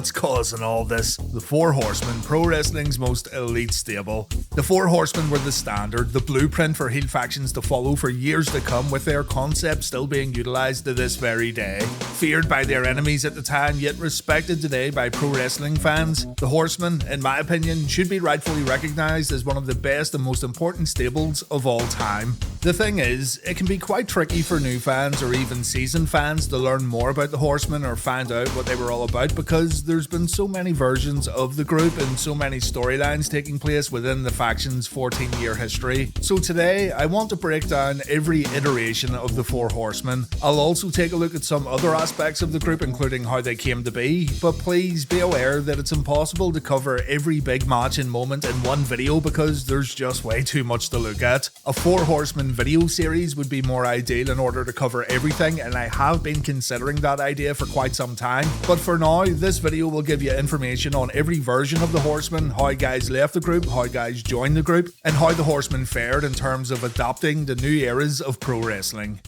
What's causing all this? The Four Horsemen, pro wrestling's most elite stable. The Four Horsemen were the standard, the blueprint for heel factions to follow for years to come, with their concept still being utilised to this very day. Feared by their enemies at the time, yet respected today by pro wrestling fans, the Horsemen, in my opinion, should be rightfully recognised as one of the best and most important stables of all time. The thing is, it can be quite tricky for new fans or even seasoned fans to learn more about the Horsemen or find out what they were all about, because there's been so many versions of the group and so many storylines taking place within the faction's 14-year history. So today, I want to break down every iteration of the Four Horsemen. I'll also take a look at some other aspects of the group, including how they came to be, but please be aware that it's impossible to cover every big match and moment in one video because there's just way too much to look at. A Four Horsemen video series would be more ideal in order to cover everything, and I have been considering that idea for quite some time. But for now, this video will give you information on every version of the Horsemen, how guys left the group, how guys joined the group, and how the Horsemen fared in terms of adopting the new eras of pro wrestling.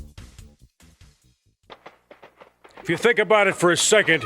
If you think about it for a second,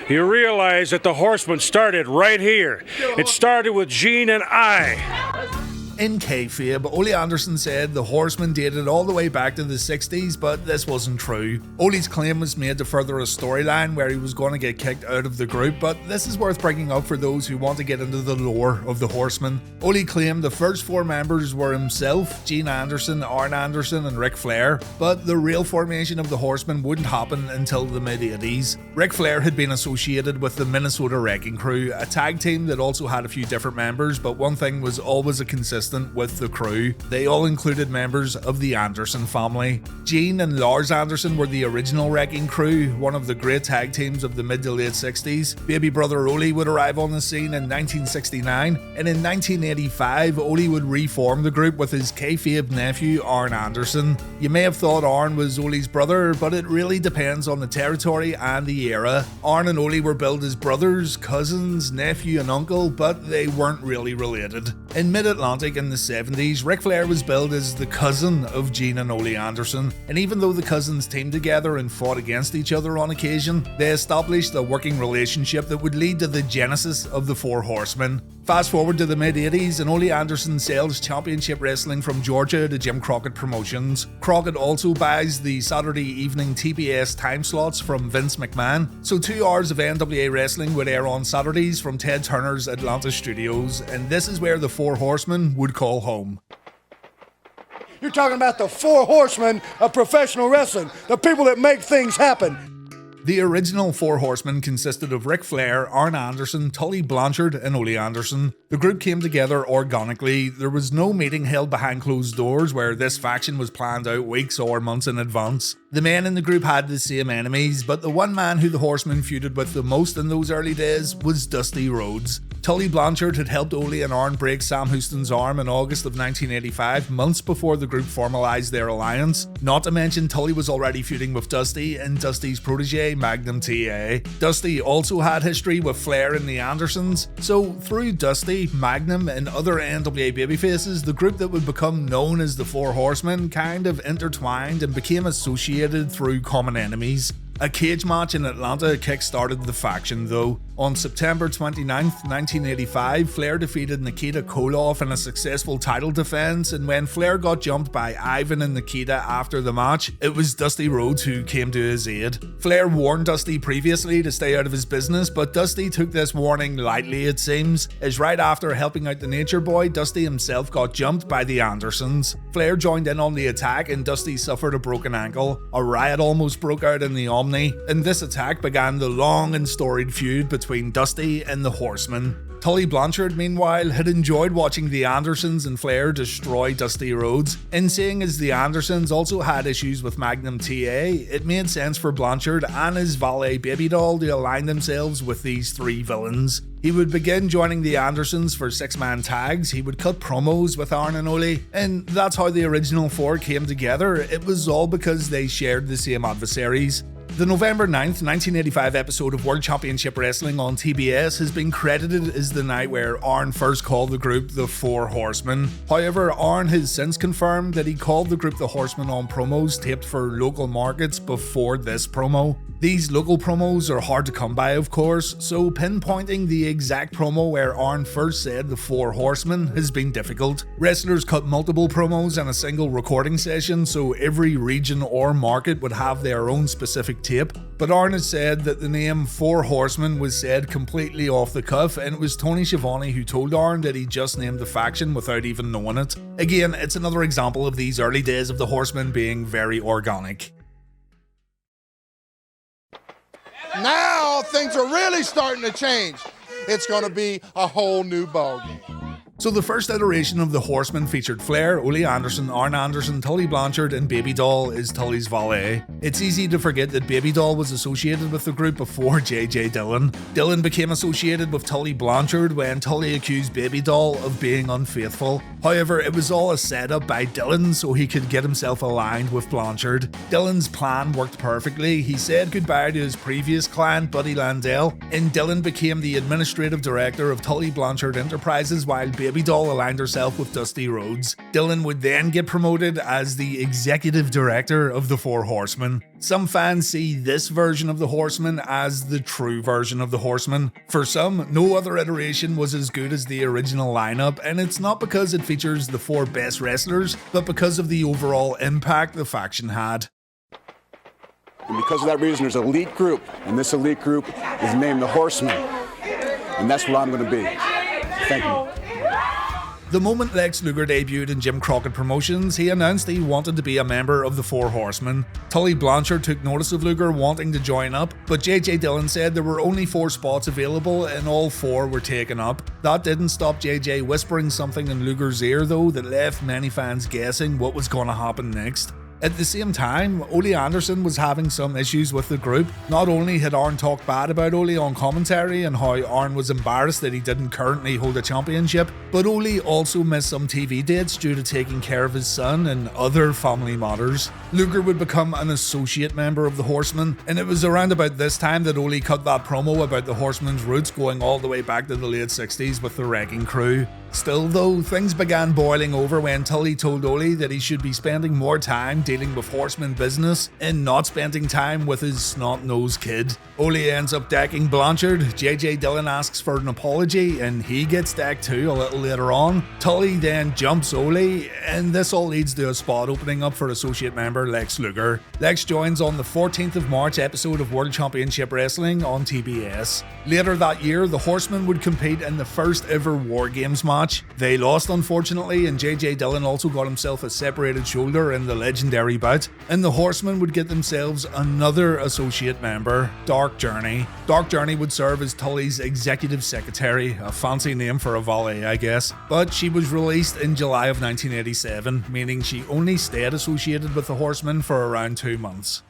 you realize that the Horsemen started right here. It started with Gene and I. In kayfabe, Ole Anderson said the Horsemen dated all the way back to the 60s, but this wasn't true. Ole's claim was made to further a storyline where he was going to get kicked out of the group, but this is worth bringing up for those who want to get into the lore of the Horsemen. Ole claimed the first four members were himself, Gene Anderson, Arn Anderson, and Ric Flair, but the real formation of the Horsemen wouldn't happen until the mid-80s. Ric Flair had been associated with the Minnesota Wrecking Crew, a tag team that also had a few different members, but one thing was always a consistent with the crew. They all included members of the Anderson family. Gene and Lars Anderson were the original Wrecking Crew, one of the great tag teams of the mid to late 60s. Baby brother Ole would arrive on the scene in 1969, and in 1985 Ole would reform the group with his kayfabe nephew Arn Anderson. You may have thought Arn was Ole's brother, but it really depends on the territory and the era. Arn and Ole were billed as brothers, cousins, nephew and uncle, but they weren't really related. In Mid-Atlantic in the 70s, Ric Flair was billed as the cousin of Gene and Ole Anderson, and even though the cousins teamed together and fought against each other on occasion, they established a working relationship that would lead to the genesis of the Four Horsemen. Fast forward to the mid-80s, and Ole Anderson sells championship wrestling from Georgia to Jim Crockett Promotions. Crockett also buys the Saturday evening TBS time slots from Vince McMahon, so 2 hours of NWA wrestling would air on Saturdays from Ted Turner's Atlanta studios, and this is where the Four Horsemen would call home. You're talking about the Four Horsemen of professional wrestling, the people that make things happen. The original Four Horsemen consisted of Ric Flair, Arn Anderson, Tully Blanchard, and Ole Anderson. The group came together organically. There was no meeting held behind closed doors where this faction was planned out weeks or months in advance. The men in the group had the same enemies, but the one man who the Horsemen feuded with the most in those early days was Dusty Rhodes. Tully Blanchard had helped Ole and Arn break Sam Houston's arm in August of 1985, months before the group formalised their alliance. Not to mention, Tully was already feuding with Dusty and Dusty's protege, Magnum TA. Dusty also had history with Flair and the Andersons, so through Dusty, Magnum, and other NWA babyfaces, the group that would become known as the Four Horsemen kind of intertwined and became associated through common enemies. A cage match in Atlanta kick-started the faction though. On September 29th, 1985, Flair defeated Nikita Koloff in a successful title defense, and when Flair got jumped by Ivan and Nikita after the match, it was Dusty Rhodes who came to his aid. Flair warned Dusty previously to stay out of his business, but Dusty took this warning lightly, it seems, as right after helping out the Nature Boy, Dusty himself got jumped by the Andersons. Flair joined in on the attack and Dusty suffered a broken ankle. A riot almost broke out in the Omni, and this attack began the long and storied feud between Dusty and the Horsemen. Tully Blanchard, meanwhile, had enjoyed watching the Andersons and Flair destroy Dusty Rhodes, and seeing as the Andersons also had issues with Magnum TA, it made sense for Blanchard and his valet Baby Doll to align themselves with these three villains. He would begin joining the Andersons for 6-man tags, he would cut promos with Arn and Ole, and that's how the original four came together. It was all because they shared the same adversaries. The November 9th, 1985 episode of World Championship Wrestling on TBS has been credited as the night where Arn first called the group the Four Horsemen. However, Arn has since confirmed that he called the group the Horsemen on promos taped for local markets before this promo. These local promos are hard to come by, of course, so pinpointing the exact promo where Arn first said the Four Horsemen has been difficult. Wrestlers cut multiple promos in a single recording session, so every region or market would have their own specific tape. But Arn has said that the name Four Horsemen was said completely off the cuff, and it was Tony Schiavone who told Arn that he just named the faction without even knowing it. Again, it's another example of these early days of the Horsemen being very organic. Now things are really starting to change. It's going to be a whole new ballgame. So the first iteration of the Horsemen featured Flair, Ole Anderson, Arn Anderson, Tully Blanchard, and Baby Doll is Tully's valet. It's easy to forget that Baby Doll was associated with the group before J.J. Dillon. Dillon became associated with Tully Blanchard when Tully accused Baby Doll of being unfaithful. However, it was all a setup by Dillon so he could get himself aligned with Blanchard. Dillon's plan worked perfectly. He said goodbye to his previous client, Buddy Landell, and Dillon became the administrative director of Tully Blanchard Enterprises while Baby Doll aligned herself with Dusty Rhodes. Dillon would then get promoted as the executive director of the Four Horsemen. Some fans see this version of the Horsemen as the true version of the Horsemen. For some, no other iteration was as good as the original lineup, and it's not because it features the four best wrestlers, but because of the overall impact the faction had. And because of that reason, there's an elite group, and this elite group is named the Horsemen, and that's what I'm going to be. Thank you. The moment Lex Luger debuted in Jim Crockett Promotions, he announced he wanted to be a member of the Four Horsemen. Tully Blanchard took notice of Luger wanting to join up, but J.J. Dillon said there were only 4 spots available and all 4 were taken up. That didn't stop J.J. whispering something in Luger's ear though that left many fans guessing what was going to happen next. At the same time, Ole Anderson was having some issues with the group. Not only had Arn talked bad about Ole on commentary and how Arn was embarrassed that he didn't currently hold a championship, but Ole also missed some TV dates due to taking care of his son and other family matters. Luger would become an associate member of the Horsemen, and it was around about this time that Ole cut that promo about the Horsemen's roots going all the way back to the late 60s with the Wrecking Crew. Still though, things began boiling over when Tully told Ole that he should be spending more time dealing with Horseman business and not spending time with his snot-nosed kid. Ole ends up decking Blanchard, J.J. Dillon asks for an apology and he gets decked too a little later on. Tully then jumps Ole, and this all leads to a spot opening up for associate member Lex Luger. Lex joins on the 14th of March episode of World Championship Wrestling on TBS. Later that year, the Horsemen would compete in the first ever War Games match. They lost unfortunately, and J.J. Dillon also got himself a separated shoulder in the legendary bout, and the Horsemen would get themselves another associate member, Dark Journey. Dark Journey would serve as Tully's executive secretary, a fancy name for a valet I guess, but she was released in July of 1987, meaning she only stayed associated with the Horsemen for around 2 months.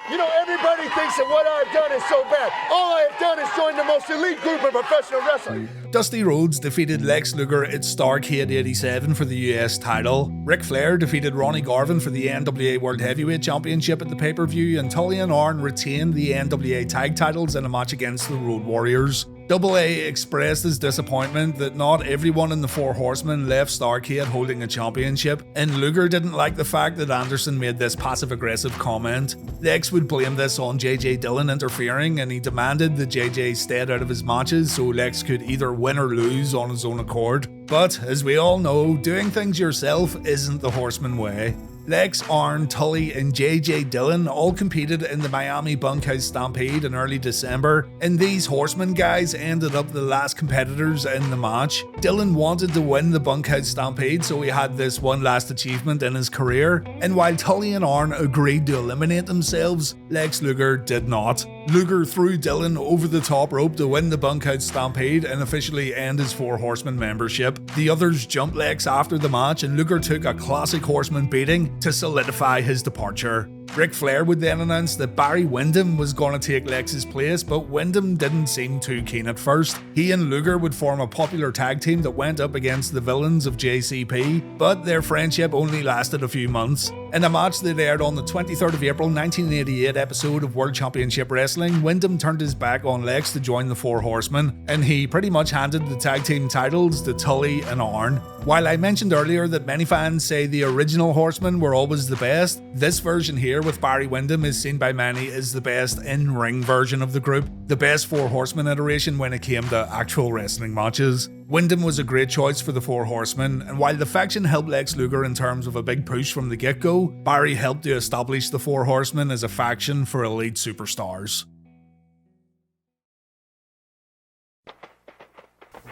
You know, everybody thinks that what I've done is so bad. All I have done is join the most elite group in professional wrestling. Dusty Rhodes defeated Lex Luger at Starrcade 87 for the US title. Ric Flair defeated Ronnie Garvin for the NWA World Heavyweight Championship at the pay-per-view, and Tully and Arn retained the NWA tag titles in a match against the Road Warriors. AA expressed his disappointment that not everyone in the Four Horsemen left Starrcade holding a championship, and Luger didn't like the fact that Anderson made this passive-aggressive comment. Lex would blame this on J.J. Dillon interfering, and he demanded that J.J. stayed out of his matches so Lex could either win or lose on his own accord. But, as we all know, doing things yourself isn't the Horseman way. Lex, Arn, Tully, and J.J. Dillon all competed in the Miami Bunkhouse Stampede in early December, and these Horseman guys ended up the last competitors in the match. Dillon wanted to win the Bunkhouse Stampede, so he had this one last achievement in his career, and while Tully and Arn agreed to eliminate themselves, Lex Luger did not. Luger threw Dillon over the top rope to win the Bunkhouse Stampede and officially end his Four Horsemen membership. The others jumped Lex after the match, and Luger took a classic Horseman beating to solidify his departure. Ric Flair would then announce that Barry Windham was going to take Lex's place, but Windham didn't seem too keen at first. He and Luger would form a popular tag team that went up against the villains of JCP, but their friendship only lasted a few months. In a match that aired on the 23rd of April 1988 episode of World Championship Wrestling, Windham turned his back on Lex to join the Four Horsemen, and he pretty much handed the tag team titles to Tully and Arn. While I mentioned earlier that many fans say the original Horsemen were always the best, this version here with Barry Windham is seen by many as the best in-ring version of the group, the best Four Horsemen iteration when it came to actual wrestling matches. Windham was a great choice for the Four Horsemen, and while the faction helped Lex Luger in terms of a big push from the get-go, Barry helped to establish the Four Horsemen as a faction for elite superstars.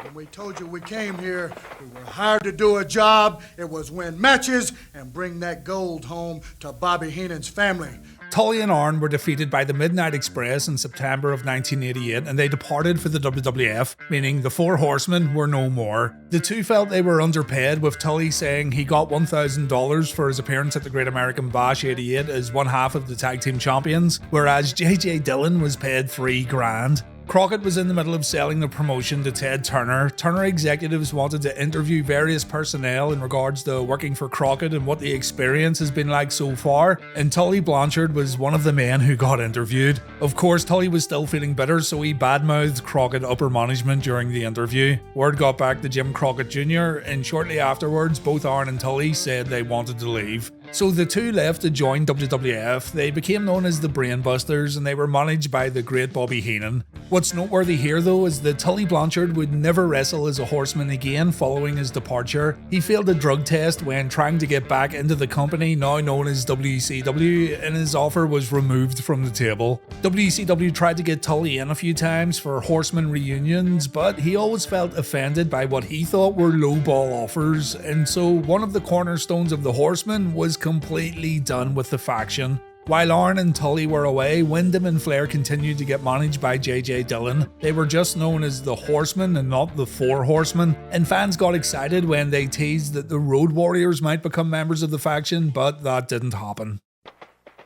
When we told you we came here, we were hired to do a job. It was win matches and bring that gold home to Bobby Heenan's family. Tully and Arn were defeated by the Midnight Express in September of 1988 and they departed for the WWF, meaning the Four Horsemen were no more. The two felt they were underpaid, with Tully saying he got $1,000 for his appearance at the Great American Bash 88 as one half of the tag team champions, whereas JJ Dillon was paid $3,000. Crockett was in the middle of selling the promotion to Ted Turner. Turner executives wanted to interview various personnel in regards to working for Crockett and what the experience has been like so far, and Tully Blanchard was one of the men who got interviewed. Of course, Tully was still feeling bitter, so he badmouthed Crockett upper management during the interview. Word got back to Jim Crockett Jr., and shortly afterwards, both Arn and Tully said they wanted to leave. So the two left to join WWF. They became known as the Brainbusters, and they were managed by the great Bobby Heenan. What's noteworthy here though is that Tully Blanchard would never wrestle as a Horseman again following his departure. He failed a drug test when trying to get back into the company now known as WCW, and his offer was removed from the table. WCW tried to get Tully in a few times for Horseman reunions, but he always felt offended by what he thought were lowball offers, and so one of the cornerstones of the Horsemen was completely done with the faction. While Arn and Tully were away, Windham and Flair continued to get managed by JJ Dillon. They were just known as the Horsemen and not the Four Horsemen, and fans got excited when they teased that the Road Warriors might become members of the faction, but that didn't happen.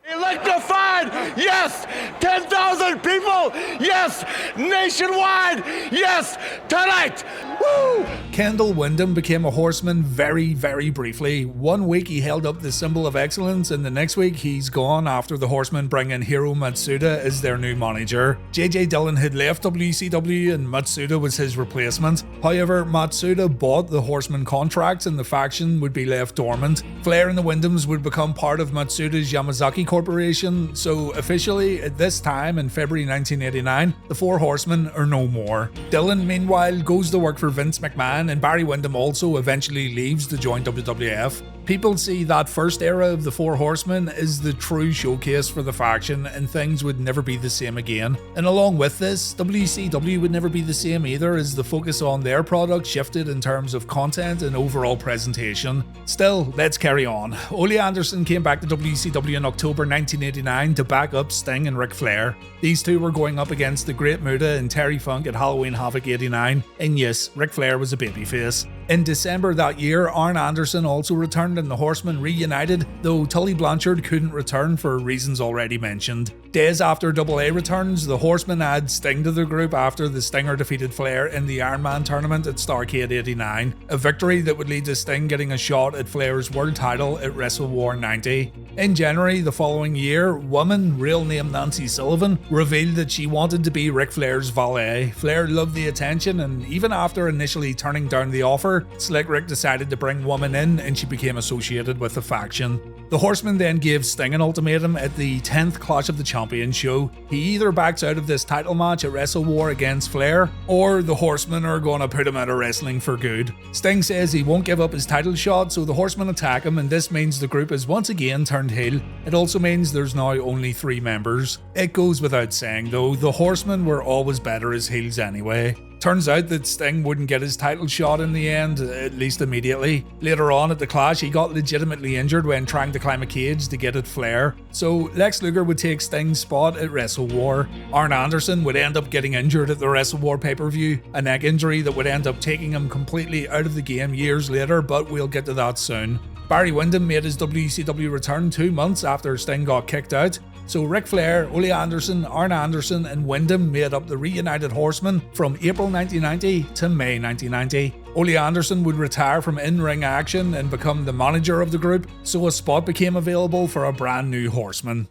Electrified! Yes! 10,000 people! Yes! Nationwide! Yes! Tonight! Woo! Kendall Windham became a Horseman very, very briefly. 1 week he held up the symbol of excellence, and the next week he's gone after the Horsemen bring in Hiro Matsuda as their new manager. JJ Dillon had left WCW and Matsuda was his replacement. However, Matsuda bought the Horseman contracts and the faction would be left dormant. Flair and the Windhams would become part of Matsuda's Yamazaki Corporation, so officially at this time in February 1989, the Four Horsemen are no more. Dillon meanwhile goes to work for Vince McMahon, and Barry Windham also eventually leaves to join WWF. People see that first era of the Four Horsemen as the true showcase for the faction, and things would never be the same again. And along with this, WCW would never be the same either, as the focus on their product shifted in terms of content and overall presentation. Still, let's carry on. Ole Anderson came back to WCW in October 1989 to back up Sting and Ric Flair. These two were going up against the Great Muta and Terry Funk at Halloween Havoc 89, and yes, Ric Flair was a babyface. In December that year, Arn Anderson also returned and the Horsemen reunited, though Tully Blanchard couldn't return for reasons already mentioned. Days after AA returns, the Horsemen add Sting to the group after the Stinger defeated Flair in the Iron Man tournament at Starrcade 89, a victory that would lead to Sting getting a shot at Flair's world title at Wrestle War 90. In January the following year, woman, real name Nancy Sullivan, revealed that she wanted to be Ric Flair's valet. Flair loved the attention, and even after initially turning down the offer, Slick Rick decided to bring woman in and she became associated with the faction. The Horsemen then gave Sting an ultimatum at the 10th Clash of the Champions show. He either backs out of this title match at Wrestle War against Flair, or the Horsemen are gonna put him out of wrestling for good. Sting says he won't give up his title shot, so the Horsemen attack him, and this means the group is once again turned heel. It also means there's now only 3 members. It goes without saying though, the Horsemen were always better as heels anyway. Turns out that Sting wouldn't get his title shot in the end, at least immediately. Later on at the Clash, he got legitimately injured when trying to climb a cage to get at Flair. So Lex Luger would take Sting's spot at Wrestle War. Arn Anderson would end up getting injured at the Wrestle War pay-per-view, a neck injury that would end up taking him completely out of the game years later, but we'll get to that soon. Barry Windham made his WCW return 2 months after Sting got kicked out. So Ric Flair, Ole Anderson, Arn Anderson and Windham made up the reunited Horsemen from April 1990 to May 1990. Ole Anderson would retire from in-ring action and become the manager of the group, so a spot became available for a brand new Horseman.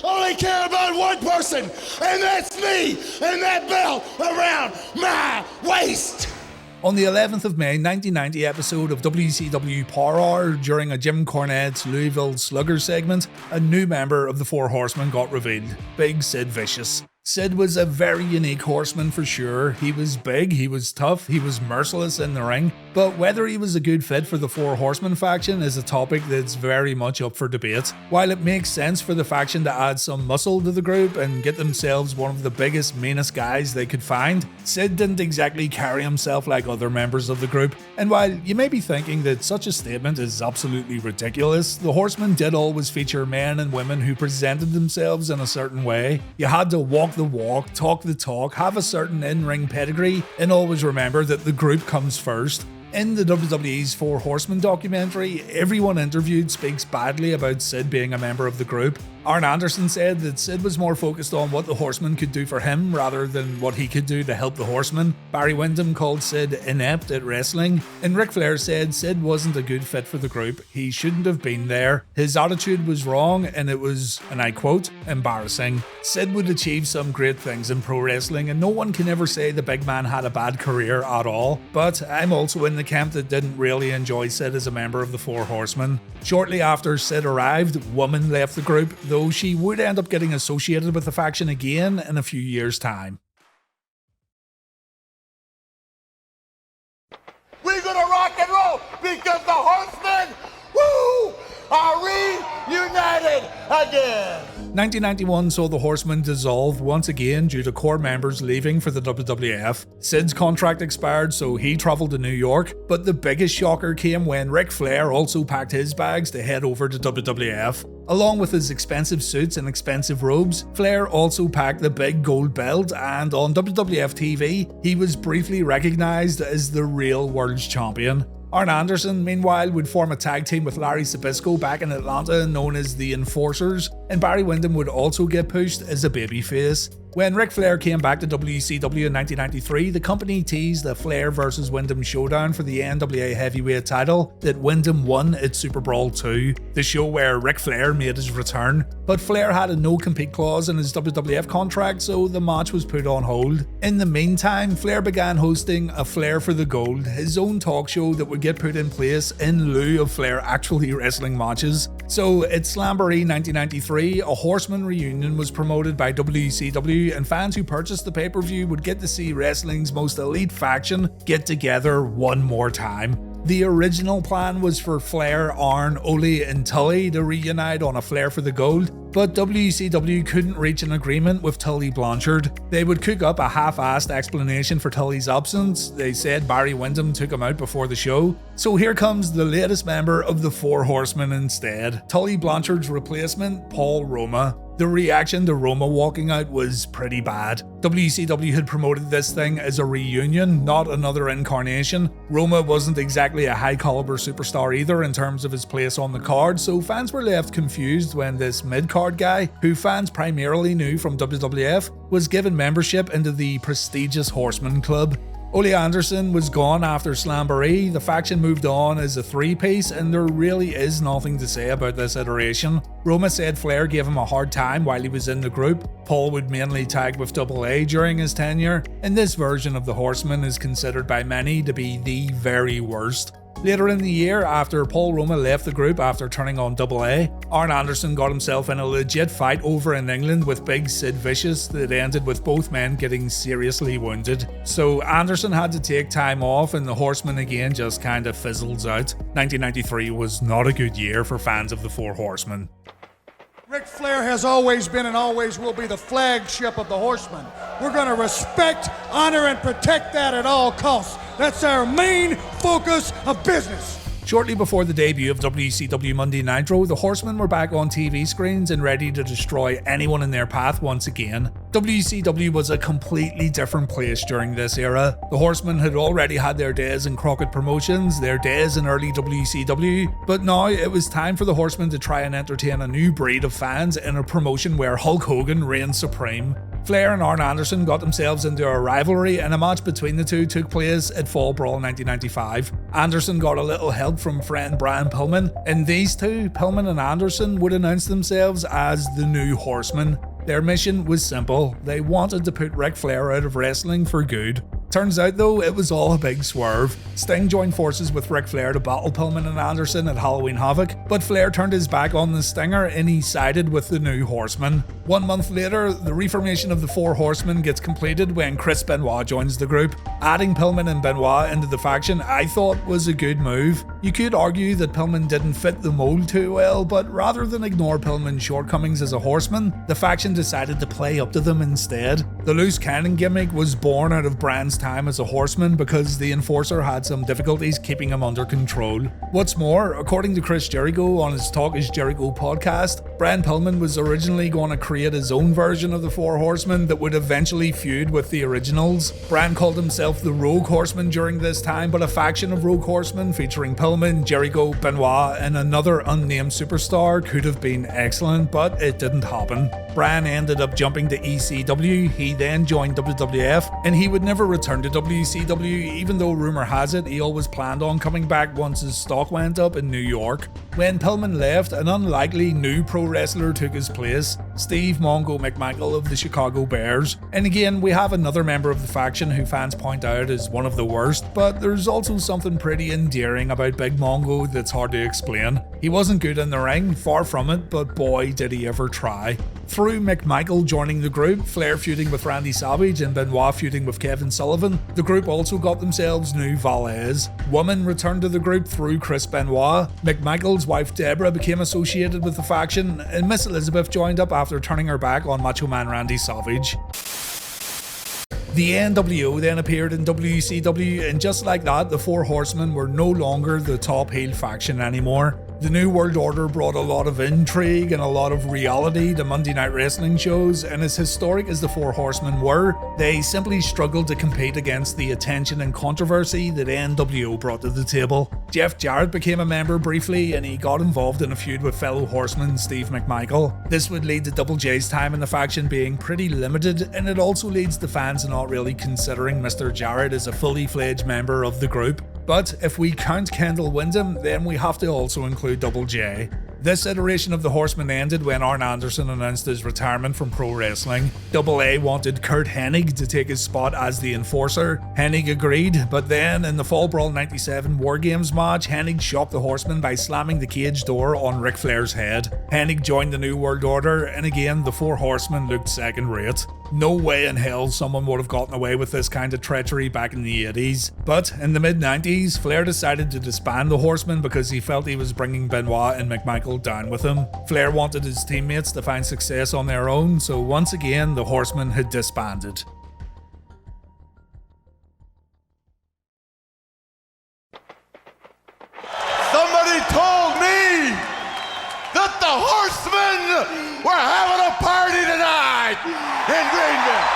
Only care about one person, and that's me, and that belt around my waist. On the 11th of May 1990 episode of WCW Power Hour, during a Jim Cornette's Louisville Slugger segment, a new member of the Four Horsemen got revealed, Big Sid Vicious. Sid was a very unique horseman for sure. He was big, he was tough, he was merciless in the ring, but whether he was a good fit for the Four Horsemen faction is a topic that's very much up for debate. While it makes sense for the faction to add some muscle to the group and get themselves one of the biggest, meanest guys they could find, Sid didn't exactly carry himself like other members of the group. And while you may be thinking that such a statement is absolutely ridiculous, the Horsemen did always feature men and women who presented themselves in a certain way. You had to walk the walk, talk the talk, have a certain in-ring pedigree, and always remember that the group comes first. In the WWE's Four Horsemen documentary, everyone interviewed speaks badly about Sid being a member of the group. Arn Anderson said that Sid was more focused on what the Horsemen could do for him rather than what he could do to help the Horsemen. Barry Windham called Sid inept at wrestling, and Ric Flair said Sid wasn't a good fit for the group. He shouldn't have been there. His attitude was wrong, and it was, and I quote, embarrassing. Sid would achieve some great things in pro wrestling, and no one can ever say the big man had a bad career at all. But I'm also in the camp that didn't really enjoy Sid as a member of the Four Horsemen. Shortly after Sid arrived, Woman left the group, though she would end up getting associated with the faction again in a few years' time. We're gonna rock and roll because the Horsemen, woo, are reunited again. 1991 saw the Horsemen dissolve once again due to core members leaving for the WWF. Sid's contract expired, so he travelled to New York, but the biggest shocker came when Ric Flair also packed his bags to head over to WWF. Along with his expensive suits and expensive robes, Flair also packed the big gold belt, and on WWF TV, he was briefly recognised as the real world's champion. Arn Anderson, meanwhile, would form a tag team with Larry Zbyszko back in Atlanta known as the Enforcers, and Barry Windham would also get pushed as a babyface. When Ric Flair came back to WCW in 1993, the company teased a Flair vs Windham showdown for the NWA Heavyweight title that Windham won at Super Brawl 2, the show where Ric Flair made his return. But Flair had a no-compete clause in his WWF contract, so the match was put on hold. In the meantime, Flair began hosting a Flair for the Gold, his own talk show that would get put in place in lieu of Flair actually wrestling matches. So at Slamboree 1993, a Horseman reunion was promoted by WCW, and fans who purchased the pay-per-view would get to see wrestling's most elite faction get together one more time. The original plan was for Flair, Arn, Ole and Tully to reunite on a Flair for the Gold, but WCW couldn't reach an agreement with Tully Blanchard. They would cook up a half-assed explanation for Tully's absence. They said Barry Windham took him out before the show. So here comes the latest member of the Four Horsemen instead, Tully Blanchard's replacement, Paul Roma. The reaction to Roma walking out was pretty bad. WCW had promoted this thing as a reunion, not another incarnation. Roma wasn't exactly a high-caliber superstar either in terms of his place on the card, so fans were left confused when this mid-card guy, who fans primarily knew from WWF, was given membership into the prestigious Horseman Club. Ole Anderson was gone after Slamboree, the faction moved on as a three-piece, and there really is nothing to say about this iteration. Roma said Flair gave him a hard time while he was in the group. Paul would mainly tag with AA during his tenure, and this version of the Horsemen is considered by many to be the very worst. Later in the year, after Paul Roma left the group after turning on AA, Arn Anderson got himself in a legit fight over in England with Big Sid Vicious that ended with both men getting seriously wounded. So Anderson had to take time off and the Horsemen again just kinda fizzles out. 1993 was not a good year for fans of the Four Horsemen. Ric Flair has always been and always will be the flagship of the Horsemen. We're going to respect, honor, and protect that at all costs. That's our main focus of business. Shortly before the debut of WCW Monday Nitro, the Horsemen were back on TV screens and ready to destroy anyone in their path once again. WCW was a completely different place during this era. The Horsemen had already had their days in Crockett Promotions, their days in early WCW, but now it was time for the Horsemen to try and entertain a new breed of fans in a promotion where Hulk Hogan reigned supreme. Flair and Arn Anderson got themselves into a rivalry, and a match between the two took place at Fall Brawl 1995. Anderson got a little help from friend Brian Pillman, and these two, Pillman and Anderson, would announce themselves as the New Horsemen. Their mission was simple: they wanted to put Ric Flair out of wrestling for good. Turns out though, it was all a big swerve. Sting joined forces with Ric Flair to battle Pillman and Anderson at Halloween Havoc, but Flair turned his back on the Stinger and he sided with the New Horsemen. 1 month later, the reformation of the Four Horsemen gets completed when Chris Benoit joins the group. Adding Pillman and Benoit into the faction I thought was a good move. You could argue that Pillman didn't fit the mold too well, but rather than ignore Pillman's shortcomings as a horseman, the faction decided to play up to them instead. The loose cannon gimmick was born out of Bryan's time as a horseman because the Enforcer had some difficulties keeping him under control. What's more, according to Chris Jericho on his Talk is Jericho podcast, Brian Pillman was originally going to create his own version of the Four Horsemen that would eventually feud with the originals. Brian called himself the Rogue Horseman during this time, but a faction of Rogue Horsemen featuring Pillman, Jericho, Benoit, and another unnamed superstar could have been excellent, but it didn't happen. Brian ended up jumping to ECW, he then joined WWF, and he would never return to WCW, even though rumour has it he always planned on coming back once his stock went up in New York. When Pillman left, an unlikely new pro wrestler took his place, Steve Mongo McMichael of the Chicago Bears. And again, we have another member of the faction who fans point out is one of the worst, but there's also something pretty endearing about Big Mongo that's hard to explain. He wasn't good in the ring, far from it, but boy did he ever try. Through McMichael joining the group, Flair feuding with Randy Savage and Benoit feuding with Kevin Sullivan, the group also got themselves new valets. Woman returned to the group through Chris Benoit, McMichael's wife Deborah became associated with the faction, and Miss Elizabeth joined up after turning her back on Macho Man Randy Savage. The NWO then appeared in WCW, and just like that, the Four Horsemen were no longer the top heel faction anymore. The New World Order brought a lot of intrigue and a lot of reality to Monday Night Wrestling shows, and as historic as the Four Horsemen were, they simply struggled to compete against the attention and controversy that NWO brought to the table. Jeff Jarrett became a member briefly, and he got involved in a feud with fellow horseman Steve McMichael. This would lead to Double J's time in the faction being pretty limited, and it also leads to fans not really considering Mr. Jarrett as a fully fledged member of the group. But if we count Kendall Windham, then we have to also include Double J. This iteration of the Horsemen ended when Arn Anderson announced his retirement from pro wrestling. Double A wanted Kurt Hennig to take his spot as the Enforcer. Hennig agreed, but then in the Fall Brawl 97 War Games match, Hennig shocked the Horsemen by slamming the cage door on Ric Flair's head. Hennig joined the New World Order, and again the Four Horsemen looked second rate. No way in hell someone would have gotten away with this kind of treachery back in the 80s. But in the mid-90s, Flair decided to disband the Horsemen because he felt he was bringing Benoit and McMichael down with him. Flair wanted his teammates to find success on their own, so once again the Horsemen had disbanded. Somebody told me that the Horsemen were having a party tonight in Greenville.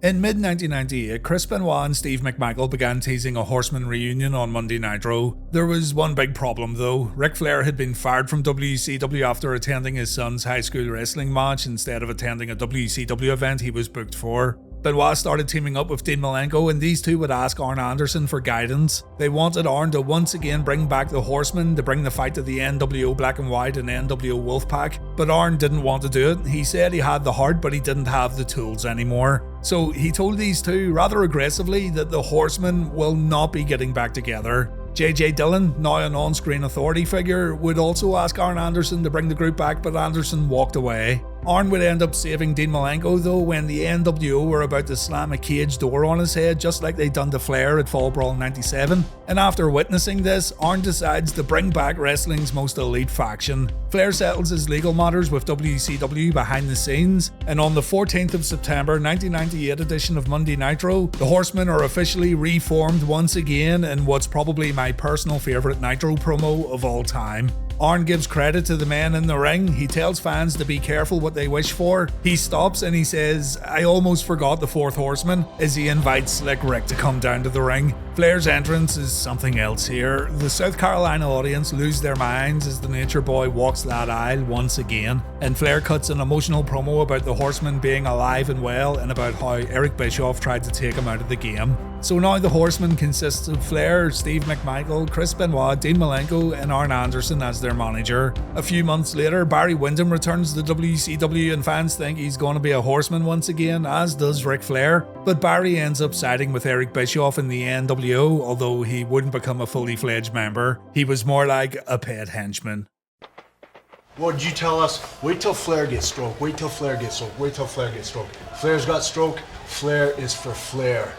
In mid-1998, Chris Benoit and Steve McMichael began teasing a Horseman reunion on Monday Nitro. There was one big problem though. Ric Flair had been fired from WCW after attending his son's high school wrestling match instead of attending a WCW event he was booked for. Benoit started teaming up with Dean Malenko, and these two would ask Arn Anderson for guidance. They wanted Arn to once again bring back the Horsemen to bring the fight to the NWO Black and White and NWO Wolfpack, but Arn didn't want to do it. He said he had the heart, but he didn't have the tools anymore. So he told these two rather aggressively that the Horsemen will not be getting back together. J.J. Dillon, now an on-screen authority figure, would also ask Arn Anderson to bring the group back, but Anderson walked away. Arn would end up saving Dean Malenko though when the NWO were about to slam a cage door on his head just like they'd done to Flair at Fall Brawl 97, and after witnessing this, Arn decides to bring back wrestling's most elite faction. Flair settles his legal matters with WCW behind the scenes, and on the 14th of September 1998 edition of Monday Nitro, the Horsemen are officially reformed once again in what's probably my personal favourite Nitro promo of all time. Arn gives credit to the men in the ring. He tells fans to be careful what they wish for. He stops and he says, "I almost forgot the Fourth Horseman," as he invites Slick Rick to come down to the ring. Flair's entrance is something else here. The South Carolina audience lose their minds as the Nature Boy walks that aisle once again, and Flair cuts an emotional promo about the Horsemen being alive and well and about how Eric Bischoff tried to take him out of the game. So now the Horsemen consists of Flair, Steve McMichael, Chris Benoit, Dean Malenko and Arn Anderson as their manager. A few months later, Barry Windham returns to WCW and fans think he's going to be a Horseman once again, as does Ric Flair. But Barry ends up siding with Eric Bischoff in the NWO, although he wouldn't become a fully fledged member. He was more like a pet henchman. What did you tell us? Wait till Flair gets stroke, wait till Flair gets stroke, wait till Flair gets stroke. Flair's got stroke, Flair is for Flair.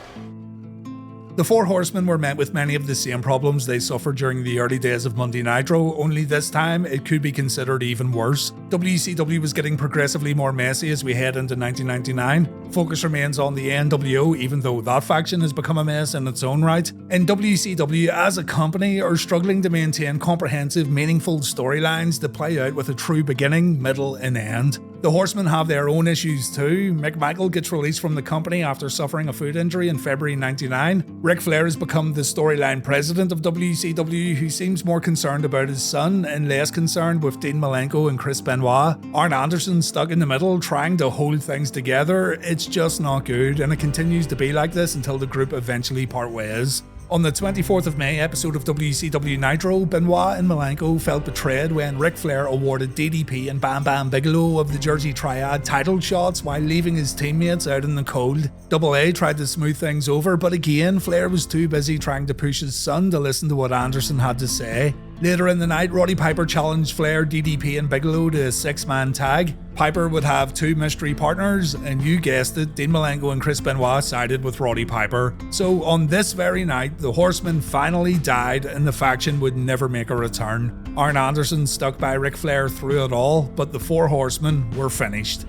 The Four Horsemen were met with many of the same problems they suffered during the early days of Monday Nitro, only this time it could be considered even worse. WCW was getting progressively more messy as we head into 1999. Focus remains on the NWO, even though that faction has become a mess in its own right. And WCW as a company are struggling to maintain comprehensive, meaningful storylines that play out with a true beginning, middle and end. The Horsemen have their own issues too. McMichael gets released from the company after suffering a foot injury in February 99. Ric Flair has become the storyline president of WCW, who seems more concerned about his son and less concerned with Dean Malenko and Chris Benoit. Arn Anderson stuck in the middle, trying to hold things together. It's just not good, and it continues to be like this until the group eventually part ways. On the 24th of May episode of WCW Nitro, Benoit and Malenko felt betrayed when Ric Flair awarded DDP and Bam Bam Bigelow of the Jersey Triad title shots while leaving his teammates out in the cold. Double A tried to smooth things over, but again, Flair was too busy trying to push his son to listen to what Anderson had to say. Later in the night, Roddy Piper challenged Flair, DDP and Bigelow to a 6-man tag. Piper would have 2 mystery partners, and you guessed it, Dean Malenko and Chris Benoit sided with Roddy Piper. So on this very night, the Horsemen finally died and the faction would never make a return. Arn Anderson stuck by Ric Flair through it all, but the Four Horsemen were finished.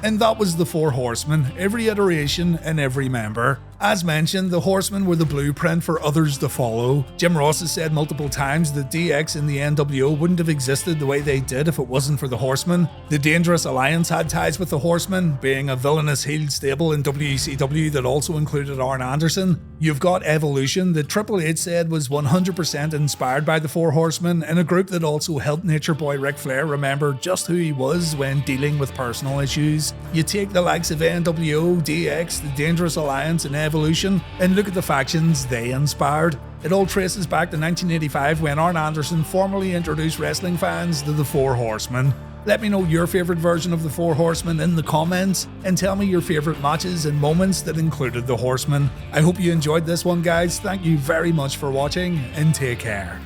And that was the Four Horsemen, every iteration and every member. As mentioned, the Horsemen were the blueprint for others to follow. Jim Ross has said multiple times that DX and the NWO wouldn't have existed the way they did if it wasn't for the Horsemen. The Dangerous Alliance had ties with the Horsemen, being a villainous heel stable in WCW that also included Arn Anderson. You've got Evolution that Triple H said was 100% inspired by the Four Horsemen, and a group that also helped Nature Boy Ric Flair remember just who he was when dealing with personal issues. You take the likes of NWO, DX, the Dangerous Alliance and Evolution, and look at the factions they inspired. It all traces back to 1985 when Arn Anderson formally introduced wrestling fans to the Four Horsemen. Let me know your favourite version of the Four Horsemen in the comments, and tell me your favourite matches and moments that included the Horsemen. I hope you enjoyed this one, guys. Thank you very much for watching, and take care.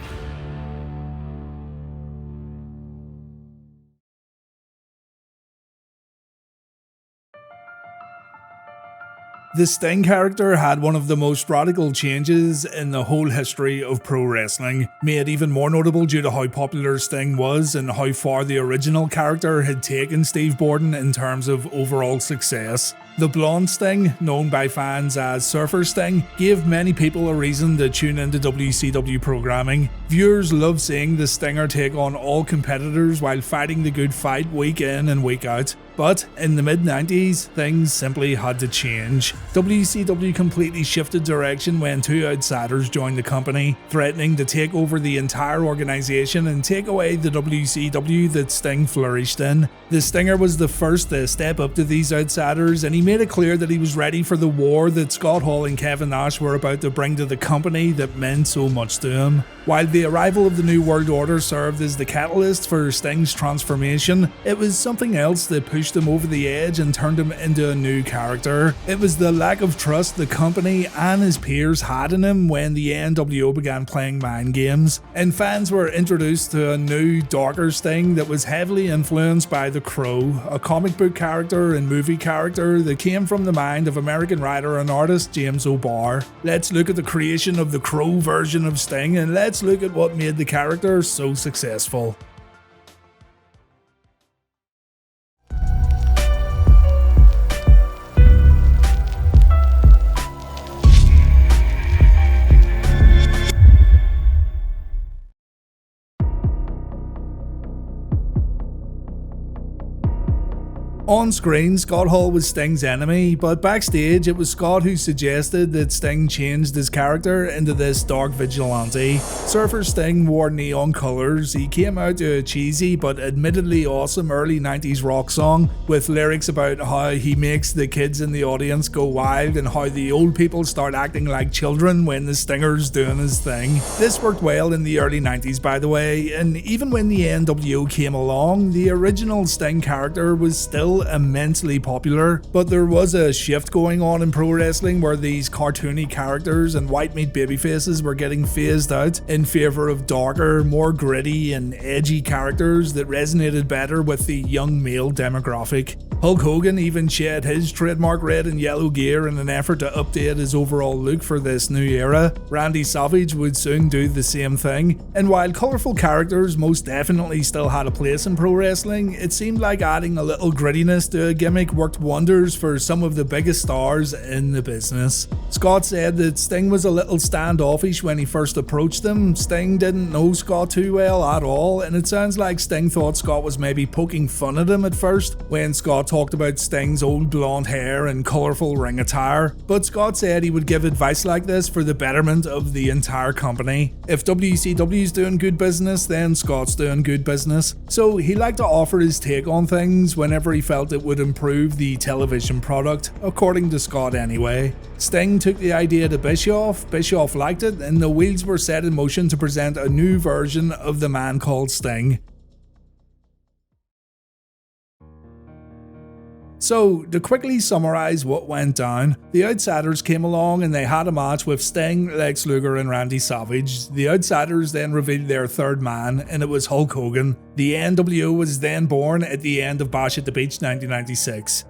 The Sting character had one of the most radical changes in the whole history of pro wrestling, made even more notable due to how popular Sting was and how far the original character had taken Steve Borden in terms of overall success. The blonde Sting, known by fans as Surfer Sting, gave many people a reason to tune into WCW programming. Viewers love seeing the Stinger take on all competitors while fighting the good fight week in and week out. But in the mid-90s, things simply had to change. WCW completely shifted direction when 2 outsiders joined the company, threatening to take over the entire organisation and take away the WCW that Sting flourished in. The Stinger was the first to step up to these outsiders, and he made it clear that he was ready for the war that Scott Hall and Kevin Nash were about to bring to the company that meant so much to him. While the arrival of the New World Order served as the catalyst for Sting's transformation, it was something else that pushed him over the edge and turned him into a new character. It was the lack of trust the company and his peers had in him when the NWO began playing mind games, and fans were introduced to a new, darker Sting that was heavily influenced by The Crow, a comic book character and movie character that came from the mind of American writer and artist James O'Barr. Let's look at the creation of the Crow version of Sting, and let's look at what made the character so successful. On screen, Scott Hall was Sting's enemy, but backstage it was Scott who suggested that Sting changed his character into this dark vigilante. Surfer Sting wore neon colours, he came out to a cheesy but admittedly awesome early 90s rock song with lyrics about how he makes the kids in the audience go wild and how the old people start acting like children when the Stinger's doing his thing. This worked well in the early 90s by the way, and even when the NWO came along, the original Sting character was still immensely popular, but there was a shift going on in pro wrestling where these cartoony characters and white meat babyfaces were getting phased out in favour of darker, more gritty and edgy characters that resonated better with the young male demographic. Hulk Hogan even shed his trademark red and yellow gear in an effort to update his overall look for this new era. Randy Savage would soon do the same thing, and while colourful characters most definitely still had a place in pro wrestling, it seemed like adding a little grittiness to a gimmick worked wonders for some of the biggest stars in the business. Scott said that Sting was a little standoffish when he first approached him. Sting didn't know Scott too well at all, and it sounds like Sting thought Scott was maybe poking fun at him at first when Scott talked about Sting's old blonde hair and colourful ring attire, but Scott said he would give advice like this for the betterment of the entire company. If WCW's doing good business, then Scott's doing good business, so he liked to offer his take on things whenever he felt it would improve the television product, according to Scott anyway. Sting took the idea to Bischoff, Bischoff liked it, and the wheels were set in motion to present a new version of the man called Sting. So, to quickly summarise what went down, the Outsiders came along and they had a match with Sting, Lex Luger and Randy Savage. The Outsiders then revealed their third man, and it was Hulk Hogan. The NWO was then born at the end of Bash at the Beach 1996.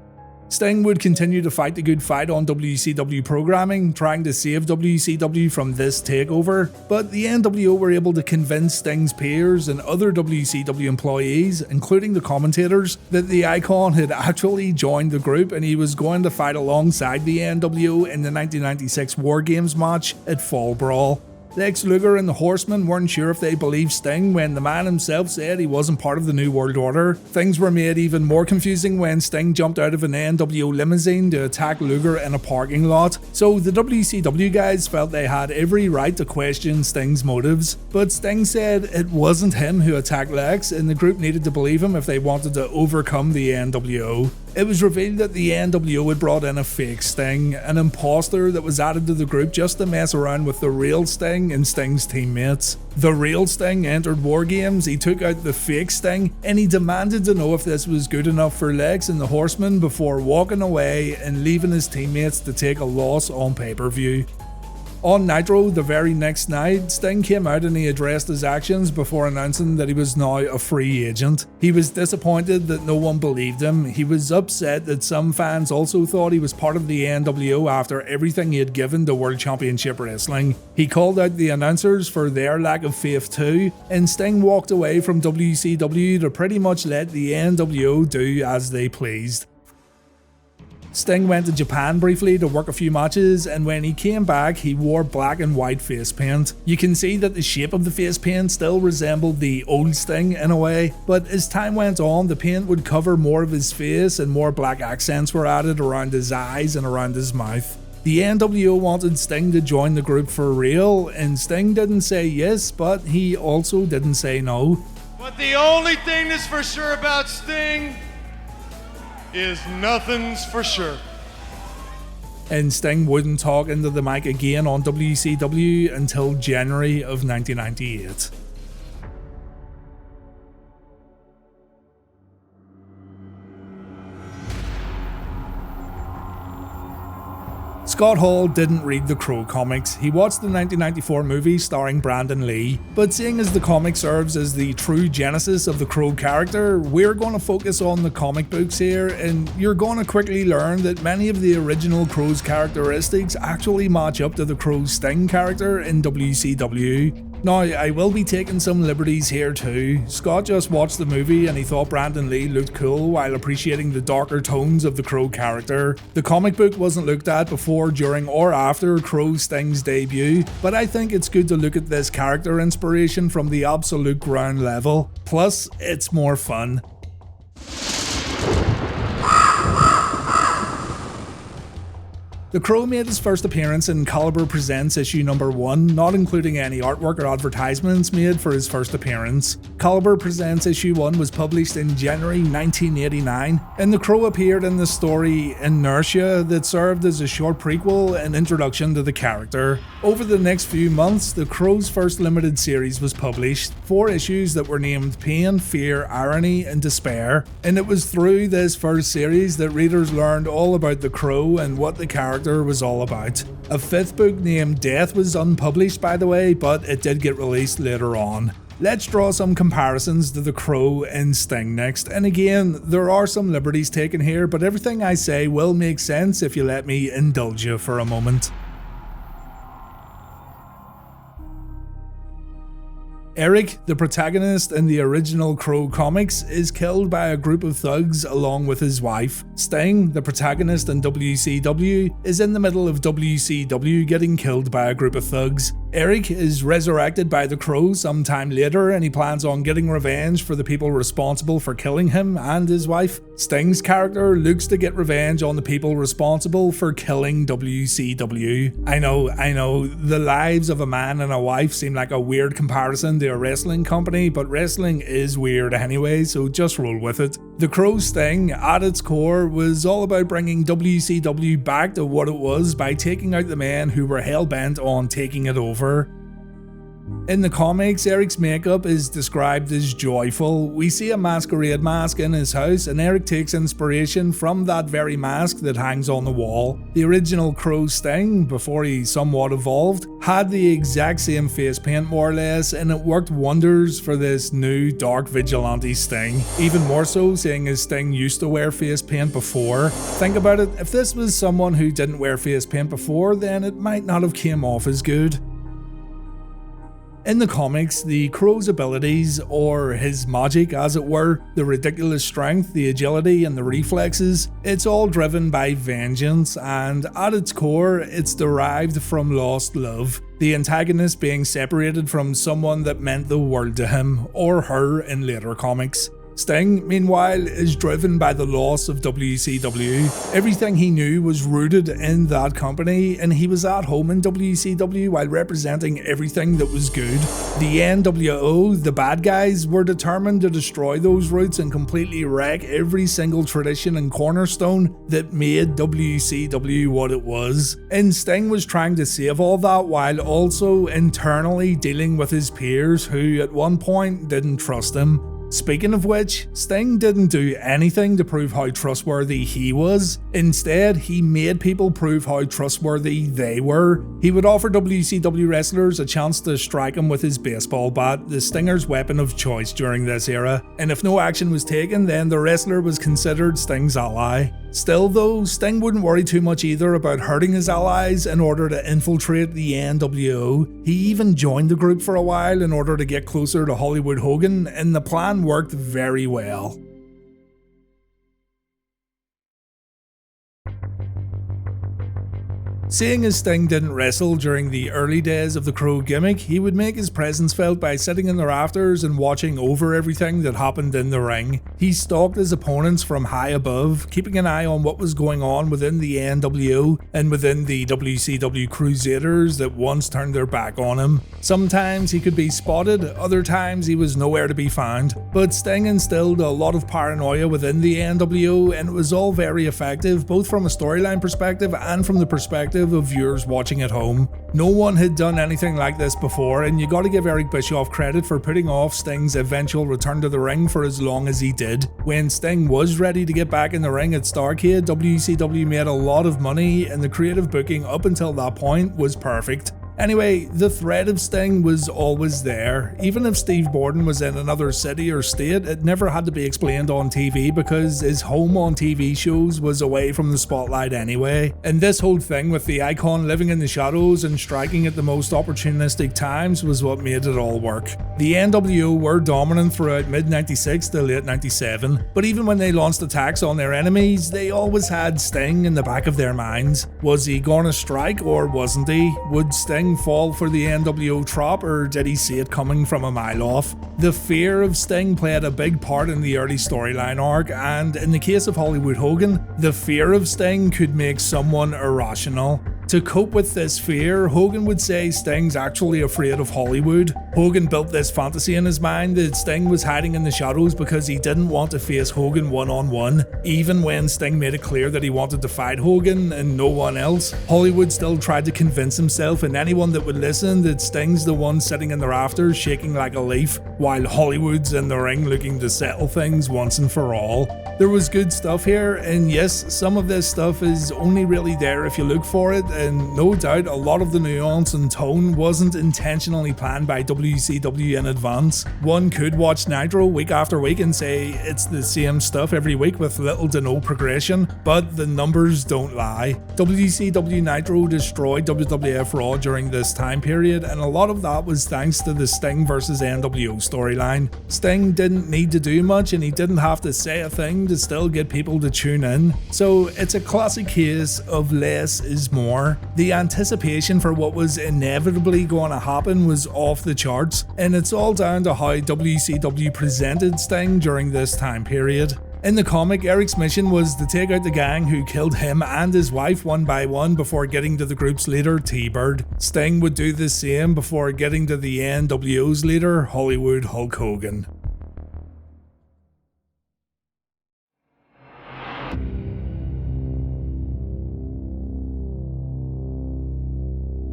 Sting would continue to fight the good fight on WCW programming, trying to save WCW from this takeover, but the NWO were able to convince Sting's peers and other WCW employees, including the commentators, that the icon had actually joined the group and he was going to fight alongside the NWO in the 1996 War Games match at Fall Brawl. Lex Luger and the Horsemen weren't sure if they believed Sting when the man himself said he wasn't part of the New World Order. Things were made even more confusing when Sting jumped out of an NWO limousine to attack Luger in a parking lot, so the WCW guys felt they had every right to question Sting's motives. But Sting said it wasn't him who attacked Lex, and the group needed to believe him if they wanted to overcome the NWO. It was revealed that the NWO had brought in a fake Sting, an imposter that was added to the group just to mess around with the real Sting and Sting's teammates. The real Sting entered War Games, he took out the fake Sting, and he demanded to know if this was good enough for Lex and the Horsemen before walking away and leaving his teammates to take a loss on pay-per-view. On Nitro, the very next night, Sting came out and he addressed his actions before announcing that he was now a free agent. He was disappointed that no one believed him. He was upset that some fans also thought he was part of the NWO after everything he had given to World Championship Wrestling. He called out the announcers for their lack of faith too, and Sting walked away from WCW to pretty much let the NWO do as they pleased. Sting went to Japan briefly to work a few matches, and when he came back he wore black and white face paint. You can see that the shape of the face paint still resembled the old Sting in a way, but as time went on the paint would cover more of his face and more black accents were added around his eyes and around his mouth. The NWO wanted Sting to join the group for real, and Sting didn't say yes, but he also didn't say no. But the only thing that's for sure about Sting is nothing's for sure. And Sting wouldn't talk into the mic again on WCW until January of 1998. Scott Hall didn't read the Crow comics. He watched the 1994 movie starring Brandon Lee, but seeing as the comic serves as the true genesis of the Crow character, we're going to focus on the comic books here, and you're going to quickly learn that many of the original Crow's characteristics actually match up to the Crow's Sting character in WCW. Now, I will be taking some liberties here too. Scott just watched the movie and he thought Brandon Lee looked cool while appreciating the darker tones of the Crow character. The comic book wasn't looked at before, during or after Crow Sting's debut, but I think it's good to look at this character inspiration from the absolute ground level. Plus, it's more fun. The Crow made his first appearance in Caliber Presents issue number 1, not including any artwork or advertisements made for his first appearance. Caliber Presents issue 1 was published in January 1989, and the Crow appeared in the story Inertia that served as a short prequel and introduction to the character. Over the next few months, the Crow's first limited series was published, 4 issues that were named Pain, Fear, Irony, and Despair, and it was through this first series that readers learned all about the Crow and what the character was all about. A 5th book named Death was unpublished, by the way, but it did get released later on. Let's draw some comparisons to the Crow and Sting next, and again, there are some liberties taken here, but everything I say will make sense if you let me indulge you for a moment. Eric, the protagonist in the original Crow comics, is killed by a group of thugs along with his wife. Sting, the protagonist in WCW, is in the middle of WCW getting killed by a group of thugs. Eric is resurrected by the Crow sometime later, and he plans on getting revenge for the people responsible for killing him and his wife. Sting's character looks to get revenge on the people responsible for killing WCW. I know, the lives of a man and a wife seem like a weird comparison to a wrestling company, but wrestling is weird anyway, so just roll with it. The Crow Sting, at its core, was all about bringing WCW back to what it was by taking out the men who were hell-bent on taking it over. In the comics, Eric's makeup is described as joyful. We see a masquerade mask in his house, and Eric takes inspiration from that very mask that hangs on the wall. The original Crow Sting, before he somewhat evolved, had the exact same face paint more or less, and it worked wonders for this new dark vigilante Sting. Even more so, seeing as Sting used to wear face paint before. Think about it, if this was someone who didn't wear face paint before, then it might not have came off as good. In the comics, the Crow's abilities, or his magic as it were, the ridiculous strength, the agility, and the reflexes, it's all driven by vengeance, and at its core, it's derived from lost love. The antagonist being separated from someone that meant the world to him, or her in later comics. Sting, meanwhile, is driven by the loss of WCW. Everything he knew was rooted in that company, and he was at home in WCW while representing everything that was good. The NWO, the bad guys, were determined to destroy those roots and completely wreck every single tradition and cornerstone that made WCW what it was. And Sting was trying to save all that while also internally dealing with his peers who at one point didn't trust him. Speaking of which, Sting didn't do anything to prove how trustworthy he was. Instead, he made people prove how trustworthy they were. He would offer WCW wrestlers a chance to strike him with his baseball bat, the Stinger's weapon of choice during this era, and if no action was taken, then the wrestler was considered Sting's ally. Still though, Sting wouldn't worry too much either about hurting his allies in order to infiltrate the NWO. He even joined the group for a while in order to get closer to Hollywood Hogan, and the plan worked very well. Seeing as Sting didn't wrestle during the early days of the Crow gimmick, he would make his presence felt by sitting in the rafters and watching over everything that happened in the ring. He stalked his opponents from high above, keeping an eye on what was going on within the NWO and within the WCW Crusaders that once turned their back on him. Sometimes he could be spotted, other times he was nowhere to be found, but Sting instilled a lot of paranoia within the NWO, and it was all very effective, both from a storyline perspective and from the perspective of viewers watching at home. No one had done anything like this before, and you gotta give Eric Bischoff credit for putting off Sting's eventual return to the ring for as long as he did. When Sting was ready to get back in the ring at Starrcade, WCW made a lot of money, and the creative booking up until that point was perfect. Anyway, the threat of Sting was always there. Even if Steve Borden was in another city or state, it never had to be explained on TV because his home on TV shows was away from the spotlight anyway. And this whole thing with the icon living in the shadows and striking at the most opportunistic times was what made it all work. The NWO were dominant throughout mid-96 to late 97, but even when they launched attacks on their enemies, they always had Sting in the back of their minds. Was he gonna strike or wasn't he? Would Sting Sting fall for the NWO trap, or did he see it coming from a mile off? The fear of Sting played a big part in the early storyline arc, and in the case of Hollywood Hogan, the fear of Sting could make someone irrational. To cope with this fear, Hogan would say Sting's actually afraid of Hollywood. Hogan built this fantasy in his mind that Sting was hiding in the shadows because he didn't want to face Hogan one-on-one. Even when Sting made it clear that he wanted to fight Hogan and no one else, Hollywood still tried to convince himself and anyone that would listen that Sting's the one sitting in the rafters shaking like a leaf, while Hollywood's in the ring looking to settle things once and for all. There was good stuff here, and yes, some of this stuff is only really there if you look for it, and no doubt a lot of the nuance and tone wasn't intentionally planned by WCW in advance. One could watch Nitro week after week and say it's the same stuff every week with little to no progression, but the numbers don't lie. WCW Nitro destroyed WWF Raw during this time period, and a lot of that was thanks to the Sting vs NWO storyline. Sting didn't need to do much, and he didn't have to say a thing to still get people to tune in. So it's a classic case of less is more. The anticipation for what was inevitably going to happen was off the charts, and it's all down to how WCW presented Sting during this time period. In the comic, Eric's mission was to take out the gang who killed him and his wife one by one before getting to the group's leader, T-Bird. Sting would do the same before getting to the NWO's leader, Hollywood Hulk Hogan.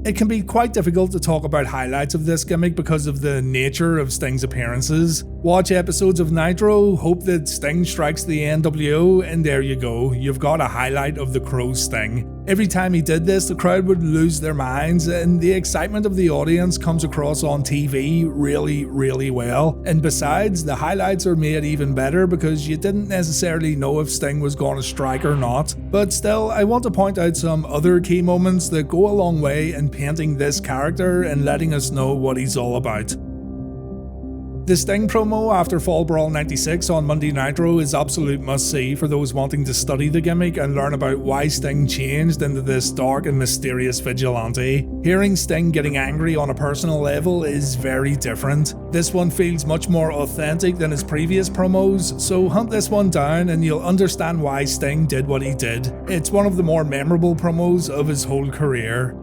It can be quite difficult to talk about highlights of this gimmick because of the nature of Sting's appearances. Watch episodes of Nitro, hope that Sting strikes the NWO, and there you go, you've got a highlight of the Crow Sting. Every time he did this, the crowd would lose their minds, and the excitement of the audience comes across on TV really well. And besides, the highlights are made even better because you didn't necessarily know if Sting was going to strike or not. But still, I want to point out some other key moments that go a long way in painting this character and letting us know what he's all about. The Sting promo after Fall Brawl 96 on Monday Nitro is absolute must-see for those wanting to study the gimmick and learn about why Sting changed into this dark and mysterious vigilante. Hearing Sting getting angry on a personal level is very different. This one feels much more authentic than his previous promos, so hunt this one down and you'll understand why Sting did what he did. It's one of the more memorable promos of his whole career.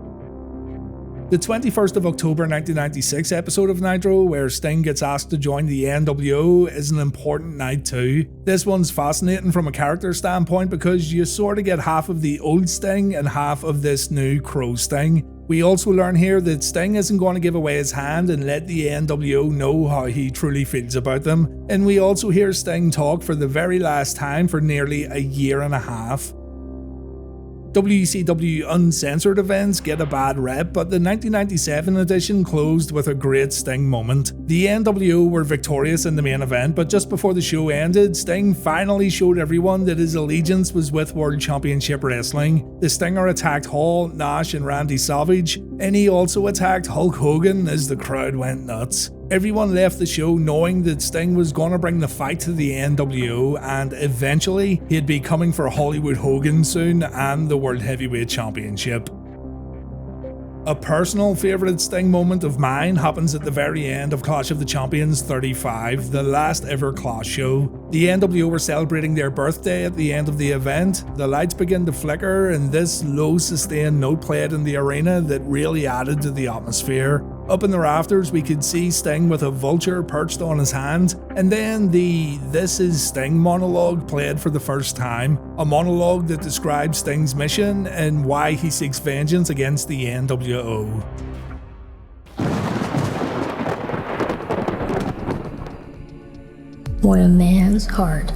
The 21st of October 1996 episode of Nitro, where Sting gets asked to join the NWO, is an important night too. This one's fascinating from a character standpoint because you sort of get half of the old Sting and half of this new Crow Sting. We also learn here that Sting isn't going to give away his hand and let the NWO know how he truly feels about them. And we also hear Sting talk for the very last time for nearly a year and a half. WCW Uncensored events get a bad rep, but the 1997 edition closed with a great Sting moment. The NWO were victorious in the main event, but just before the show ended, Sting finally showed everyone that his allegiance was with World Championship Wrestling. The Stinger attacked Hall, Nash and Randy Savage, and he also attacked Hulk Hogan as the crowd went nuts. Everyone left the show knowing that Sting was going to bring the fight to the NWO, and eventually he'd be coming for Hollywood Hogan soon and the World Heavyweight Championship. A personal favourite Sting moment of mine happens at the very end of Clash of the Champions 35, the last ever Clash show. The NWO were celebrating their birthday at the end of the event, the lights begin to flicker, and this low sustained note played in the arena that really added to the atmosphere. Up in the rafters we could see Sting with a vulture perched on his hand, and then the "This is Sting" monologue played for the first time, a monologue that describes Sting's mission and why he seeks vengeance against the NWO. When a man's heart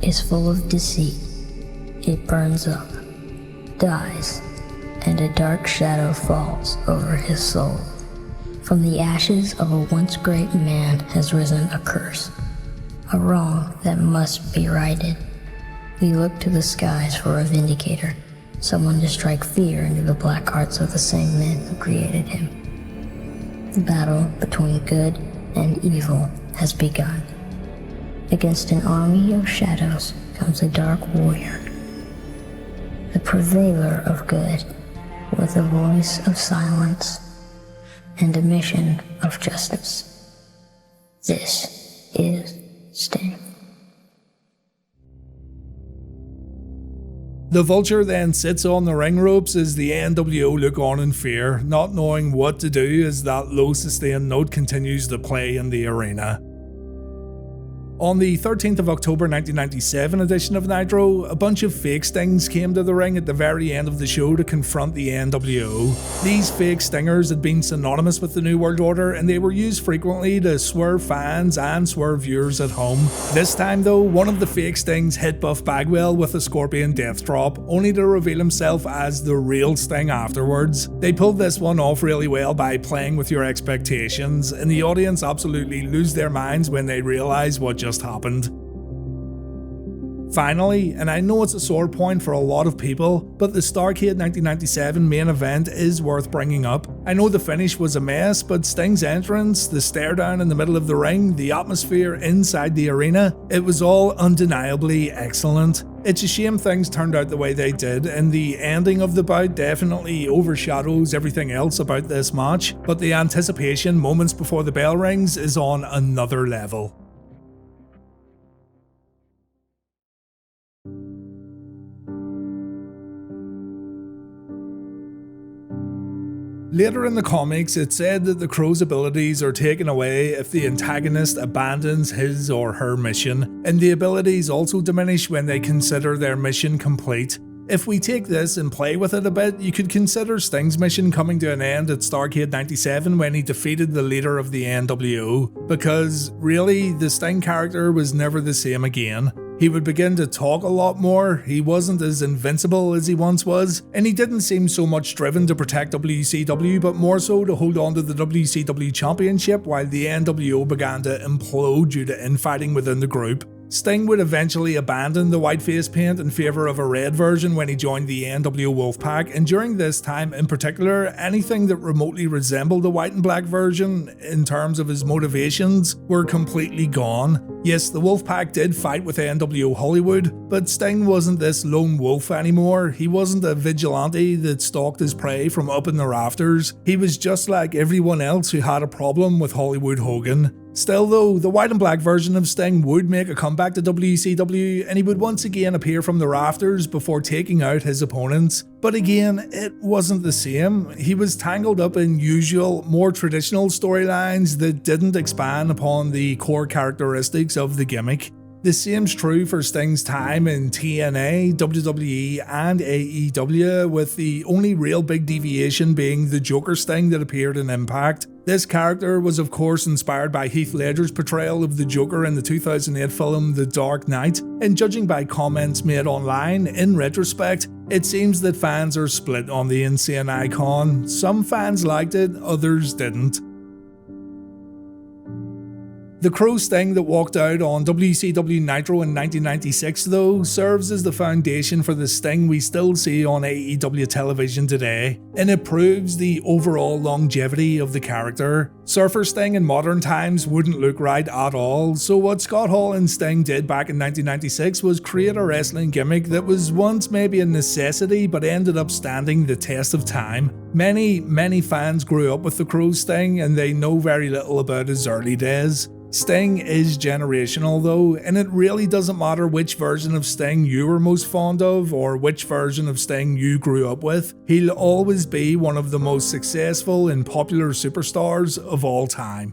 is full of deceit, it burns up, dies, and a dark shadow falls over his soul. From the ashes of a once great man has risen a curse, a wrong that must be righted. We look to the skies for a vindicator, someone to strike fear into the black hearts of the same men who created him. The battle between good and evil has begun. Against an army of shadows comes a dark warrior, the prevailer of good, with a voice of silence and a mission of justice. This is Sting. The Vulture then sits on the ring ropes as the NWO look on in fear, not knowing what to do as that low sustained note continues to play in the arena. On the 13th of October 1997 edition of Nitro, a bunch of fake Stings came to the ring at the very end of the show to confront the NWO. These fake Stingers had been synonymous with the New World Order, and they were used frequently to swerve fans and swerve viewers at home. This time though, one of the fake Stings hit Buff Bagwell with a Scorpion Death Drop, only to reveal himself as the real Sting afterwards. They pulled this one off really well by playing with your expectations, and the audience absolutely lose their minds when they realise what just happened. Finally, and I know it's a sore point for a lot of people, but the Starrcade 1997 main event is worth bringing up. I know the finish was a mess, but Sting's entrance, the stare down in the middle of the ring, the atmosphere inside the arena, it was all undeniably excellent. It's a shame things turned out the way they did, and the ending of the bout definitely overshadows everything else about this match, but the anticipation moments before the bell rings is on another level. Later in the comics, it said that the Crow's abilities are taken away if the antagonist abandons his or her mission, and the abilities also diminish when they consider their mission complete. If we take this and play with it a bit, you could consider Sting's mission coming to an end at Starrcade 97 when he defeated the leader of the NWO, because really, the Sting character was never the same again. He would begin to talk a lot more, he wasn't as invincible as he once was, and he didn't seem so much driven to protect WCW but more so to hold on to the WCW Championship while the NWO began to implode due to infighting within the group. Sting would eventually abandon the white face paint in favour of a red version when he joined the NWO Wolfpack, and during this time in particular, anything that remotely resembled the white and black version in terms of his motivations were completely gone. Yes, the Wolfpack did fight with NWO Hollywood, but Sting wasn't this lone wolf anymore. He wasn't a vigilante that stalked his prey from up in the rafters. He was just like everyone else who had a problem with Hollywood Hogan. Still though, the white and black version of Sting would make a comeback to WCW, and he would once again appear from the rafters before taking out his opponents. But again, it wasn't the same. He was tangled up in usual, more traditional storylines that didn't expand upon the core characteristics of the gimmick. The same's true for Sting's time in TNA, WWE and AEW, with the only real big deviation being the Joker Sting that appeared in Impact. This character was of course inspired by Heath Ledger's portrayal of the Joker in the 2008 film The Dark Knight, and judging by comments made online, in retrospect, it seems that fans are split on the insane icon. Some fans liked it, others didn't. The Crow Sting that walked out on WCW Nitro in 1996 though serves as the foundation for the Sting we still see on AEW television today, and it proves the overall longevity of the character. Surfer Sting in modern times wouldn't look right at all, so what Scott Hall and Sting did back in 1996 was create a wrestling gimmick that was once maybe a necessity but ended up standing the test of time. Many fans grew up with the Crow Sting and they know very little about his early days. Sting is generational though, and it really doesn't matter which version of Sting you were most fond of or which version of Sting you grew up with, he'll always be one of the most successful and popular superstars of all time.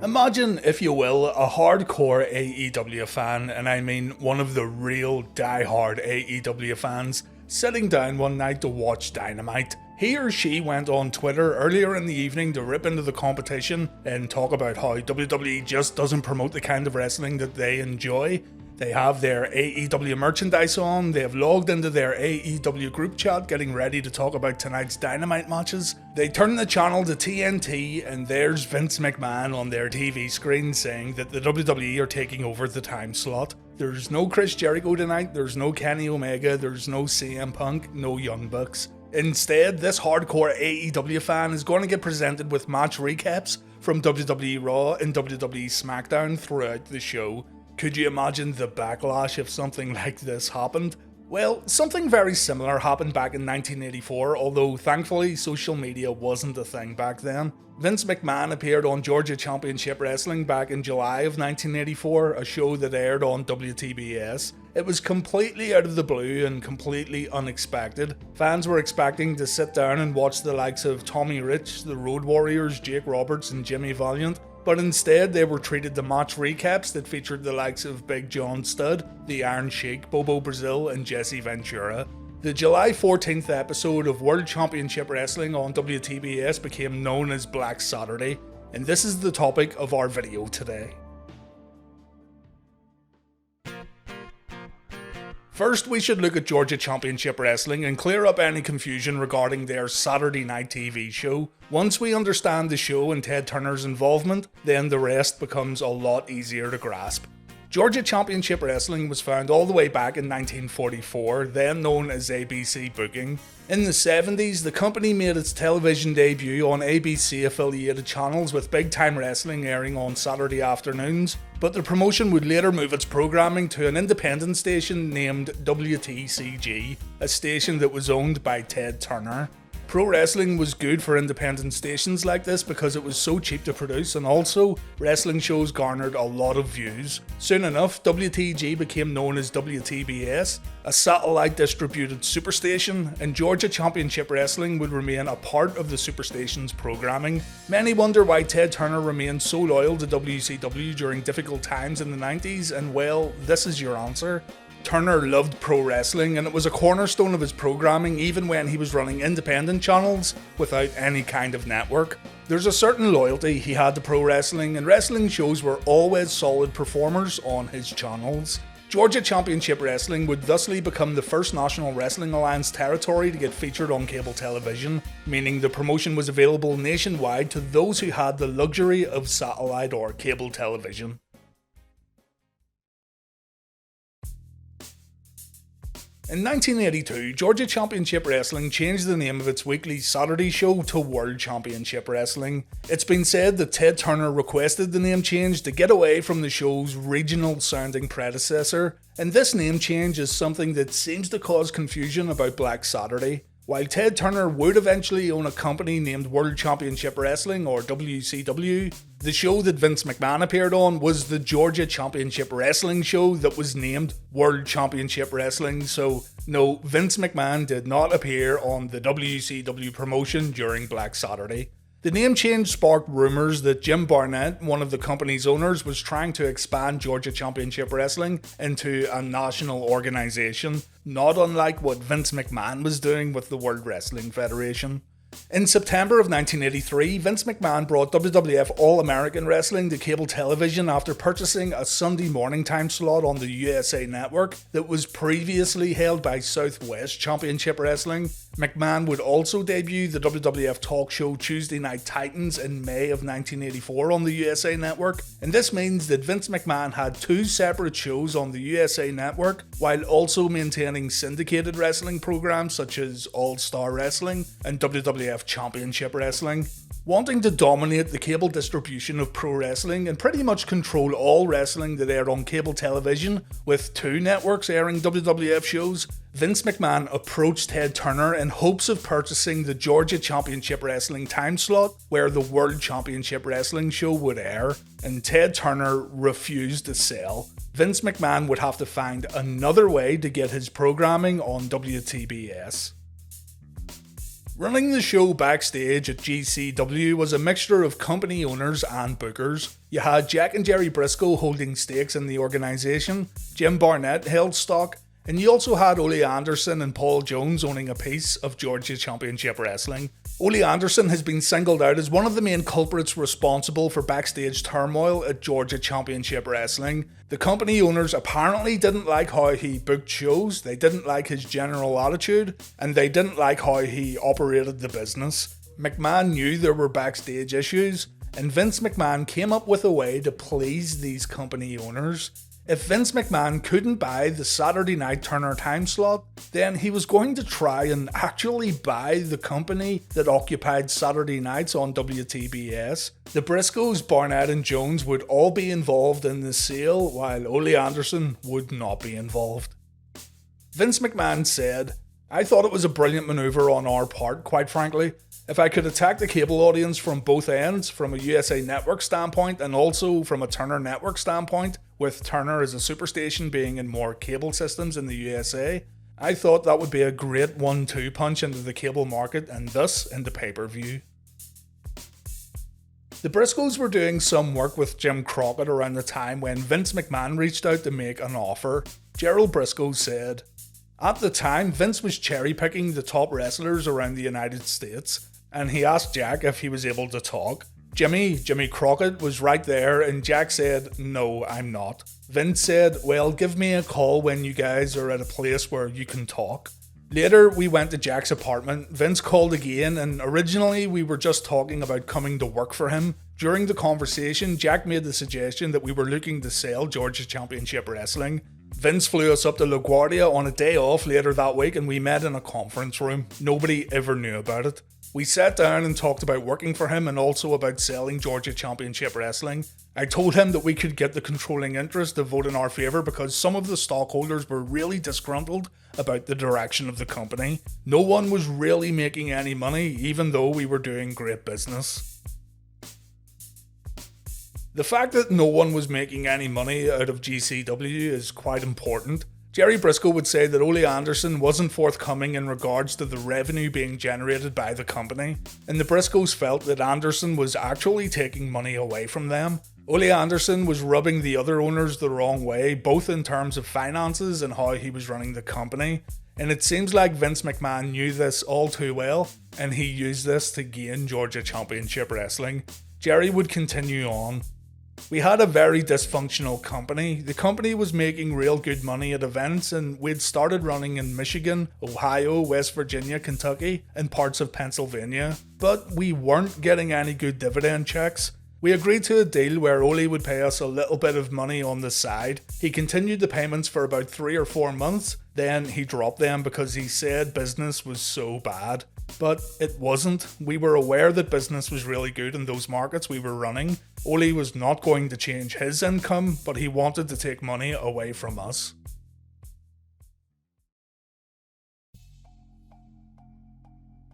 Imagine, if you will, a hardcore AEW fan, and I mean one of the real die-hard AEW fans, sitting down one night to watch Dynamite. He or she went on Twitter earlier in the evening to rip into the competition and talk about how WWE just doesn't promote the kind of wrestling that they enjoy. They have their AEW merchandise on, they have logged into their AEW group chat getting ready to talk about tonight's Dynamite matches. They turn the channel to TNT and there's Vince McMahon on their TV screen saying that the WWE are taking over the time slot. There's no Chris Jericho tonight, there's no Kenny Omega, there's no CM Punk, no Young Bucks. Instead, this hardcore AEW fan is going to get presented with match recaps from WWE Raw and WWE SmackDown throughout the show. Could you imagine the backlash if something like this happened? Well, something very similar happened back in 1984, although thankfully social media wasn't a thing back then. Vince McMahon appeared on Georgia Championship Wrestling back in July of 1984, a show that aired on WTBS. It was completely out of the blue and completely unexpected. Fans were expecting to sit down and watch the likes of Tommy Rich, the Road Warriors, Jake Roberts and Jimmy Valiant, but instead they were treated to match recaps that featured the likes of Big John Studd, the Iron Sheik, Bobo Brazil and Jesse Ventura. The July 14th episode of World Championship Wrestling on WTBS became known as Black Saturday, and this is the topic of our video today. First, we should look at Georgia Championship Wrestling and clear up any confusion regarding their Saturday night TV show. Once we understand the show and Ted Turner's involvement, then the rest becomes a lot easier to grasp. Georgia Championship Wrestling was found all the way back in 1944, then known as ABC Booking. In the 70s, the company made its television debut on ABC affiliated channels with Big Time Wrestling airing on Saturday afternoons, but the promotion would later move its programming to an independent station named WTCG, a station that was owned by Ted Turner. Pro wrestling was good for independent stations like this because it was so cheap to produce, and also wrestling shows garnered a lot of views. Soon enough, WTG became known as WTBS, a satellite distributed superstation, and Georgia Championship Wrestling would remain a part of the superstation's programming. Many wonder why Ted Turner remained so loyal to WCW during difficult times in the 90s, and well, this is your answer. Turner loved pro wrestling, and it was a cornerstone of his programming even when he was running independent channels without any kind of network. There's a certain loyalty he had to pro wrestling, and wrestling shows were always solid performers on his channels. Georgia Championship Wrestling would thusly become the first National Wrestling Alliance territory to get featured on cable television, meaning the promotion was available nationwide to those who had the luxury of satellite or cable television. In 1982, Georgia Championship Wrestling changed the name of its weekly Saturday show to World Championship Wrestling. It's been said that Ted Turner requested the name change to get away from the show's regional-sounding predecessor, and this name change is something that seems to cause confusion about Black Saturday. While Ted Turner would eventually own a company named World Championship Wrestling, or WCW, the show that Vince McMahon appeared on was the Georgia Championship Wrestling show that was named World Championship Wrestling, so no, Vince McMahon did not appear on the WCW promotion during Black Saturday. The name change sparked rumours that Jim Barnett, one of the company's owners, was trying to expand Georgia Championship Wrestling into a national organisation, not unlike what Vince McMahon was doing with the World Wrestling Federation. In September of 1983, Vince McMahon brought WWF All-American Wrestling to cable television after purchasing a Sunday morning time slot on the USA Network that was previously held by Southwest Championship Wrestling. McMahon would also debut the WWF talk show Tuesday Night Titans in May of 1984 on the USA Network, and this means that Vince McMahon had two separate shows on the USA Network while also maintaining syndicated wrestling programs such as All-Star Wrestling and WWF Championship Wrestling. Wanting to dominate the cable distribution of pro wrestling and pretty much control all wrestling that aired on cable television, with two networks airing WWF shows, Vince McMahon approached Ted Turner in hopes of purchasing the Georgia Championship Wrestling time slot where the World Championship Wrestling show would air, and Ted Turner refused to sell. Vince McMahon would have to find another way to get his programming on WTBS. Running the show backstage at GCW was a mixture of company owners and bookers. You had Jack and Jerry Briscoe holding stakes in the organisation, Jim Barnett held stock, and you also had Ole Anderson and Paul Jones owning a piece of Georgia Championship Wrestling. Ole Anderson has been singled out as one of the main culprits responsible for backstage turmoil at Georgia Championship Wrestling. The company owners apparently didn't like how he booked shows, they didn't like his general attitude, and they didn't like how he operated the business. McMahon knew there were backstage issues, and Vince McMahon came up with a way to please these company owners. If Vince McMahon couldn't buy the Saturday Night Turner time slot, then he was going to try and actually buy the company that occupied Saturday nights on WTBS. The Briscoes, Barnett and Jones would all be involved in the sale, while Ole Anderson would not be involved. Vince McMahon said, "I thought it was a brilliant maneuver on our part, quite frankly. If I could attack the cable audience from both ends, from a USA Network standpoint and also from a Turner Network standpoint, with Turner as a superstation being in more cable systems in the USA, I thought that would be a great 1-2 punch into the cable market and thus into pay-per-view." The Briscoes were doing some work with Jim Crockett around the time when Vince McMahon reached out to make an offer. Gerald Briscoe said, "At the time, Vince was cherry-picking the top wrestlers around the United States, and he asked Jack if he was able to talk. Jimmy Crockett was right there, and Jack said, 'No, I'm not.' Vince said, 'Well, give me a call when you guys are at a place where you can talk.' Later, we went to Jack's apartment. Vince called again, and originally we were just talking about coming to work for him. During the conversation, Jack made the suggestion that we were looking to sell Georgia Championship Wrestling. Vince flew us up to LaGuardia on a day off later that week, and we met in a conference room. Nobody ever knew about it. We sat down and talked about working for him and also about selling Georgia Championship Wrestling. I told him that we could get the controlling interest to vote in our favour because some of the stockholders were really disgruntled about the direction of the company. No one was really making any money, even though we were doing great business." The fact that no one was making any money out of GCW is quite important. Jerry Briscoe would say that Ole Anderson wasn't forthcoming in regards to the revenue being generated by the company, and the Briscoes felt that Anderson was actually taking money away from them. Ole Anderson was rubbing the other owners the wrong way, both in terms of finances and how he was running the company, and it seems like Vince McMahon knew this all too well, and he used this to gain Georgia Championship Wrestling. Jerry would continue on. "We had a very dysfunctional company. The company was making real good money at events, and we'd started running in Michigan, Ohio, West Virginia, Kentucky, and parts of Pennsylvania. But we weren't getting any good dividend checks. We agreed to a deal where Ole would pay us a little bit of money on the side. He continued the payments for about 3 or 4 months, then he dropped them because he said business was so bad. But it wasn't. We were aware that business was really good in those markets we were running. Ole was not going to change his income, but he wanted to take money away from us."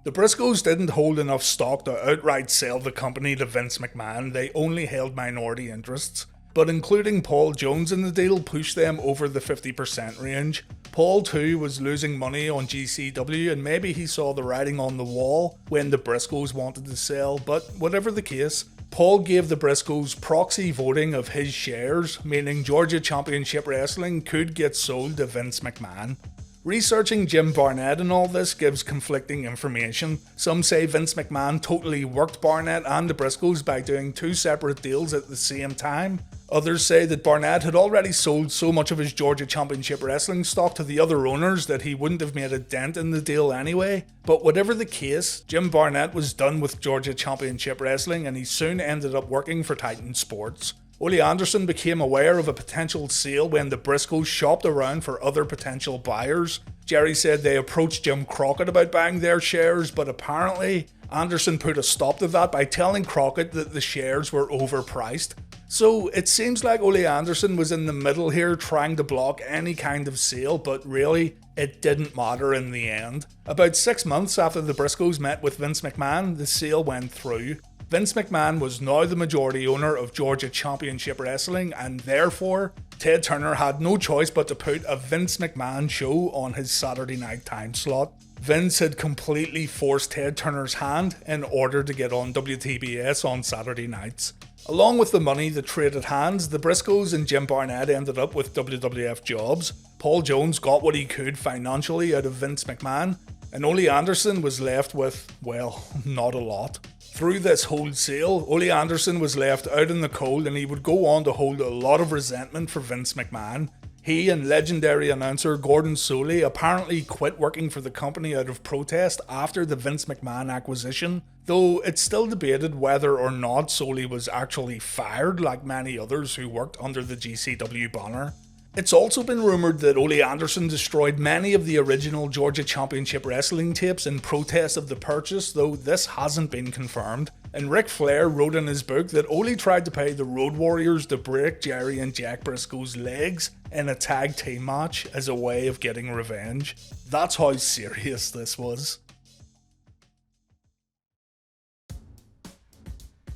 The Briscoes didn't hold enough stock to outright sell the company to Vince McMahon. They only held minority interests. But including Paul Jones in the deal pushed them over the 50% range. Paul too was losing money on GCW, and maybe he saw the writing on the wall when the Briscoes wanted to sell, but whatever the case, Paul gave the Briscoes proxy voting of his shares, meaning Georgia Championship Wrestling could get sold to Vince McMahon. Researching Jim Barnett and all this gives conflicting information. Some say Vince McMahon totally worked Barnett and the Briscoes by doing 2 separate deals at the same time. Others say that Barnett had already sold so much of his Georgia Championship Wrestling stock to the other owners that he wouldn't have made a dent in the deal anyway. But whatever the case, Jim Barnett was done with Georgia Championship Wrestling and he soon ended up working for Titan Sports. Ole Anderson became aware of a potential sale when the Briscoes shopped around for other potential buyers. Jerry said they approached Jim Crockett about buying their shares, but apparently Anderson put a stop to that by telling Crockett that the shares were overpriced. So it seems like Ole Anderson was in the middle here trying to block any kind of sale, but really, it didn't matter in the end. About 6 months after the Briscoes met with Vince McMahon, the sale went through. Vince McMahon was now the majority owner of Georgia Championship Wrestling, and therefore, Ted Turner had no choice but to put a Vince McMahon show on his Saturday night time slot. Vince had completely forced Ted Turner's hand in order to get on WTBS on Saturday nights. Along with the money that traded hands, the Briscoes and Jim Barnett ended up with WWF jobs. Paul Jones got what he could financially out of Vince McMahon, and Ole Anderson was left with, well, not a lot. Through this whole sale, Ole Anderson was left out in the cold and he would go on to hold a lot of resentment for Vince McMahon. He and legendary announcer Gordon Solie apparently quit working for the company out of protest after the Vince McMahon acquisition. though it's still debated whether or not Soley was actually fired like many others who worked under the GCW banner. It's also been rumoured that Ole Anderson destroyed many of the original Georgia Championship Wrestling tapes in protest of the purchase, though this hasn't been confirmed. And Ric Flair wrote in his book that Ole tried to pay the Road Warriors to break Jerry and Jack Briscoe's legs in a tag team match as a way of getting revenge. That's how serious this was.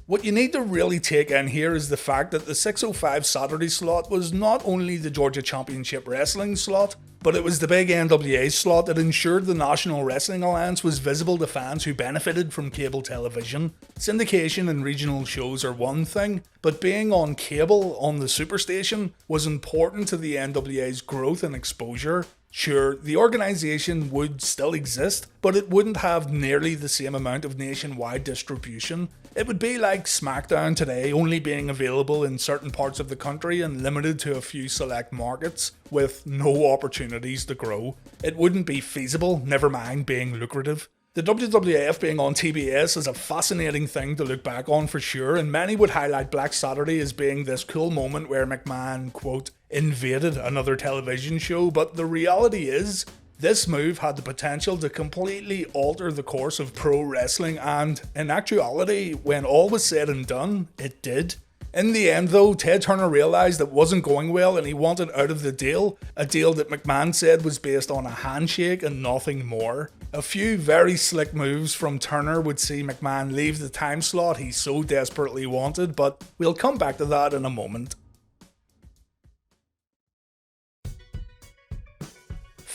What you need to really take in here is the fact that the 605 Saturday slot was not only the Georgia Championship Wrestling slot, but it was the big NWA slot that ensured the National Wrestling Alliance was visible to fans who benefited from cable television. Syndication and regional shows are one thing, but being on cable on the Superstation was important to the NWA's growth and exposure. Sure, the organisation would still exist, but it wouldn't have nearly the same amount of nationwide distribution. It would be like SmackDown today, only being available in certain parts of the country and limited to a few select markets, with no opportunities to grow. It wouldn't be feasible, never mind being lucrative. The WWF being on TBS is a fascinating thing to look back on for sure, and many would highlight Black Saturday as being this cool moment where McMahon, quote, invaded another television show, but the reality is, this move had the potential to completely alter the course of pro wrestling, and in actuality, when all was said and done, it did. In the end though, Ted Turner realised it wasn't going well and he wanted out of the deal, a deal that McMahon said was based on a handshake and nothing more. A few very slick moves from Turner would see McMahon leave the time slot he so desperately wanted, but we'll come back to that in a moment.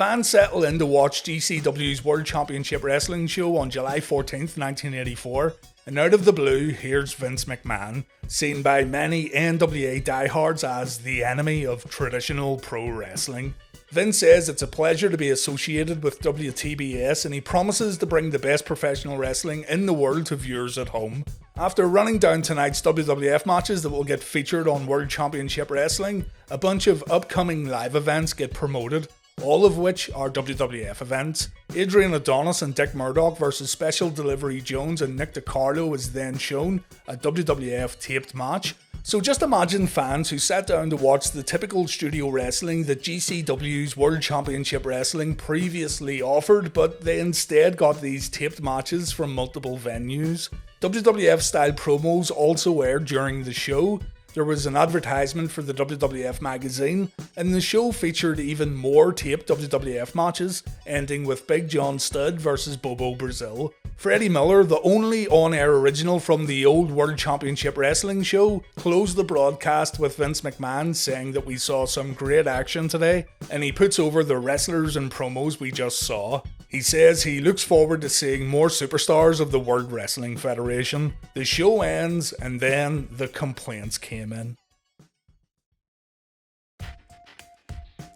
Fans settle in to watch GCW's World Championship Wrestling show on July 14th, 1984, and out of the blue, here's Vince McMahon, seen by many NWA diehards as the enemy of traditional pro wrestling. Vince says it's a pleasure to be associated with WTBS, and he promises to bring the best professional wrestling in the world to viewers at home. After running down tonight's WWF matches that will get featured on World Championship Wrestling, a bunch of upcoming live events get promoted, all of which are WWF events. Adrian Adonis and Dick Murdoch vs Special Delivery Jones and Nick DiCarlo is then shown, a WWF taped match. So just imagine fans who sat down to watch the typical studio wrestling that GCW's World Championship Wrestling previously offered, but they instead got these taped matches from multiple venues. WWF style promos also aired during the show. There was an advertisement for the WWF magazine, and the show featured even more taped WWF matches, ending with Big John Studd vs Bobo Brazil. Freddie Miller, the only on-air original from the old World Championship Wrestling show, closed the broadcast with Vince McMahon saying that we saw some great action today, and he puts over the wrestlers and promos we just saw. He says he looks forward to seeing more superstars of the World Wrestling Federation. The show ends, and then the complaints came in.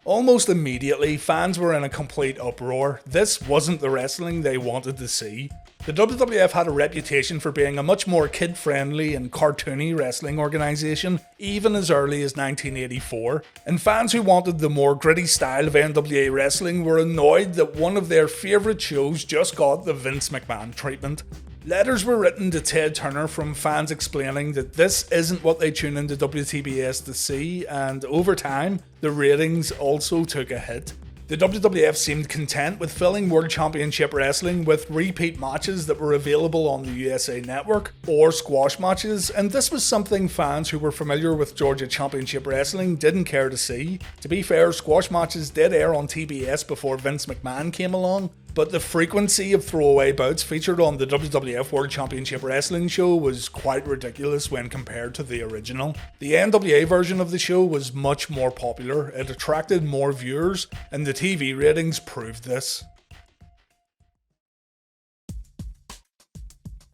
Almost immediately, fans were in a complete uproar. This wasn't the wrestling they wanted to see. The WWF had a reputation for being a much more kid-friendly and cartoony wrestling organisation, even as early as 1984, and fans who wanted the more gritty style of NWA wrestling were annoyed that one of their favourite shows just got the Vince McMahon treatment. Letters were written to Ted Turner from fans explaining that this isn't what they tune into WTBS to see, and over time, the ratings also took a hit. The WWF seemed content with filling World Championship Wrestling with repeat matches that were available on the USA Network, or squash matches, and this was something fans who were familiar with Georgia Championship Wrestling didn't care to see. To be fair, squash matches did air on TBS before Vince McMahon came along, but the frequency of throwaway bouts featured on the WWF World Championship Wrestling show was quite ridiculous when compared to the original. The NWA version of the show was much more popular, it attracted more viewers, and the TV ratings proved this.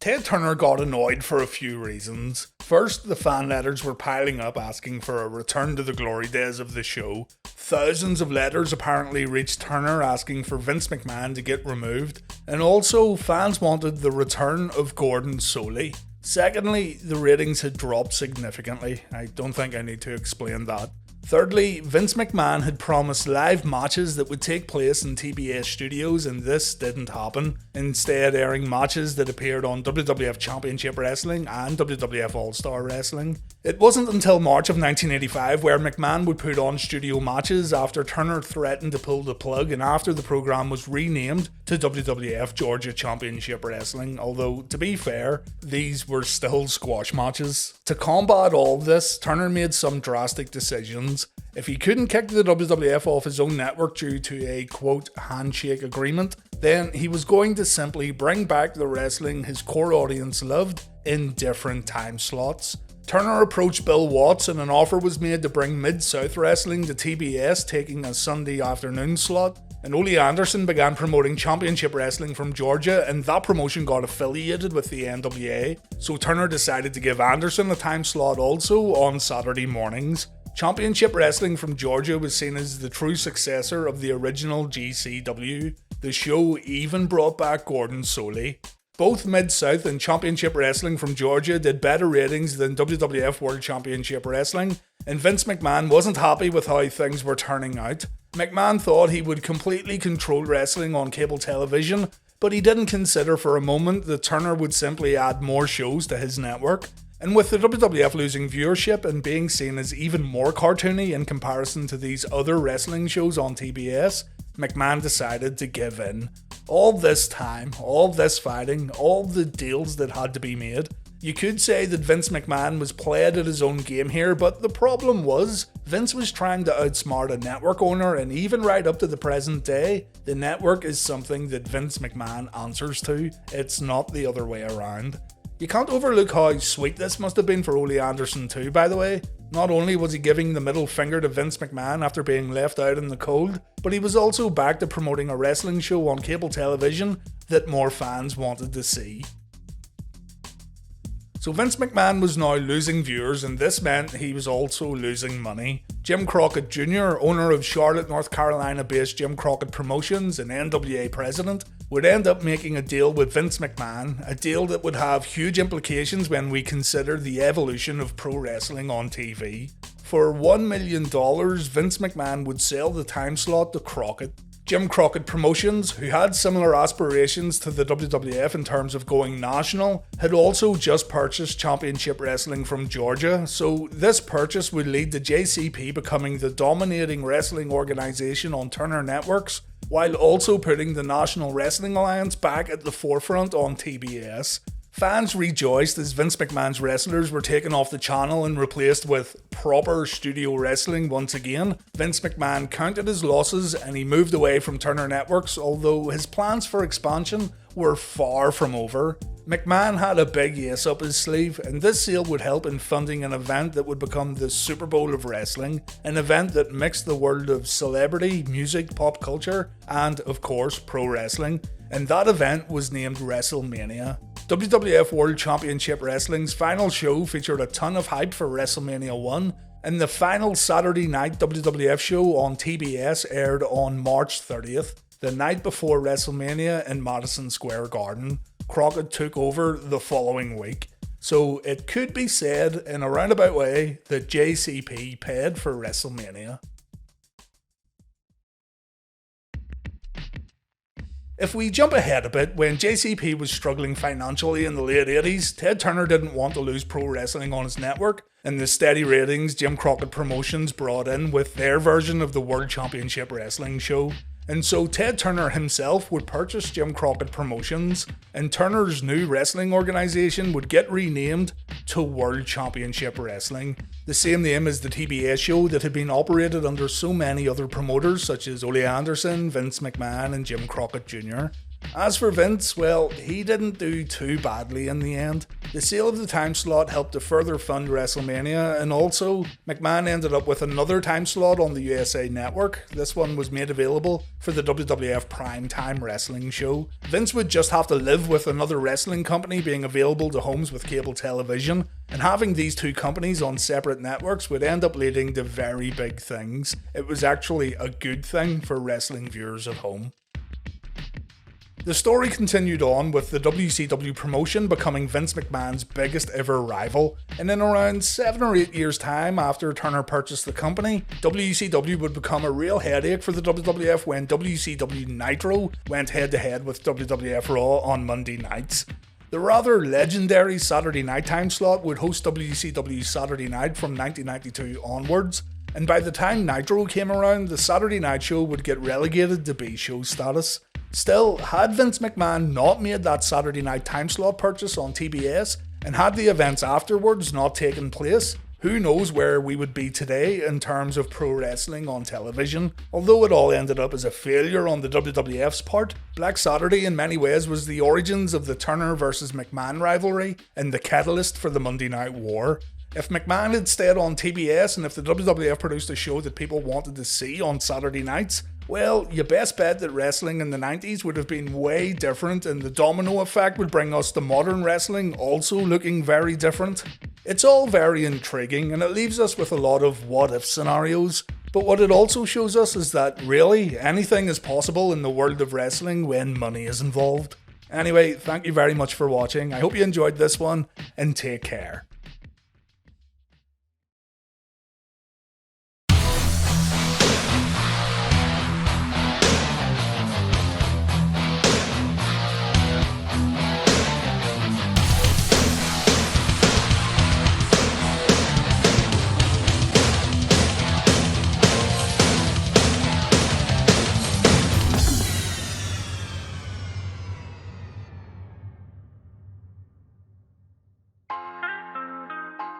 Ted Turner got annoyed for a few reasons. First, the fan letters were piling up asking for a return to the glory days of the show. Thousands of letters apparently reached Turner asking for Vince McMahon to get removed, and also fans wanted the return of Gordon Soley. Secondly, the ratings had dropped significantly. I don't think I need to explain that. Thirdly, Vince McMahon had promised live matches that would take place in TBS studios, and this didn't happen, instead airing matches that appeared on WWF Championship Wrestling and WWF All-Star Wrestling. It wasn't until March of 1985 where McMahon would put on studio matches after Turner threatened to pull the plug and after the program was renamed to WWF Georgia Championship Wrestling, although to be fair, these were still squash matches. To combat all this, Turner made some drastic decisions. If he couldn't kick the WWF off his own network due to a quote handshake agreement, then he was going to simply bring back the wrestling his core audience loved in different time slots. Turner approached Bill Watts and an offer was made to bring Mid-South Wrestling to TBS, taking a Sunday afternoon slot. And Ole Anderson began promoting Championship Wrestling from Georgia, and that promotion got affiliated with the NWA, so Turner decided to give Anderson a time slot also on Saturday mornings. Championship Wrestling from Georgia was seen as the true successor of the original GCW. The show even brought back Gordon Soley. Both Mid-South and Championship Wrestling from Georgia did better ratings than WWF World Championship Wrestling, and Vince McMahon wasn't happy with how things were turning out. McMahon thought he would completely control wrestling on cable television, but he didn't consider for a moment that Turner would simply add more shows to his network. And with the WWF losing viewership and being seen as even more cartoony in comparison to these other wrestling shows on TBS, McMahon decided to give in. All this time, all this fighting, all the deals that had to be made. You could say that Vince McMahon was played at his own game here, but the problem was, Vince was trying to outsmart a network owner, and even right up to the present day, the network is something that Vince McMahon answers to. It's not the other way around. You can't overlook how sweet this must have been for Ole Anderson too, by the way. Not only was he giving the middle finger to Vince McMahon after being left out in the cold, but he was also back to promoting a wrestling show on cable television that more fans wanted to see. So Vince McMahon was now losing viewers, and this meant he was also losing money. Jim Crockett Jr., owner of Charlotte, North Carolina-based Jim Crockett Promotions and NWA president, would end up making a deal with Vince McMahon, a deal that would have huge implications when we consider the evolution of pro wrestling on TV. For $1 million, Vince McMahon would sell the time slot to Crockett. Jim Crockett Promotions, who had similar aspirations to the WWF in terms of going national, had also just purchased Championship Wrestling from Georgia, so this purchase would lead to JCP becoming the dominating wrestling organisation on Turner Networks, while also putting the National Wrestling Alliance back at the forefront on TBS. Fans rejoiced as Vince McMahon's wrestlers were taken off the channel and replaced with proper studio wrestling once again. Vince McMahon counted his losses and he moved away from Turner Networks, although his plans for expansion were far from over. McMahon had a big ace up his sleeve, and this sale would help in funding an event that would become the Super Bowl of wrestling, an event that mixed the world of celebrity, music, pop culture, and of course pro wrestling, and that event was named WrestleMania. WWF World Championship Wrestling's final show featured a ton of hype for WrestleMania 1, and the final Saturday night WWF show on TBS aired on March 30th, the night before WrestleMania in Madison Square Garden. Crockett took over the following week, so it could be said in a roundabout way that JCP paid for WrestleMania. If we jump ahead a bit, when JCP was struggling financially in the late 80s, Ted Turner didn't want to lose pro wrestling on his network, and the steady ratings Jim Crockett Promotions brought in with their version of the World Championship Wrestling show. And so Ted Turner himself would purchase Jim Crockett Promotions, and Turner's new wrestling organisation would get renamed to World Championship Wrestling, the same name as the TBS show that had been operated under so many other promoters such as Ole Anderson, Vince McMahon and Jim Crockett Jr. As for Vince, well, he didn't do too badly in the end. The sale of the time slot helped to further fund WrestleMania, and also McMahon ended up with another time slot on the USA Network. This one was made available for the WWF Primetime Wrestling show. Vince would just have to live with another wrestling company being available to homes with cable television, and having these two companies on separate networks would end up leading to very big things. It was actually a good thing for wrestling viewers at home. The story continued on with the WCW promotion becoming Vince McMahon's biggest ever rival, and in around 7 or 8 years' time after Turner purchased the company, WCW would become a real headache for the WWF when WCW Nitro went head to head with WWF Raw on Monday nights. The rather legendary Saturday night time slot would host WCW Saturday Night from 1992 onwards, and by the time Nitro came around, the Saturday night show would get relegated to B-show status. Still, had Vince McMahon not made that Saturday night time slot purchase on TBS, and had the events afterwards not taken place, who knows where we would be today in terms of pro wrestling on television. Although it all ended up as a failure on the WWF's part, Black Saturday in many ways was the origins of the Turner vs McMahon rivalry and the catalyst for the Monday Night War. If McMahon had stayed on TBS and if the WWF produced a show that people wanted to see on Saturday nights, well, you best bet that wrestling in the 90s would have been way different, and the domino effect would bring us to modern wrestling also looking very different. It's all very intriguing and it leaves us with a lot of what-if scenarios, but what it also shows us is that really anything is possible in the world of wrestling when money is involved. Anyway, thank you very much for watching. I hope you enjoyed this one, and take care.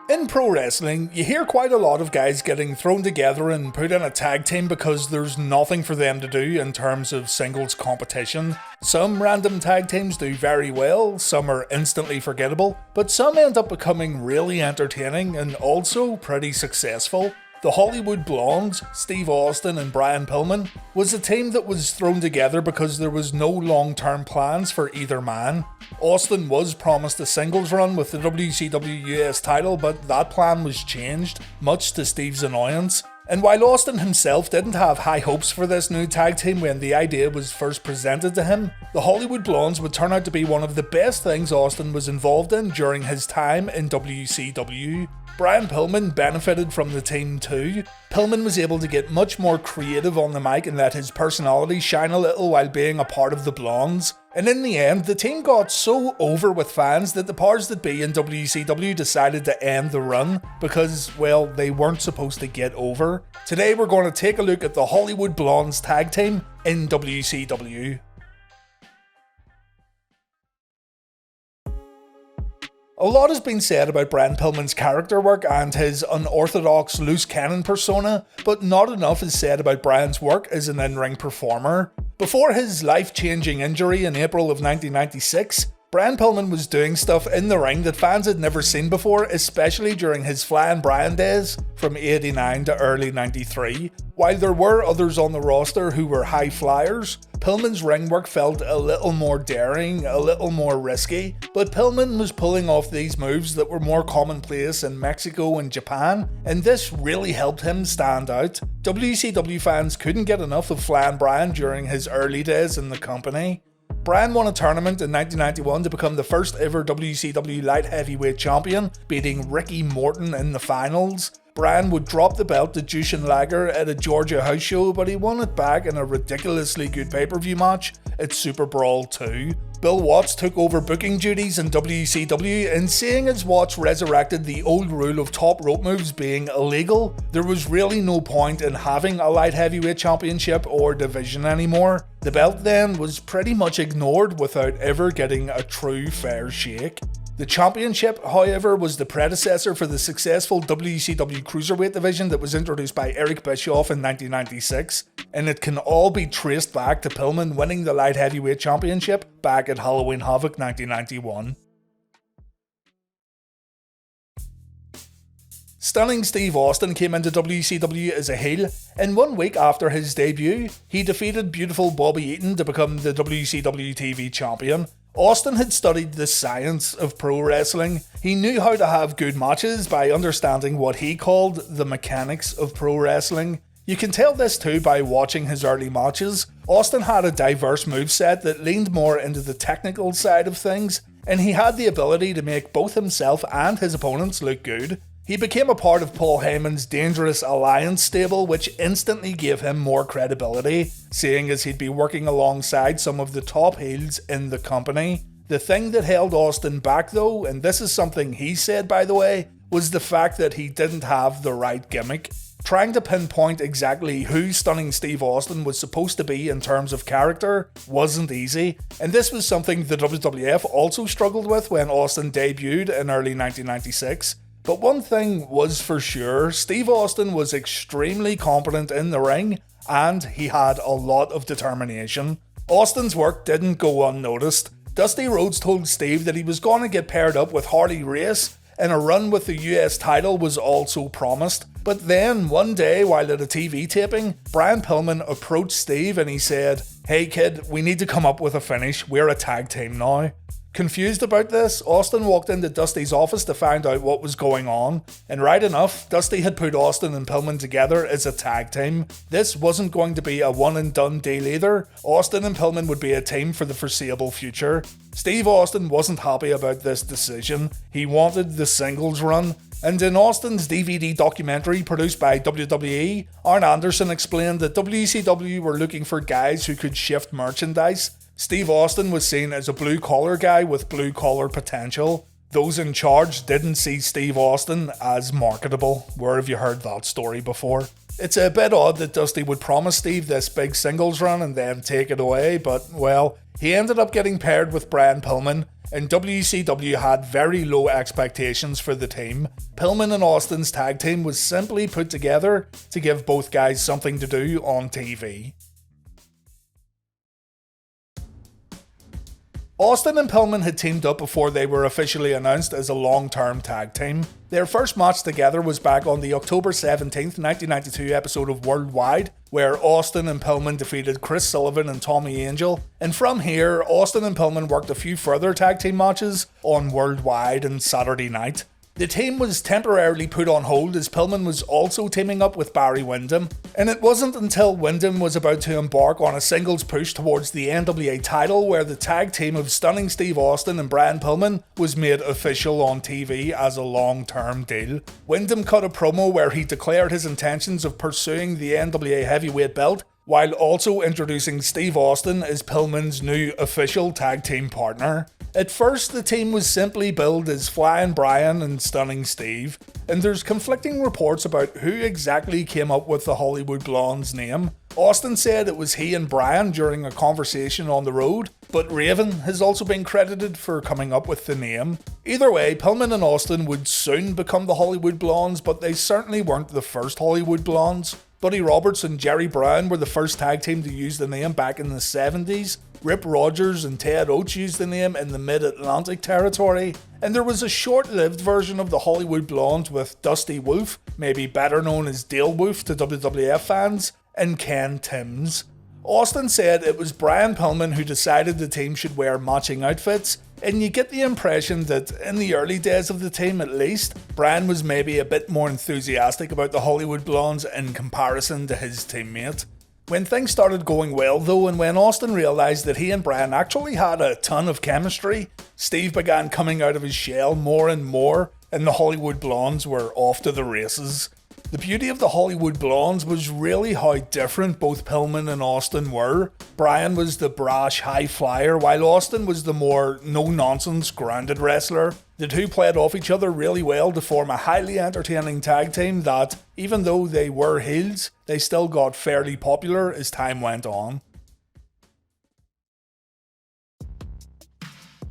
In pro wrestling, you hear quite a lot of guys getting thrown together and put in a tag team because there's nothing for them to do in terms of singles competition. Some random tag teams do very well, some are instantly forgettable, but some end up becoming really entertaining and also pretty successful. The Hollywood Blondes, Steve Austin and Brian Pillman, was a team that was thrown together because there was no long-term plans for either man. Austin was promised a singles run with the WCW US title, but that plan was changed, much to Steve's annoyance. And while Austin himself didn't have high hopes for this new tag team when the idea was first presented to him, the Hollywood Blondes would turn out to be one of the best things Austin was involved in during his time in WCW. Brian Pillman benefited from the team too. Pillman was able to get much more creative on the mic and let his personality shine a little while being a part of the Blondes. And in the end, the team got so over with fans that the powers that be in WCW decided to end the run because, well, they weren't supposed to get over. Today we're going to take a look at the Hollywood Blondes tag team in WCW. A lot has been said about Brian Pillman's character work and his unorthodox loose cannon persona, but not enough is said about Brian's work as an in-ring performer. Before his life-changing injury in April of 1996, Brian Pillman was doing stuff in the ring that fans had never seen before, especially during his Flying Brian days from 89 to early 93. While there were others on the roster who were high flyers, Pillman's ring work felt a little more daring, a little more risky, but Pillman was pulling off these moves that were more commonplace in Mexico and Japan, and this really helped him stand out. WCW fans couldn't get enough of Flying Brian during his early days in the company. Brian won a tournament in 1991 to become the first ever WCW light heavyweight champion, beating Ricky Morton in the finals. Brian would drop the belt to Jushin Liger at a Georgia house show, but he won it back in a ridiculously good pay-per-view match at Super Brawl 2. Bill Watts took over booking duties in WCW, and seeing as Watts resurrected the old rule of top rope moves being illegal, there was really no point in having a light heavyweight championship or division anymore. The belt then was pretty much ignored without ever getting a true fair shake. The championship, however, was the predecessor for the successful WCW Cruiserweight division that was introduced by Eric Bischoff in 1996, and it can all be traced back to Pillman winning the Light Heavyweight Championship back at Halloween Havoc 1991. Stunning Steve Austin came into WCW as a heel, and 1 week after his debut, he defeated beautiful Bobby Eaton to become the WCW TV champion. Austin had studied the science of pro wrestling. He knew how to have good matches by understanding what he called the mechanics of pro wrestling. You can tell this too by watching his early matches. Austin had a diverse moveset that leaned more into the technical side of things, and he had the ability to make both himself and his opponents look good. He became a part of Paul Heyman's Dangerous Alliance stable, which instantly gave him more credibility, seeing as he'd be working alongside some of the top heels in the company. The thing that held Austin back though, and this is something he said by the way, was the fact that he didn't have the right gimmick. Trying to pinpoint exactly who Stunning Steve Austin was supposed to be in terms of character wasn't easy, and this was something the WWF also struggled with when Austin debuted in early 1996. But one thing was for sure, Steve Austin was extremely competent in the ring, and he had a lot of determination. Austin's work didn't go unnoticed. Dusty Rhodes told Steve that he was going to get paired up with Harley Race, and a run with the US title was also promised. But then, one day while at a TV taping, Brian Pillman approached Steve and he said, "Hey kid, we need to come up with a finish, we're a tag team now." Confused about this, Austin walked into Dusty's office to find out what was going on, and right enough, Dusty had put Austin and Pillman together as a tag team. This wasn't going to be a one and done deal either. Austin and Pillman would be a team for the foreseeable future. Steve Austin wasn't happy about this decision. He wanted the singles run, and in Austin's DVD documentary produced by WWE, Arn Anderson explained that WCW were looking for guys who could shift merchandise. Steve Austin was seen as a blue-collar guy with blue-collar potential. Those in charge didn't see Steve Austin as marketable. Where have you heard that story before? It's a bit odd that Dusty would promise Steve this big singles run and then take it away, but, well, he ended up getting paired with Brian Pillman, and WCW had very low expectations for the team. Pillman and Austin's tag team was simply put together to give both guys something to do on TV. Austin and Pillman had teamed up before they were officially announced as a long-term tag team. Their first match together was back on the October 17th, 1992 episode of Worldwide, where Austin and Pillman defeated Chris Sullivan and Tommy Angel. And from here, Austin and Pillman worked a few further tag team matches on Worldwide and Saturday Night. The team was temporarily put on hold as Pillman was also teaming up with Barry Windham, and it wasn't until Windham was about to embark on a singles push towards the NWA title where the tag team of Stunning Steve Austin and Brian Pillman was made official on TV as a long-term deal. Windham cut a promo where he declared his intentions of pursuing the NWA heavyweight belt, while also introducing Steve Austin as Pillman's new official tag team partner. At first, the team was simply billed as Flying Brian and Stunning Steve, and there's conflicting reports about who exactly came up with the Hollywood Blondes name. Austin said it was he and Brian during a conversation on the road, but Raven has also been credited for coming up with the name. Either way, Pillman and Austin would soon become the Hollywood Blondes, but they certainly weren't the first Hollywood Blondes. Buddy Roberts and Jerry Brown were the first tag team to use the name back in the 70s. Rip Rogers and Ted Oates used the name in the Mid-Atlantic territory. And there was a short-lived version of the Hollywood Blondes with Dusty Wolf, maybe better known as Dale Wolf to WWF fans, and Ken Timms. Austin said it was Brian Pillman who decided the team should wear matching outfits, and you get the impression that, in the early days of the team at least, Brian was maybe a bit more enthusiastic about the Hollywood Blondes in comparison to his teammate. When things started going well though, and when Austin realised that he and Brian actually had a ton of chemistry, Steve began coming out of his shell more and more, and the Hollywood Blondes were off to the races. The beauty of the Hollywood Blondes was really how different both Pillman and Austin were. Brian was the brash high flyer, while Austin was the more no-nonsense grounded wrestler. The two played off each other really well to form a highly entertaining tag team that, even though they were heels, they still got fairly popular as time went on.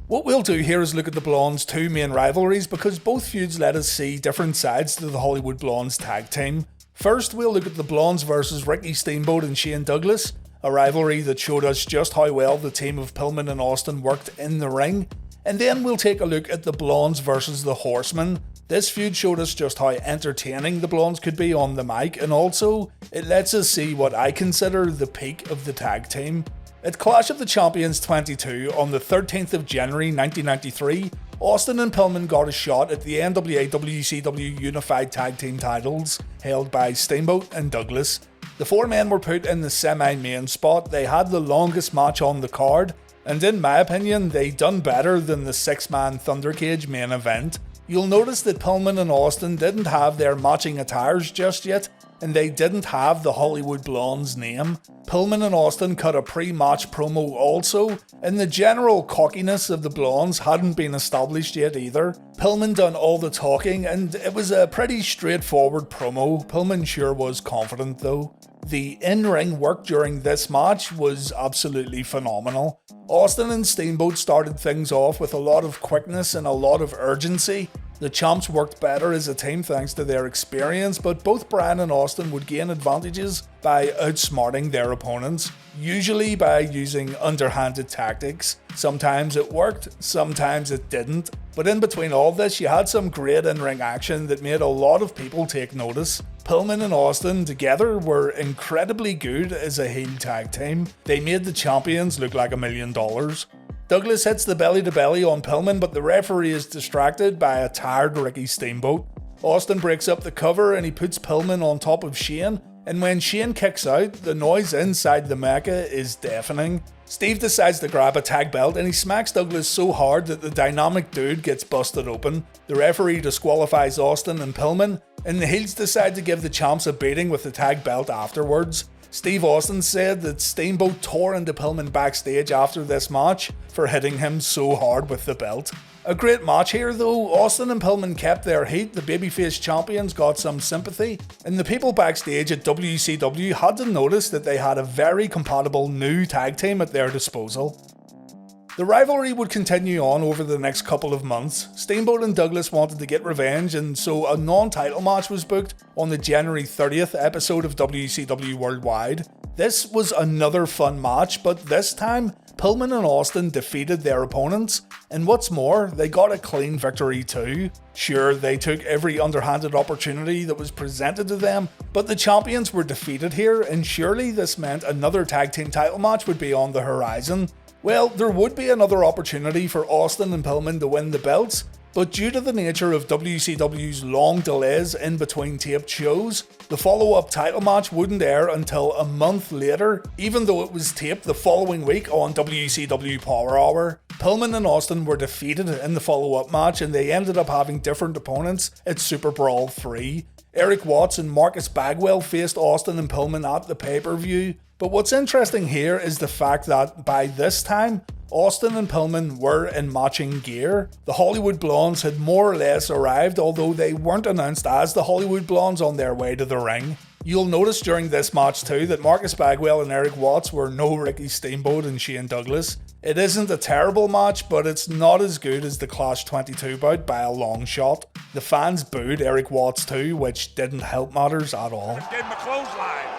What we'll do here is look at the Blondes' two main rivalries because both feuds let us see different sides to the Hollywood Blondes tag team. First, we'll look at the Blondes versus Ricky Steamboat and Shane Douglas, a rivalry that showed us just how well the team of Pillman and Austin worked in the ring. And then we'll take a look at the Blondes versus the Horsemen. This feud showed us just how entertaining the Blondes could be on the mic, and also, it lets us see what I consider the peak of the tag team. At Clash of the Champions 22 on the 13th of January 1993, Austin and Pillman got a shot at the NWA WCW Unified Tag Team titles held by Steamboat and Douglas. The four men were put in the semi-main spot. They had the longest match on the card, and in my opinion, they done better than the 6-man Thundercage main event. You'll notice that Pillman and Austin didn't have their matching attires just yet, and they didn't have the Hollywood Blondes name. Pillman and Austin cut a pre-match promo also, and the general cockiness of the Blondes hadn't been established yet either. Pillman done all the talking, and it was a pretty straightforward promo. Pillman sure was confident though. The in-ring work during this match was absolutely phenomenal. Austin and Steamboat started things off with a lot of quickness and a lot of urgency. The Champs worked better as a team thanks to their experience, but both Bryan and Austin would gain advantages by outsmarting their opponents, usually by using underhanded tactics. Sometimes it worked, sometimes it didn't, but in between all this you had some great in-ring action that made a lot of people take notice. Pillman and Austin together were incredibly good as a heel tag team. They made the champions look like $1 million. Douglas hits the belly-to-belly on Pillman, but the referee is distracted by a tired Ricky Steamboat. Austin breaks up the cover and he puts Pillman on top of Shane, and when Shane kicks out, the noise inside the Mecca is deafening. Steve decides to grab a tag belt and he smacks Douglas so hard that the dynamic dude gets busted open. The referee disqualifies Austin and Pillman, and the heels decide to give the champs a beating with the tag belt afterwards. Steve Austin said that Steamboat tore into Pillman backstage after this match for hitting him so hard with the belt. A great match here though. Austin and Pillman kept their heat, the babyface champions got some sympathy, and the people backstage at WCW had to notice that they had a very compatible new tag team at their disposal. The rivalry would continue on over the next couple of months. Steamboat and Douglas wanted to get revenge, and so a non-title match was booked on the January 30th episode of WCW Worldwide. This was another fun match, but this time, Pillman and Austin defeated their opponents, and what's more, they got a clean victory too. Sure, they took every underhanded opportunity that was presented to them, but the champions were defeated here, and surely this meant another tag team title match would be on the horizon. Well, there would be another opportunity for Austin and Pillman to win the belts, but due to the nature of WCW's long delays in between taped shows, the follow-up title match wouldn't air until a month later, even though it was taped the following week on WCW Power Hour. Pillman and Austin were defeated in the follow-up match, and they ended up having different opponents at Super Brawl 3. Eric Watts and Marcus Bagwell faced Austin and Pillman at the pay-per-view. But what's interesting here is the fact that by this time, Austin and Pillman were in matching gear. The Hollywood Blondes had more or less arrived, although they weren't announced as the Hollywood Blondes on their way to the ring. You'll notice during this match too that Marcus Bagwell and Eric Watts were no Ricky Steamboat and Shane Douglas. It isn't a terrible match, but it's not as good as the Clash 22 bout by a long shot. The fans booed Eric Watts too, which didn't help matters at all. Gave him a clothesline.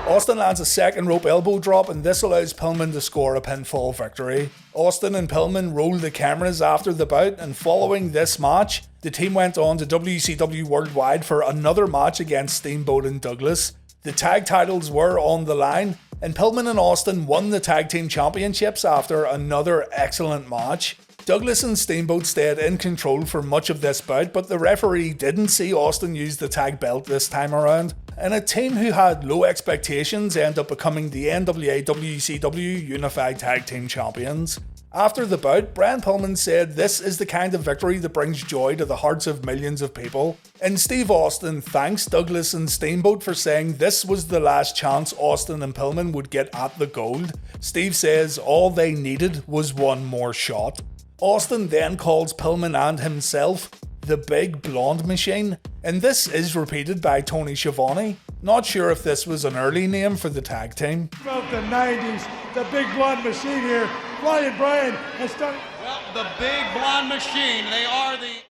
Austin lands a second rope elbow drop, and this allows Pillman to score a pinfall victory. Austin and Pillman rolled the cameras after the bout, and following this match, the team went on to WCW Worldwide for another match against Steamboat and Douglas. The tag titles were on the line, and Pillman and Austin won the tag team championships after another excellent match. Douglas and Steamboat stayed in control for much of this bout, but the referee didn't see Austin use the tag belt this time around, and a team who had low expectations end up becoming the NWA WCW Unified Tag Team Champions. After the bout, Brian Pillman said this is the kind of victory that brings joy to the hearts of millions of people, and Steve Austin thanks Douglas and Steamboat for saying this was the last chance Austin and Pillman would get at the gold. Steve says all they needed was one more shot. Austin then calls Pillman and himself the Big Blonde Machine, and this is repeated by Tony Schiavone. Not sure if this was an early name for the tag team. Throughout the 90s, the Big Blonde Machine here, Brian has done. Well, the Big Blonde Machine, they are the...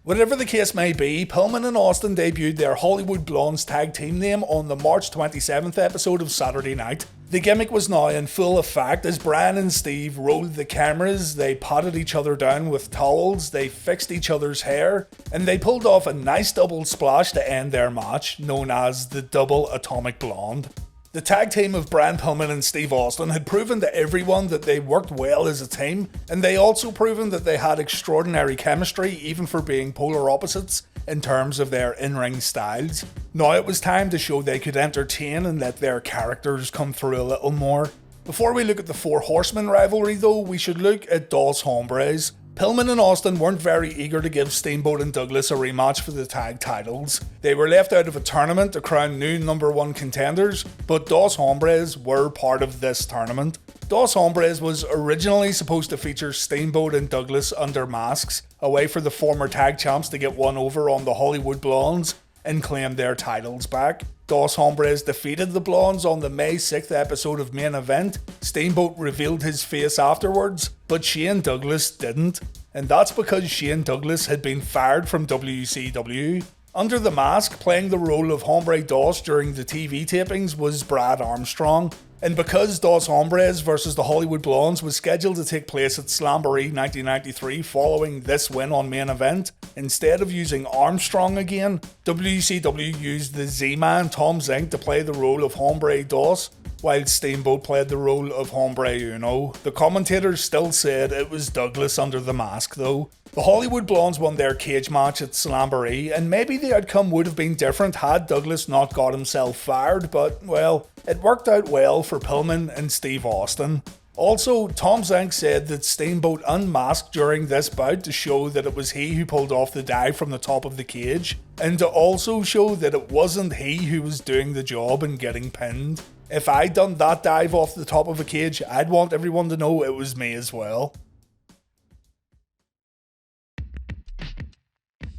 Whatever the case may be, Pillman and Austin debuted their Hollywood Blondes tag team name on the March 27th episode of Saturday Night. The gimmick was now in full effect as Brian and Steve rolled the cameras, they patted each other down with towels, they fixed each other's hair, and they pulled off a nice double splash to end their match, known as the Double Atomic Blonde. The tag team of Brian Pillman and Steve Austin had proven to everyone that they worked well as a team, and they also proven that they had extraordinary chemistry even for being polar opposites in terms of their in-ring styles. Now it was time to show they could entertain and let their characters come through a little more. Before we look at the Four Horsemen rivalry though, we should look at Dos Hombres. Pillman and Austin weren't very eager to give Steamboat and Douglas a rematch for the tag titles. They were left out of a tournament to crown new #1 contenders, but Dos Hombres were part of this tournament. Dos Hombres was originally supposed to feature Steamboat and Douglas under masks, a way for the former tag champs to get one over on the Hollywood Blondes and claim their titles back. Dos Hombres defeated the Blondes on the May 6th episode of Main Event. Steamboat revealed his face afterwards, but Shane Douglas didn't. And that's because Shane Douglas had been fired from WCW. Under the mask, playing the role of Hombre Dos during the TV tapings was Brad Armstrong. And because Dos Hombres vs the Hollywood Blondes was scheduled to take place at Slamboree 1993 following this win on Main Event, instead of using Armstrong again, WCW used the Z-Man Tom Zink to play the role of Hombre Dos, while Steamboat played the role of Hombre Uno. The commentators still said it was Douglas under the mask though. The Hollywood Blondes won their cage match at Slamboree, and maybe the outcome would have been different had Douglas not got himself fired, but, well, it worked out well for Pillman and Steve Austin. Also, Tom Zink said that Steamboat unmasked during this bout to show that it was he who pulled off the dive from the top of the cage, and to also show that it wasn't he who was doing the job and getting pinned. If I'd done that dive off the top of a cage, I'd want everyone to know it was me as well.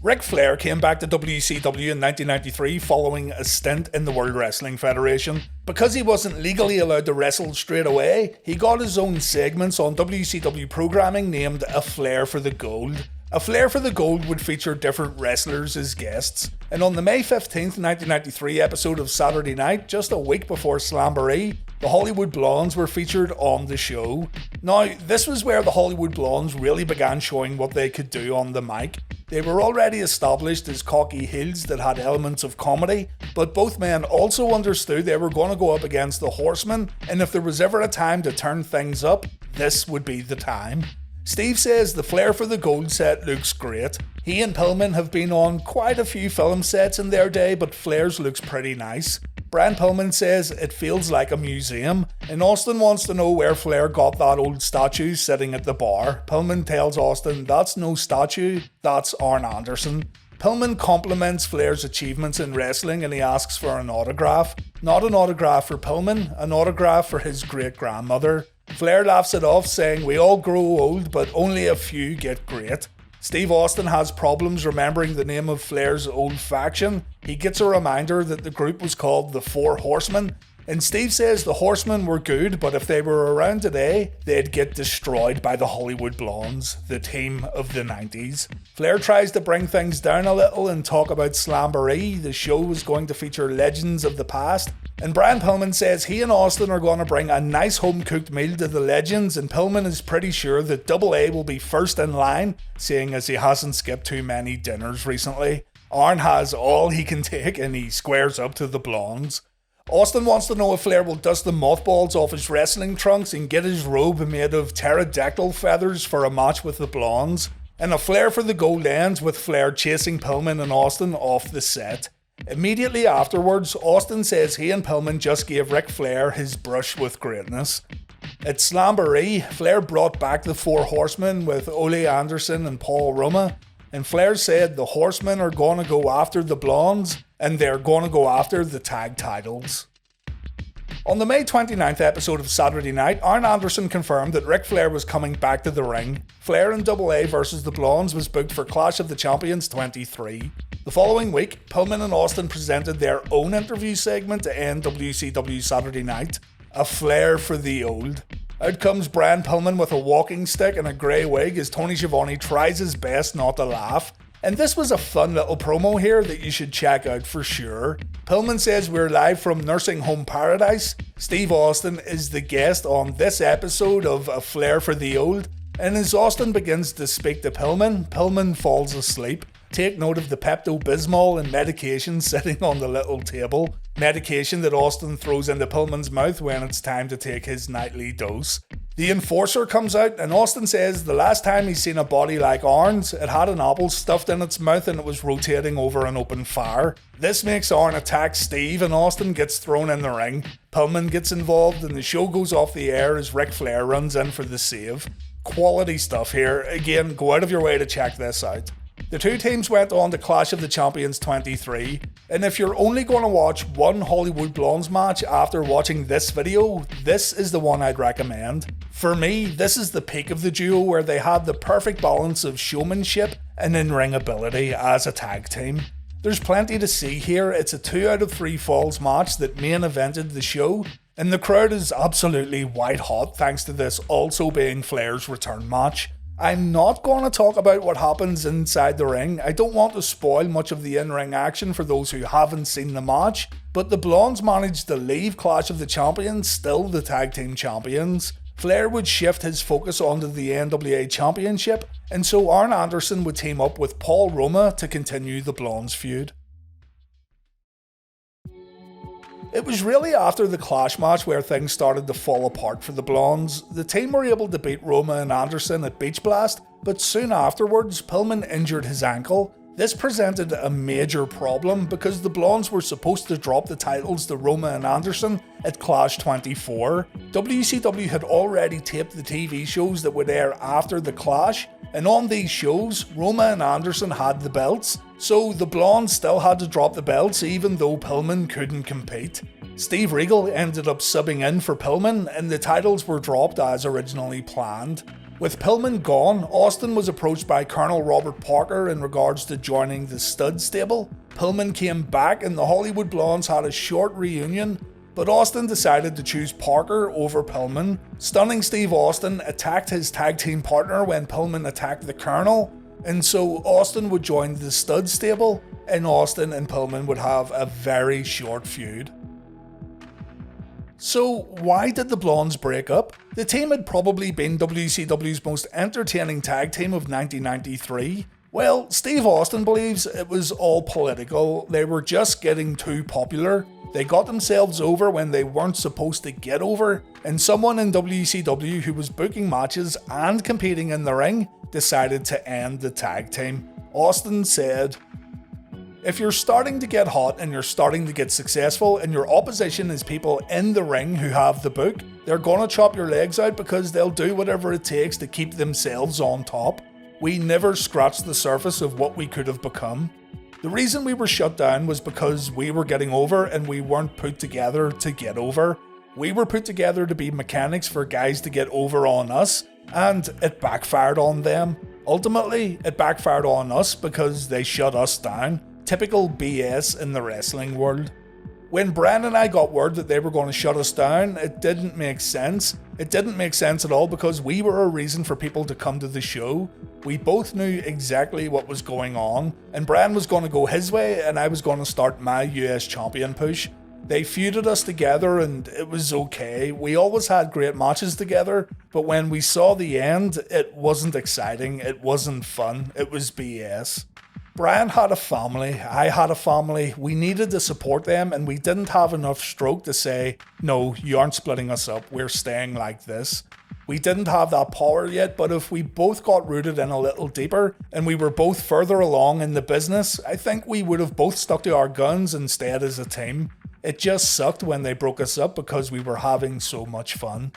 Ric Flair came back to WCW in 1993 following a stint in the World Wrestling Federation. Because he wasn't legally allowed to wrestle straight away, he got his own segments on WCW programming named A Flair for the Gold. A Flair for the Gold would feature different wrestlers as guests, and on the May 15th, 1993 episode of Saturday Night, just a week before Slamboree, the Hollywood Blondes were featured on the show. Now, this was where the Hollywood Blondes really began showing what they could do on the mic. They were already established as cocky heels that had elements of comedy, but both men also understood they were going to go up against the Horsemen, and if there was ever a time to turn things up, this would be the time. Steve says the Flair for the Gold set looks great. He and Pillman have been on quite a few film sets in their day, but Flair's looks pretty nice. Brian Pillman says it feels like a museum, and Austin wants to know where Flair got that old statue sitting at the bar. Pillman tells Austin that's no statue, that's Arn Anderson. Pillman compliments Flair's achievements in wrestling and he asks for an autograph. Not an autograph for Pillman, an autograph for his great-grandmother. Flair laughs it off, saying we all grow old, but only a few get great. Steve Austin has problems remembering the name of Flair's old faction. He gets a reminder that the group was called the Four Horsemen, and Steve says the Horsemen were good, but if they were around today, they'd get destroyed by the Hollywood Blondes, the team of the 90s. Flair tries to bring things down a little and talk about Slamboree. The show was going to feature legends of the past, and Brian Pillman says he and Austin are going to bring a nice home-cooked meal to the legends, and Pillman is pretty sure that Double A will be first in line, seeing as he hasn't skipped too many dinners recently. Arn has all he can take and he squares up to the Blondes. Austin wants to know if Flair will dust the mothballs off his wrestling trunks and get his robe made of pterodactyl feathers for a match with the Blondes. And A Flair for the Gold ends with Flair chasing Pillman and Austin off the set. Immediately afterwards, Austin says he and Pillman just gave Ric Flair his brush with greatness. At Slamboree, Flair brought back the Four Horsemen with Ole Anderson and Paul Roma, and Flair said the Horsemen are going to go after the Blondes, and they're going to go after the tag titles. On the May 29th episode of Saturday Night, Arn Anderson confirmed that Ric Flair was coming back to the ring. Flair and Double A vs the Blondes was booked for Clash of the Champions 23. The following week, Pillman and Austin presented their own interview segment to end WCW Saturday Night, A Flair for the Old. Out comes Brian Pillman with a walking stick and a grey wig as Tony Schiavone tries his best not to laugh. And this was a fun little promo here that you should check out for sure. Pillman says we're live from Nursing Home Paradise. Steve Austin is the guest on this episode of A Flair for the Old. And as Austin begins to speak to Pillman, Pillman falls asleep. Take note of the Pepto-Bismol and medication sitting on the little table. medication that Austin throws into Pillman's mouth when it's time to take his nightly dose. The Enforcer comes out and Austin says the last time he's seen a body like Arn's, it had an apple stuffed in its mouth and it was rotating over an open fire. This makes Arn attack Steve and Austin gets thrown in the ring. Pillman gets involved and the show goes off the air as Ric Flair runs in for the save. Quality stuff here. Again, go out of your way to check this out. The two teams went on to Clash of the Champions 23, and if you're only going to watch one Hollywood Blondes match after watching this video, this is the one I'd recommend. For me, this is the peak of the duo where they had the perfect balance of showmanship and in-ring ability as a tag team. There's plenty to see here. It's a 2 out of 3 falls match that main evented the show, and the crowd is absolutely white hot thanks to this also being Flair's return match. I'm not going to talk about what happens inside the ring. I don't want to spoil much of the in-ring action for those who haven't seen the match, but the Blondes managed to leave Clash of the Champions still the tag team champions. Flair would shift his focus onto the NWA Championship, and so Arn Anderson would team up with Paul Roma to continue the Blondes feud. It was really after the Clash match where things started to fall apart for the Blondes. The team were able to beat Roma and Anderson at Beach Blast, but soon afterwards Pillman injured his ankle. This presented a major problem because the Blondes were supposed to drop the titles to Roma and Anderson at Clash 24. WCW had already taped the TV shows that would air after the Clash, and on these shows, Roma and Anderson had the belts, so the Blondes still had to drop the belts even though Pillman couldn't compete. Steve Regal ended up subbing in for Pillman, and the titles were dropped as originally planned. With Pillman gone, Austin was approached by Colonel Robert Parker in regards to joining the Stud stable. Pillman came back and the Hollywood Blondes had a short reunion, but Austin decided to choose Parker over Pillman. Stunning Steve Austin attacked his tag team partner when Pillman attacked the Colonel, and so Austin would join the Stud stable, and Austin and Pillman would have a very short feud. So why did the Blondes break up? The team had probably been WCW's most entertaining tag team of 1993. Well, Steve Austin believes it was all political. They were just getting too popular. They got themselves over when they weren't supposed to get over, and someone in WCW who was booking matches and competing in the ring decided to end the tag team. Austin said, "If you're starting to get hot and you're starting to get successful and your opposition is people in the ring who have the book, they're gonna chop your legs out because they'll do whatever it takes to keep themselves on top. We never scratched the surface of what we could have become. The reason we were shut down was because we were getting over and we weren't put together to get over. We were put together to be mechanics for guys to get over on us, and it backfired on them. Ultimately, it backfired on us because they shut us down. Typical BS in the wrestling world. When Brian and I got word that they were going to shut us down, it didn't make sense. It didn't make sense at all because we were a reason for people to come to the show. We both knew exactly what was going on, and Brian was going to go his way and I was going to start my US champion push. They feuded us together and it was okay. We always had great matches together, but when we saw the end, it wasn't exciting, it wasn't fun, it was BS. Brian had a family, I had a family, we needed to support them and we didn't have enough stroke to say, no, you aren't splitting us up, we're staying like this. We didn't have that power yet, but if we both got rooted in a little deeper and we were both further along in the business, I think we would have both stuck to our guns and stayed as a team. It just sucked when they broke us up because we were having so much fun.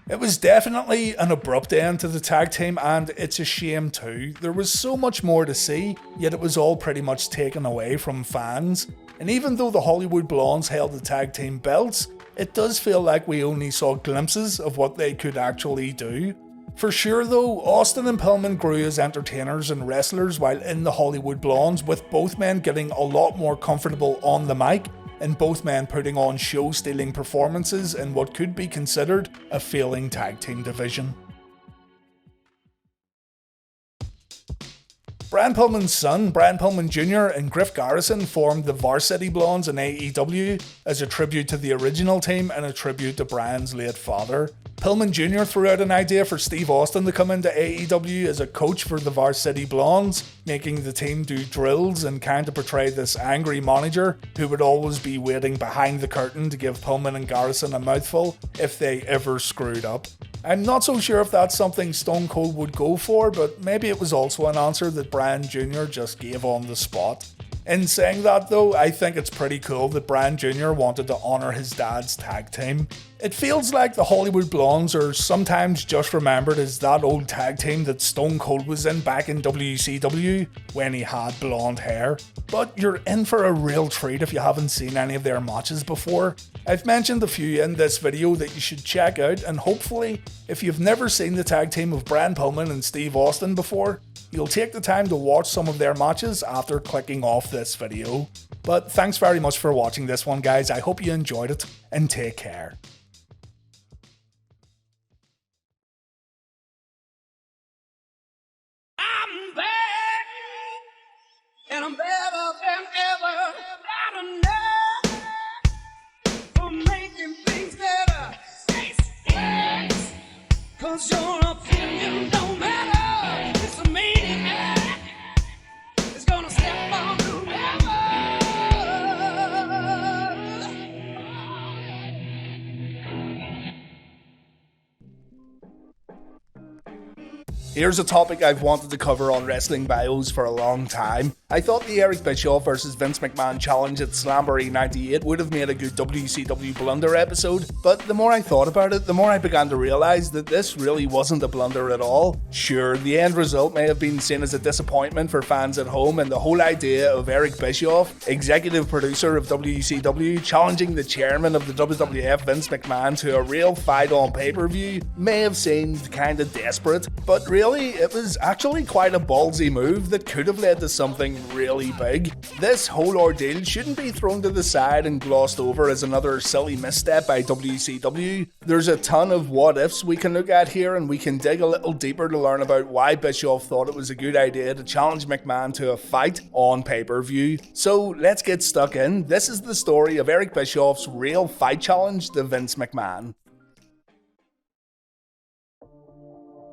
It was definitely an abrupt end to the tag team, and it's a shame too. There was so much more to see, yet it was all pretty much taken away from fans. And even though the Hollywood Blondes held the tag team belts, it does feel like we only saw glimpses of what they could actually do. For sure though, Austin and Pillman grew as entertainers and wrestlers while in the Hollywood Blondes, with both men getting a lot more comfortable on the mic, and both men putting on show-stealing performances in what could be considered a failing tag team division. Brian Pillman's son, Brian Pillman Jr. and Griff Garrison formed the Varsity Blondes in AEW as a tribute to the original team and a tribute to Brian's late father. Pillman Jr. threw out an idea for Steve Austin to come into AEW as a coach for the Varsity Blondes, making the team do drills and kind of portray this angry manager who would always be waiting behind the curtain to give Pillman and Garrison a mouthful if they ever screwed up. I'm not so sure if that's something Stone Cold would go for, but maybe it was also an answer that Bryan Jr. just gave on the spot. In saying that though, I think it's pretty cool that Bryan Jr. wanted to honour his dad's tag team. It feels like the Hollywood Blondes are sometimes just remembered as that old tag team that Stone Cold was in back in WCW when he had blonde hair. But you're in for a real treat if you haven't seen any of their matches before. I've mentioned a few in this video that you should check out, and hopefully, if you've never seen the tag team of Brian Pillman and Steve Austin before, you'll take the time to watch some of their matches after clicking off this video. But thanks very much for watching this one, guys. I hope you enjoyed it, and take care. I'm back, and I'm better than ever. Not enough for making things better. Stay scared, 'cause your opinion don't matter. It's a maniac. It's gonna step on whoever. Here's a topic I've wanted to cover on Wrestling Bios for a long time. I thought the Eric Bischoff vs Vince McMahon challenge at Slamboree 98 would have made a good WCW blunder episode, but the more I thought about it, the more I began to realise that this really wasn't a blunder at all. Sure, the end result may have been seen as a disappointment for fans at home, and the whole idea of Eric Bischoff, executive producer of WCW, challenging the chairman of the WWF, Vince McMahon, to a real fight on pay-per-view may have seemed kinda desperate, but really, it was actually quite a ballsy move that could have led to something really big. This whole ordeal shouldn't be thrown to the side and glossed over as another silly misstep by WCW. There's a ton of what ifs we can look at here, and we can dig a little deeper to learn about why Bischoff thought it was a good idea to challenge McMahon to a fight on pay-per-view. So let's get stuck in. This is the story of Eric Bischoff's real fight challenge to Vince McMahon.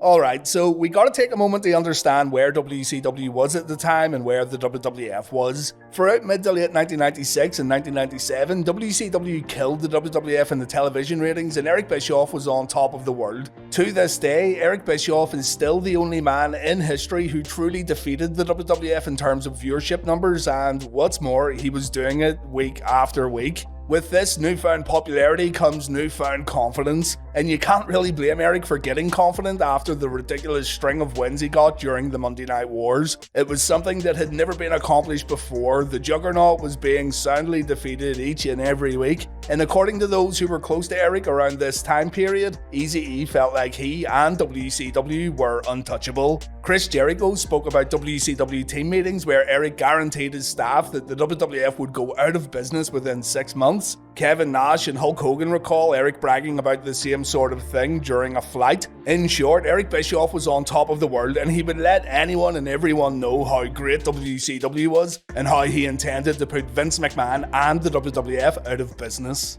Alright, so we gotta take a moment to understand where WCW was at the time and where the WWF was. Throughout mid to late 1996 and 1997, WCW killed the WWF in the television ratings, and Eric Bischoff was on top of the world. To this day, Eric Bischoff is still the only man in history who truly defeated the WWF in terms of viewership numbers, and what's more, he was doing it week after week. With this newfound popularity comes newfound confidence, and you can't really blame Eric for getting confident after the ridiculous string of wins he got during the Monday Night Wars. It was something that had never been accomplished before. The Juggernaut was being soundly defeated each and every week, and according to those who were close to Eric around this time period, Eazy-E felt like he and WCW were untouchable. Chris Jericho spoke about WCW team meetings where Eric guaranteed his staff that the WWF would go out of business within 6 months. Kevin Nash and Hulk Hogan recall Eric bragging about the same sort of thing during a flight. In short, Eric Bischoff was on top of the world, and he would let anyone and everyone know how great WCW was and how he intended to put Vince McMahon and the WWF out of business.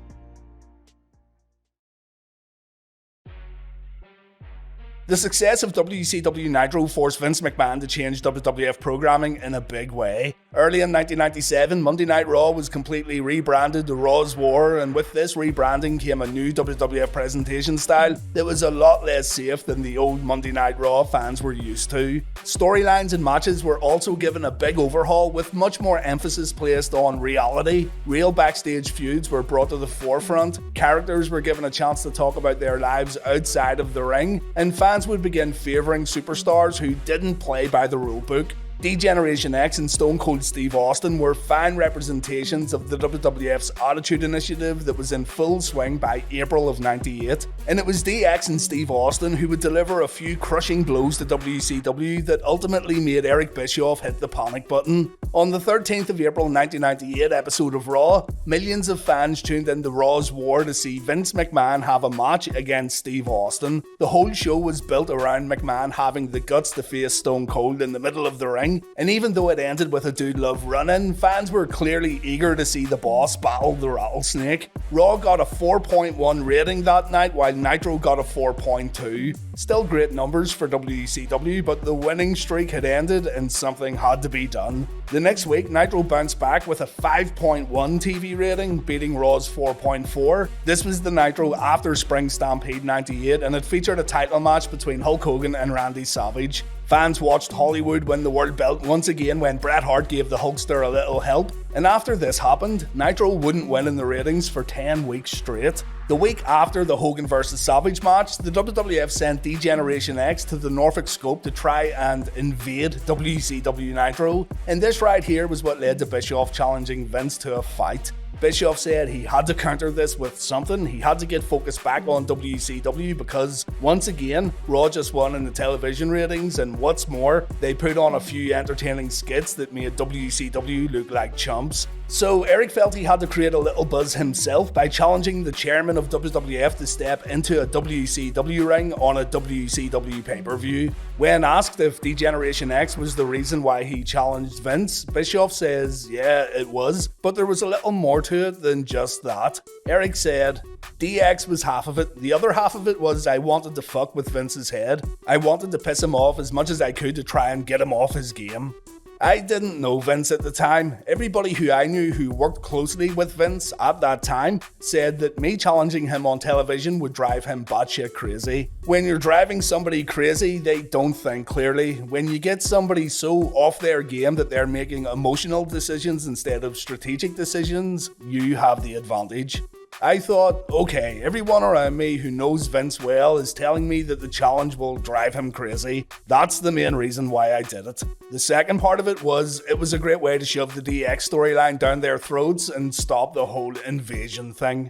The success of WCW Nitro forced Vince McMahon to change WWF programming in a big way. Early in 1997, Monday Night Raw was completely rebranded to Raw's War, and with this rebranding came a new WWF presentation style that was a lot less safe than the old Monday Night Raw fans were used to. Storylines and matches were also given a big overhaul, with much more emphasis placed on reality. Real backstage feuds were brought to the forefront, characters were given a chance to talk about their lives outside of the ring, and fans would begin favouring superstars who didn't play by the rulebook. D-Generation X and Stone Cold Steve Austin were fine representations of the WWF's Attitude Initiative that was in full swing by April of '98, and it was DX and Steve Austin who would deliver a few crushing blows to WCW that ultimately made Eric Bischoff hit the panic button. On the 13th of April 1998 episode of Raw, millions of fans tuned into Raw's War to see Vince McMahon have a match against Steve Austin. The whole show was built around McMahon having the guts to face Stone Cold in the middle of the ring, and even though it ended with a Dude Love run-in, fans were clearly eager to see the boss battle the Rattlesnake. Raw got a 4.1 rating that night, while Nitro got a 4.2. Still great numbers for WCW, but the winning streak had ended and something had to be done. The next week, Nitro bounced back with a 5.1 TV rating, beating Raw's 4.4. This was the Nitro after Spring Stampede 98, and it featured a title match between Hulk Hogan and Randy Savage. Fans watched Hollywood win the world belt once again when Bret Hart gave the Hulkster a little help, and after this happened, Nitro wouldn't win in the ratings for 10 weeks straight. The week after the Hogan vs Savage match, the WWF sent D-Generation X to the Norfolk Scope to try and invade WCW Nitro, and this right here was what led to Bischoff challenging Vince to a fight. Bischoff said he had to counter this with something. He had to get focused back on WCW because, once again, Raw just won in the television ratings, and what's more, they put on a few entertaining skits that made WCW look like chumps. So Eric felt he had to create a little buzz himself by challenging the chairman of WWF to step into a WCW ring on a WCW pay-per-view. When asked if D-Generation X was the reason why he challenged Vince, Bischoff says, yeah, it was, but there was a little more to it than just that. Eric said, DX was half of it. The other half of it was I wanted to fuck with Vince's head. I wanted to piss him off as much as I could to try and get him off his game. I didn't know Vince at the time. Everybody who I knew who worked closely with Vince at that time said that me challenging him on television would drive him batshit crazy. When you're driving somebody crazy, they don't think clearly. When you get somebody so off their game that they're making emotional decisions instead of strategic decisions, you have the advantage. I thought, okay, everyone around me who knows Vince well is telling me that the challenge will drive him crazy. That's the main reason why I did it. The second part of it was a great way to shove the DX storyline down their throats and stop the whole invasion thing.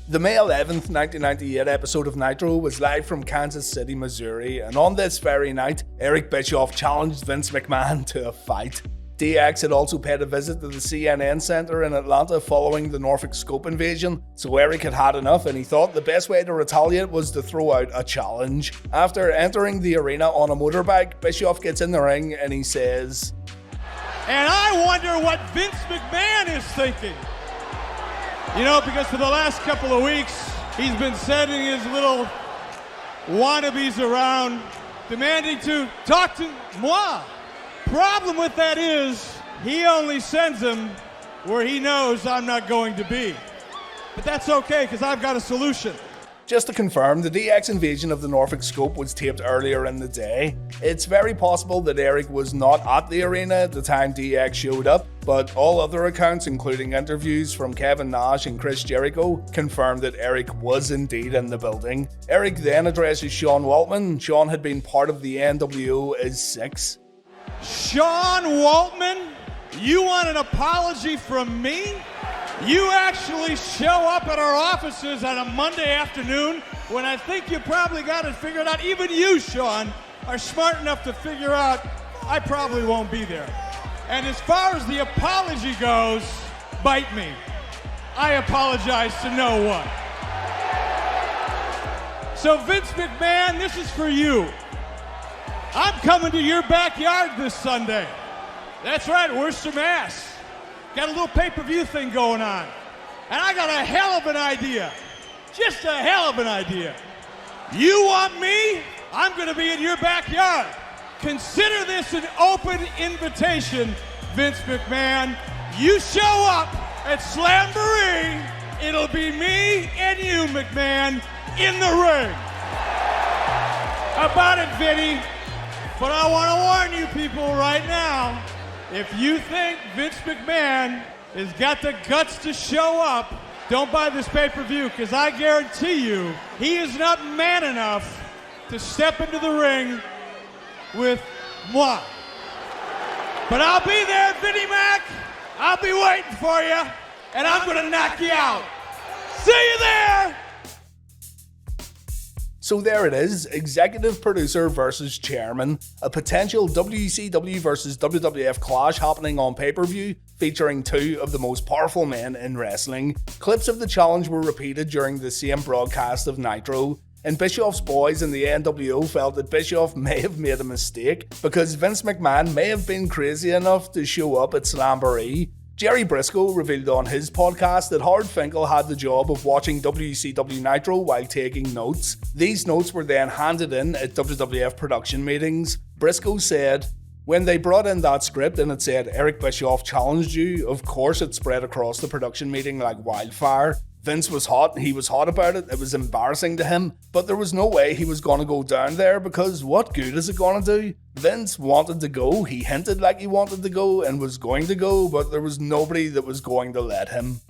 The May 11th, 1998 episode of Nitro was live from Kansas City, Missouri, and on this very night, Eric Bischoff challenged Vince McMahon to a fight. DX had also paid a visit to the CNN Center in Atlanta following the Norfolk Scope invasion, so Eric had had enough and he thought the best way to retaliate was to throw out a challenge. After entering the arena on a motorbike, Bischoff gets in the ring and he says, and I wonder what Vince McMahon is thinking. You know, because for the last couple of weeks, he's been sending his little wannabes around demanding to talk to moi. Problem with that is, he only sends them where he knows I'm not going to be. But that's okay, because I've got a solution. Just to confirm, the DX invasion of the Norfolk Scope was taped earlier in the day. It's very possible that Eric was not at the arena at the time DX showed up, but all other accounts, including interviews from Kevin Nash and Chris Jericho, confirmed that Eric was indeed in the building. Eric then addresses Sean Waltman. Sean had been part of the NWO as 6. Sean Waltman, you want an apology from me? You actually show up at our offices on a Monday afternoon when I think you probably got it figured out. Even you, Sean, are smart enough to figure out I probably won't be there. And as far as the apology goes, bite me. I apologize to no one. So Vince McMahon, this is for you. I'm coming to your backyard this Sunday. That's right, Worcester, Mass. Got a little pay-per-view thing going on. And I got a hell of an idea. Just a hell of an idea. You want me? I'm going to be in your backyard. Consider this an open invitation, Vince McMahon. You show up at Slamboree, it'll be me and you, McMahon, in the ring. How about it, Vinny? But I want to warn you people right now, if you think Vince McMahon has got the guts to show up, don't buy this pay-per-view, because I guarantee you, he is not man enough to step into the ring with moi. But I'll be there, Vinnie Mac. I'll be waiting for you, and I'm going to knock you out. See you there! So there it is, executive producer versus chairman, a potential WCW versus WWF clash happening on pay-per-view, featuring two of the most powerful men in wrestling. Clips of the challenge were repeated during the same broadcast of Nitro, and Bischoff's boys in the NWO felt that Bischoff may have made a mistake because Vince McMahon may have been crazy enough to show up at Slamboree. Jerry Briscoe revealed on his podcast that Howard Finkel had the job of watching WCW Nitro while taking notes. These notes were then handed in at WWF production meetings. Briscoe said, "When they brought in that script and it said Eric Bischoff challenged you, of course it spread across the production meeting like wildfire. Vince was hot, he was hot about it, it was embarrassing to him, but there was no way he was gonna go down there because what good is it gonna do? Vince wanted to go, he hinted like he wanted to go and was going to go, but there was nobody that was going to let him."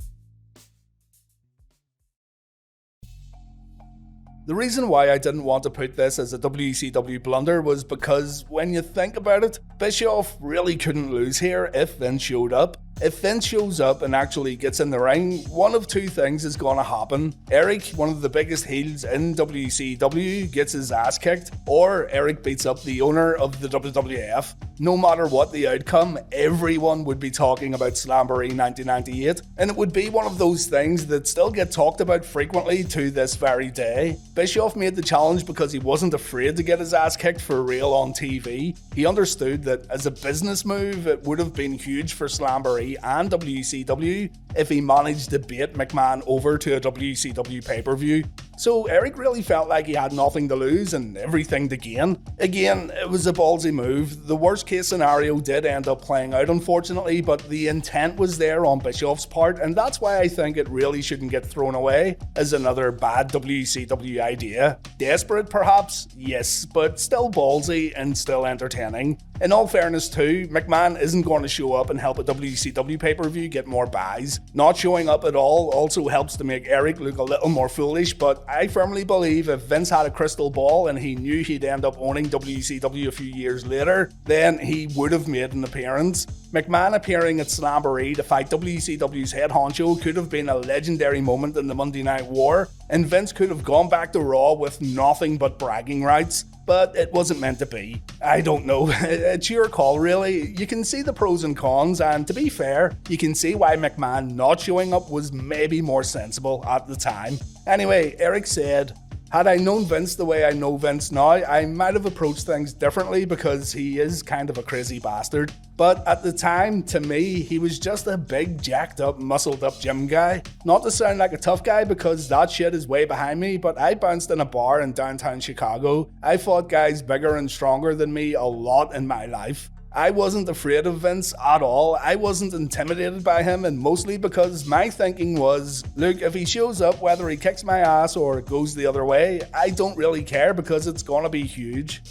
The reason why I didn't want to put this as a WCW blunder was because when you think about it, Bischoff really couldn't lose here if Vince showed up. If Vince shows up and actually gets in the ring, one of two things is going to happen. Eric, one of the biggest heels in WCW, gets his ass kicked, or Eric beats up the owner of the WWF. No matter what the outcome, everyone would be talking about Slamboree 1998, and it would be one of those things that still get talked about frequently to this very day. Bischoff made the challenge because he wasn't afraid to get his ass kicked for real on TV. He understood that as a business move, it would have been huge for Slamboree and WCW if he managed to bait McMahon over to a WCW pay-per-view. So Eric really felt like he had nothing to lose and everything to gain. Again, it was a ballsy move. The worst case scenario did end up playing out unfortunately, but the intent was there on Bischoff's part, and that's why I think it really shouldn't get thrown away as another bad WCW idea. Desperate perhaps? Yes, but still ballsy and still entertaining. In all fairness too, McMahon isn't going to show up and help a WCW pay-per-view get more buys. Not showing up at all also helps to make Eric look a little more foolish, but I firmly believe if Vince had a crystal ball and he knew he'd end up owning WCW a few years later, then he would have made an appearance. McMahon appearing at Slamboree to fight WCW's head honcho could have been a legendary moment in the Monday Night War, and Vince could have gone back to Raw with nothing but bragging rights. But it wasn't meant to be. I don't know, it's your call really. You can see the pros and cons, and to be fair, you can see why McMahon not showing up was maybe more sensible at the time. Anyway, Eric said, "Had I known Vince the way I know Vince now, I might have approached things differently because he is kind of a crazy bastard. But at the time, to me, he was just a big, jacked up, muscled up gym guy. Not to sound like a tough guy because that shit is way behind me, but I bounced in a bar in downtown Chicago. I fought guys bigger and stronger than me a lot in my life. I wasn't afraid of Vince at all. I wasn't intimidated by him, and mostly because my thinking was, look, if he shows up, whether he kicks my ass or it goes the other way, I don't really care because it's gonna be huge."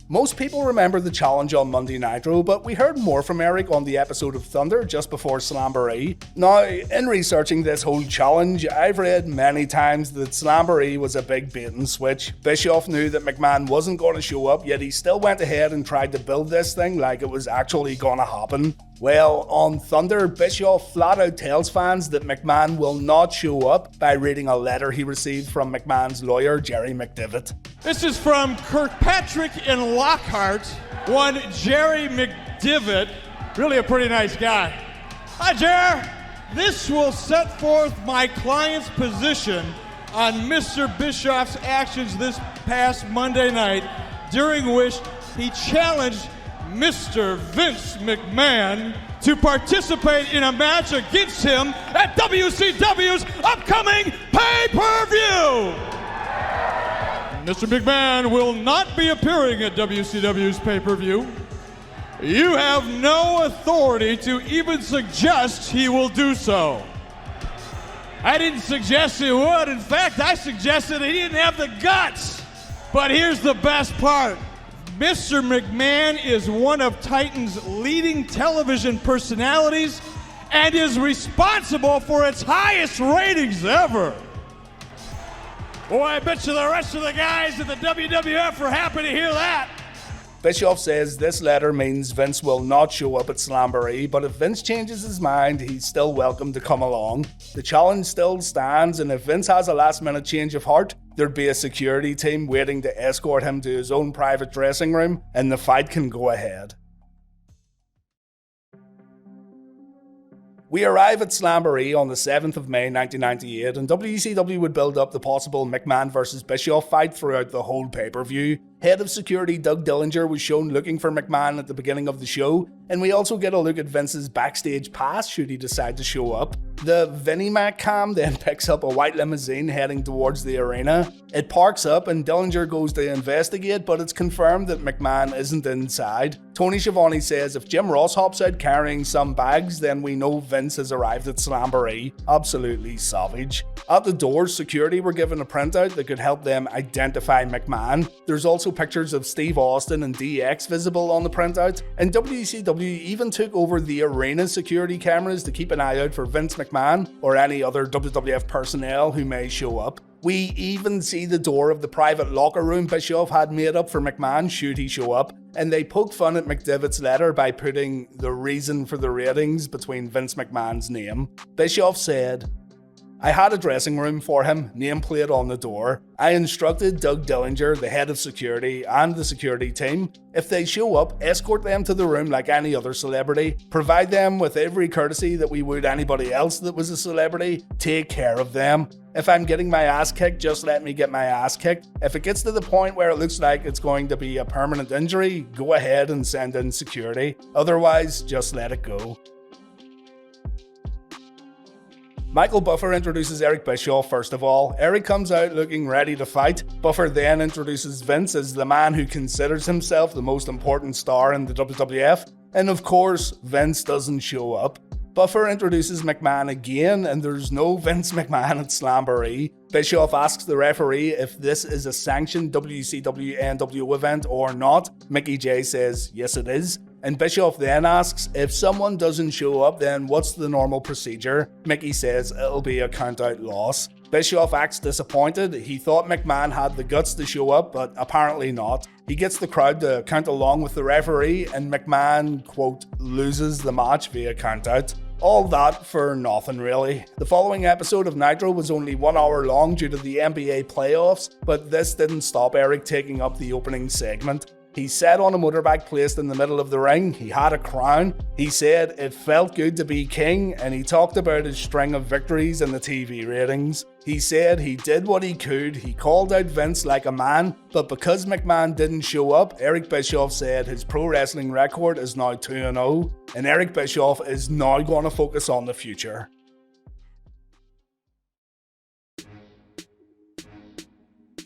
Most people remember the challenge on Monday Nitro, but we heard more from Eric on the episode of Thunder just before Slamboree. Now, in researching this whole challenge, I've read many times that Slamboree was a big bait and switch. Bischoff knew that McMahon wasn't going to show up, yet he still went ahead and tried to build this thing like it was actually going to happen. Well, on Thunder, Bischoff flat out tells fans that McMahon will not show up by reading a letter he received from McMahon's lawyer, Jerry McDivitt. This is from Kirkpatrick in Lockhart, one Jerry McDivitt, really a pretty nice guy. Hi, Jer. This will set forth my client's position on Mr. Bischoff's actions this past Monday night, during which he challenged Mr. Vince McMahon to participate in a match against him at WCW's upcoming pay-per-view. Mr. McMahon will not be appearing at WCW's pay-per-view. You have no authority to even suggest he will do so. I didn't suggest he would. In fact, I suggested he didn't have the guts. But here's the best part. Mr. McMahon is one of Titan's leading television personalities and is responsible for its highest ratings ever. Boy, I bet you the rest of the guys at the WWF are happy to hear that. Bischoff says this letter means Vince will not show up at Slamboree, but if Vince changes his mind, he's still welcome to come along. The challenge still stands, and if Vince has a last-minute change of heart, there'd be a security team waiting to escort him to his own private dressing room, and the fight can go ahead. We arrive at Slamboree on the 7th of May 1998, and WCW would build up the possible McMahon vs Bischoff fight throughout the whole pay-per-view. Head of security Doug Dillinger was shown looking for McMahon at the beginning of the show, and we also get a look at Vince's backstage pass should he decide to show up. The Vinimac cam then picks up a white limousine heading towards the arena. It parks up and Dillinger goes to investigate, but it's confirmed that McMahon isn't inside. Tony Schiavone says if Jim Ross hops out carrying some bags, then we know Vince has arrived at Slamboree. Absolutely savage. At the doors, security were given a printout that could help them identify McMahon. There's also pictures of Steve Austin and DX visible on the printout, and WCW even took over the arena security cameras to keep an eye out for Vince McMahon or any other WWF personnel who may show up. We even see the door of the private locker room Bischoff had made up for McMahon should he show up, and they poke fun at McDivitt's letter by putting the reason for the ratings between Vince McMahon's name. Bischoff said, "I had a dressing room for him, nameplate on the door. I instructed Doug Dillinger, the head of security, and the security team. If they show up, escort them to the room like any other celebrity. Provide them with every courtesy that we would anybody else that was a celebrity. Take care of them. If I'm getting my ass kicked, just let me get my ass kicked. If it gets to the point where it looks like it's going to be a permanent injury, go ahead and send in security. Otherwise, just let it go." Michael Buffer introduces Eric Bischoff first of all. Eric comes out looking ready to fight. Buffer then introduces Vince as the man who considers himself the most important star in the WWF, and of course, Vince doesn't show up. Buffer introduces McMahon again, and there's no Vince McMahon at Slamboree. Bischoff asks the referee if this is a sanctioned WCW NWO event or not. Mickey J says yes it is. And Bischoff then asks, if someone doesn't show up, then what's the normal procedure? Mickey says it'll be a count-out loss. Bischoff acts disappointed. He thought McMahon had the guts to show up, but apparently not. He gets the crowd to count along with the referee, and McMahon, quote, loses the match via count-out. All that for nothing really. The following episode of Nitro was only 1 hour long due to the NBA playoffs, but this didn't stop Eric taking up the opening segment. He sat on a motorbike placed in the middle of the ring, he had a crown, he said it felt good to be king, and he talked about his string of victories and the TV ratings. He said he did what he could, he called out Vince like a man, but because McMahon didn't show up, Eric Bischoff said his pro wrestling record is now 2-0, and Eric Bischoff is now going to focus on the future.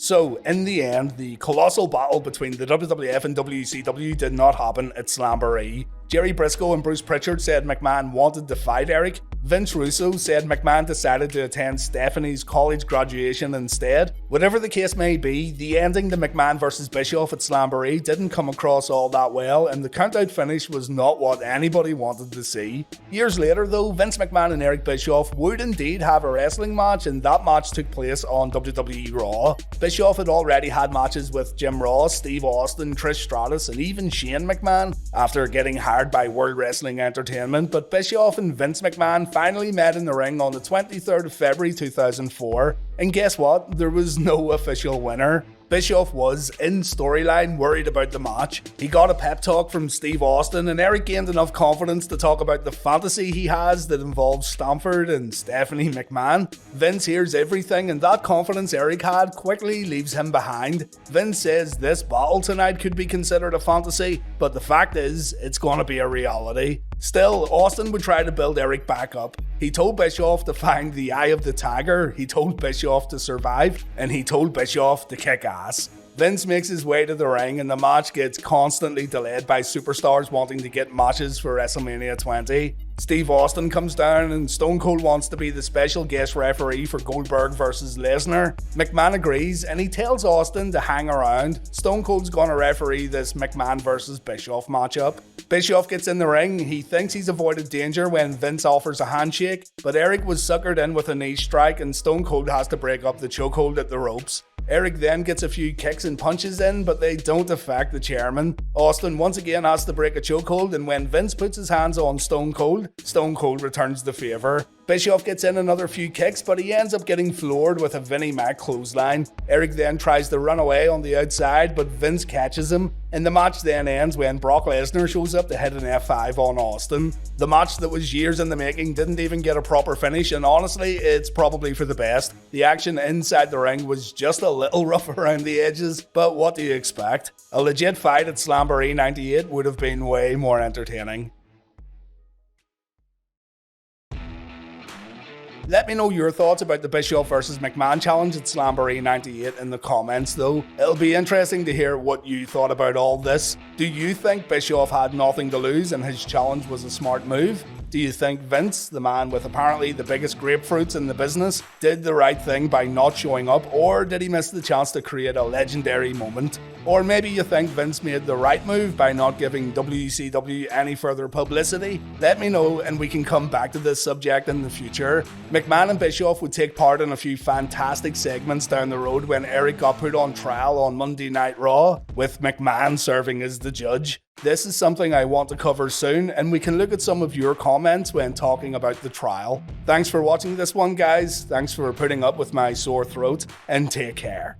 So, in the end, the colossal battle between the WWF and WCW did not happen at Slamboree. Jerry Briscoe and Bruce Pritchard said McMahon wanted to fight Eric. Vince Russo said McMahon decided to attend Stephanie's college graduation instead. Whatever the case may be, the ending to McMahon vs Bischoff at Slamboree didn't come across all that well, and the countout finish was not what anybody wanted to see. Years later though, Vince McMahon and Eric Bischoff would indeed have a wrestling match, and that match took place on WWE Raw. Bischoff had already had matches with Jim Ross, Steve Austin, Trish Stratus, and even Shane McMahon after getting hired by World Wrestling Entertainment, but Bischoff and Vince McMahon finally met in the ring on the 23rd of February 2004, and guess what? There was no official winner. Bischoff was, in storyline, worried about the match. He got a pep talk from Steve Austin, and Eric gained enough confidence to talk about the fantasy he has that involves Stamford and Stephanie McMahon. Vince hears everything, and that confidence Eric had quickly leaves him behind. Vince says this battle tonight could be considered a fantasy, but the fact is, it's gonna be a reality. Still, Austin would try to build Eric back up. He told Bischoff to find the eye of the tiger, he told Bischoff to survive, and he told Bischoff to kick ass. Vince makes his way to the ring, and the match gets constantly delayed by superstars wanting to get matches for WrestleMania 20. Steve Austin comes down, and Stone Cold wants to be the special guest referee for Goldberg vs Lesnar. McMahon agrees, and he tells Austin to hang around. Stone Cold's gonna referee this McMahon vs Bischoff matchup. Bischoff gets in the ring, he thinks he's avoided danger when Vince offers a handshake, but Eric was suckered in with a knee strike, and Stone Cold has to break up the chokehold at the ropes. Eric then gets a few kicks and punches in, but they don't affect the chairman. Austin once again has to break a chokehold, and when Vince puts his hands on Stone Cold returns the favour. Bischoff gets in another few kicks, but he ends up getting floored with a Vinnie Mac clothesline. Eric then tries to run away on the outside, but Vince catches him, and the match then ends when Brock Lesnar shows up to hit an F5 on Austin. The match that was years in the making didn't even get a proper finish, and honestly, it's probably for the best. The action inside the ring was just a little rough around the edges, but what do you expect? A legit fight at Slamboree 98 would have been way more entertaining. Let me know your thoughts about the Bischoff vs McMahon challenge at Slamboree 98 in the comments though. It'll be interesting to hear what you thought about all this. Do you think Bischoff had nothing to lose and his challenge was a smart move? Do you think Vince, the man with apparently the biggest grapefruits in the business, did the right thing by not showing up, or did he miss the chance to create a legendary moment? Or maybe you think Vince made the right move by not giving WCW any further publicity? Let me know and we can come back to this subject in the future. McMahon and Bischoff would take part in a few fantastic segments down the road when Eric got put on trial on Monday Night Raw, with McMahon serving as the judge. This is something I want to cover soon, and we can look at some of your comments when talking about the trial. Thanks for watching this one, guys. Thanks for putting up with my sore throat, and take care.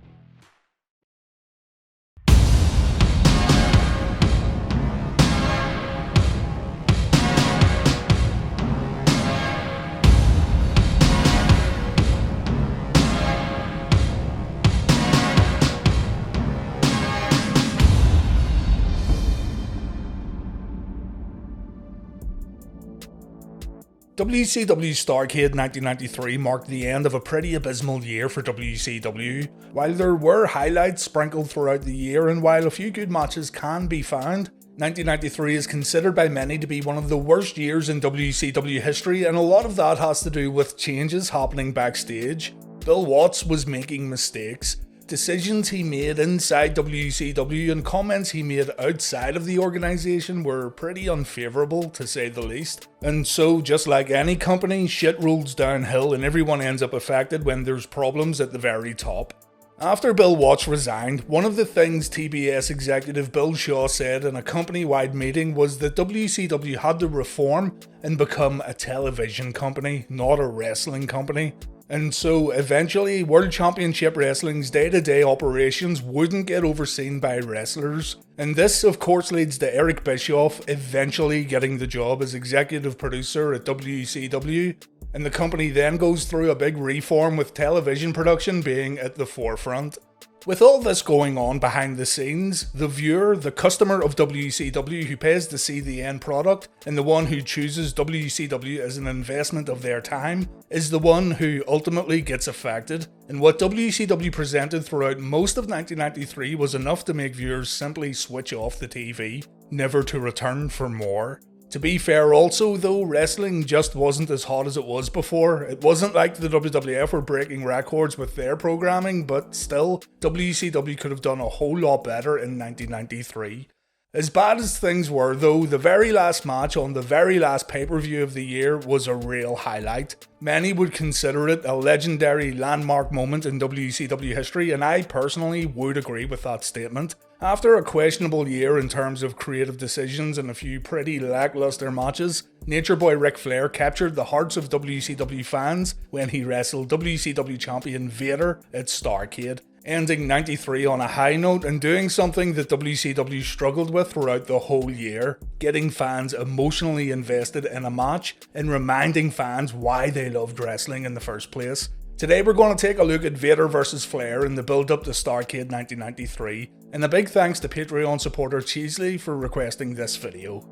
WCW Starrcade 1993 marked the end of a pretty abysmal year for WCW. While there were highlights sprinkled throughout the year, and while a few good matches can be found, 1993 is considered by many to be one of the worst years in WCW history, and a lot of that has to do with changes happening backstage. Bill Watts was making mistakes. Decisions he made inside WCW and comments he made outside of the organisation were pretty unfavourable, to say the least. And so, just like any company, shit rolls downhill and everyone ends up affected when there's problems at the very top. After Bill Watts resigned, one of the things TBS executive Bill Shaw said in a company-wide meeting was that WCW had to reform and become a television company, not a wrestling company. And so eventually World Championship Wrestling's day-to-day operations wouldn't get overseen by wrestlers. And this of course leads to Eric Bischoff eventually getting the job as executive producer at WCW. And the company then goes through a big reform, with television production being at the forefront. With all this going on behind the scenes, the viewer, the customer of WCW who pays to see the end product, and the one who chooses WCW as an investment of their time, is the one who ultimately gets affected. And what WCW presented throughout most of 1993 was enough to make viewers simply switch off the TV, never to return for more. To be fair also though, wrestling just wasn't as hot as it was before. It wasn't like the WWF were breaking records with their programming, but still, WCW could have done a whole lot better in 1993. As bad as things were though, the very last match on the very last pay-per-view of the year was a real highlight. Many would consider it a legendary landmark moment in WCW history, and I personally would agree with that statement. After a questionable year in terms of creative decisions and a few pretty lackluster matches, Nature Boy Ric Flair captured the hearts of WCW fans when he wrestled WCW champion Vader at Starrcade, ending 93 on a high note and doing something that WCW struggled with throughout the whole year: getting fans emotionally invested in a match and reminding fans why they loved wrestling in the first place. Today we're going to take a look at Vader vs Flair in the build up to Starrcade 1993, and a big thanks to Patreon supporter Cheesley for requesting this video.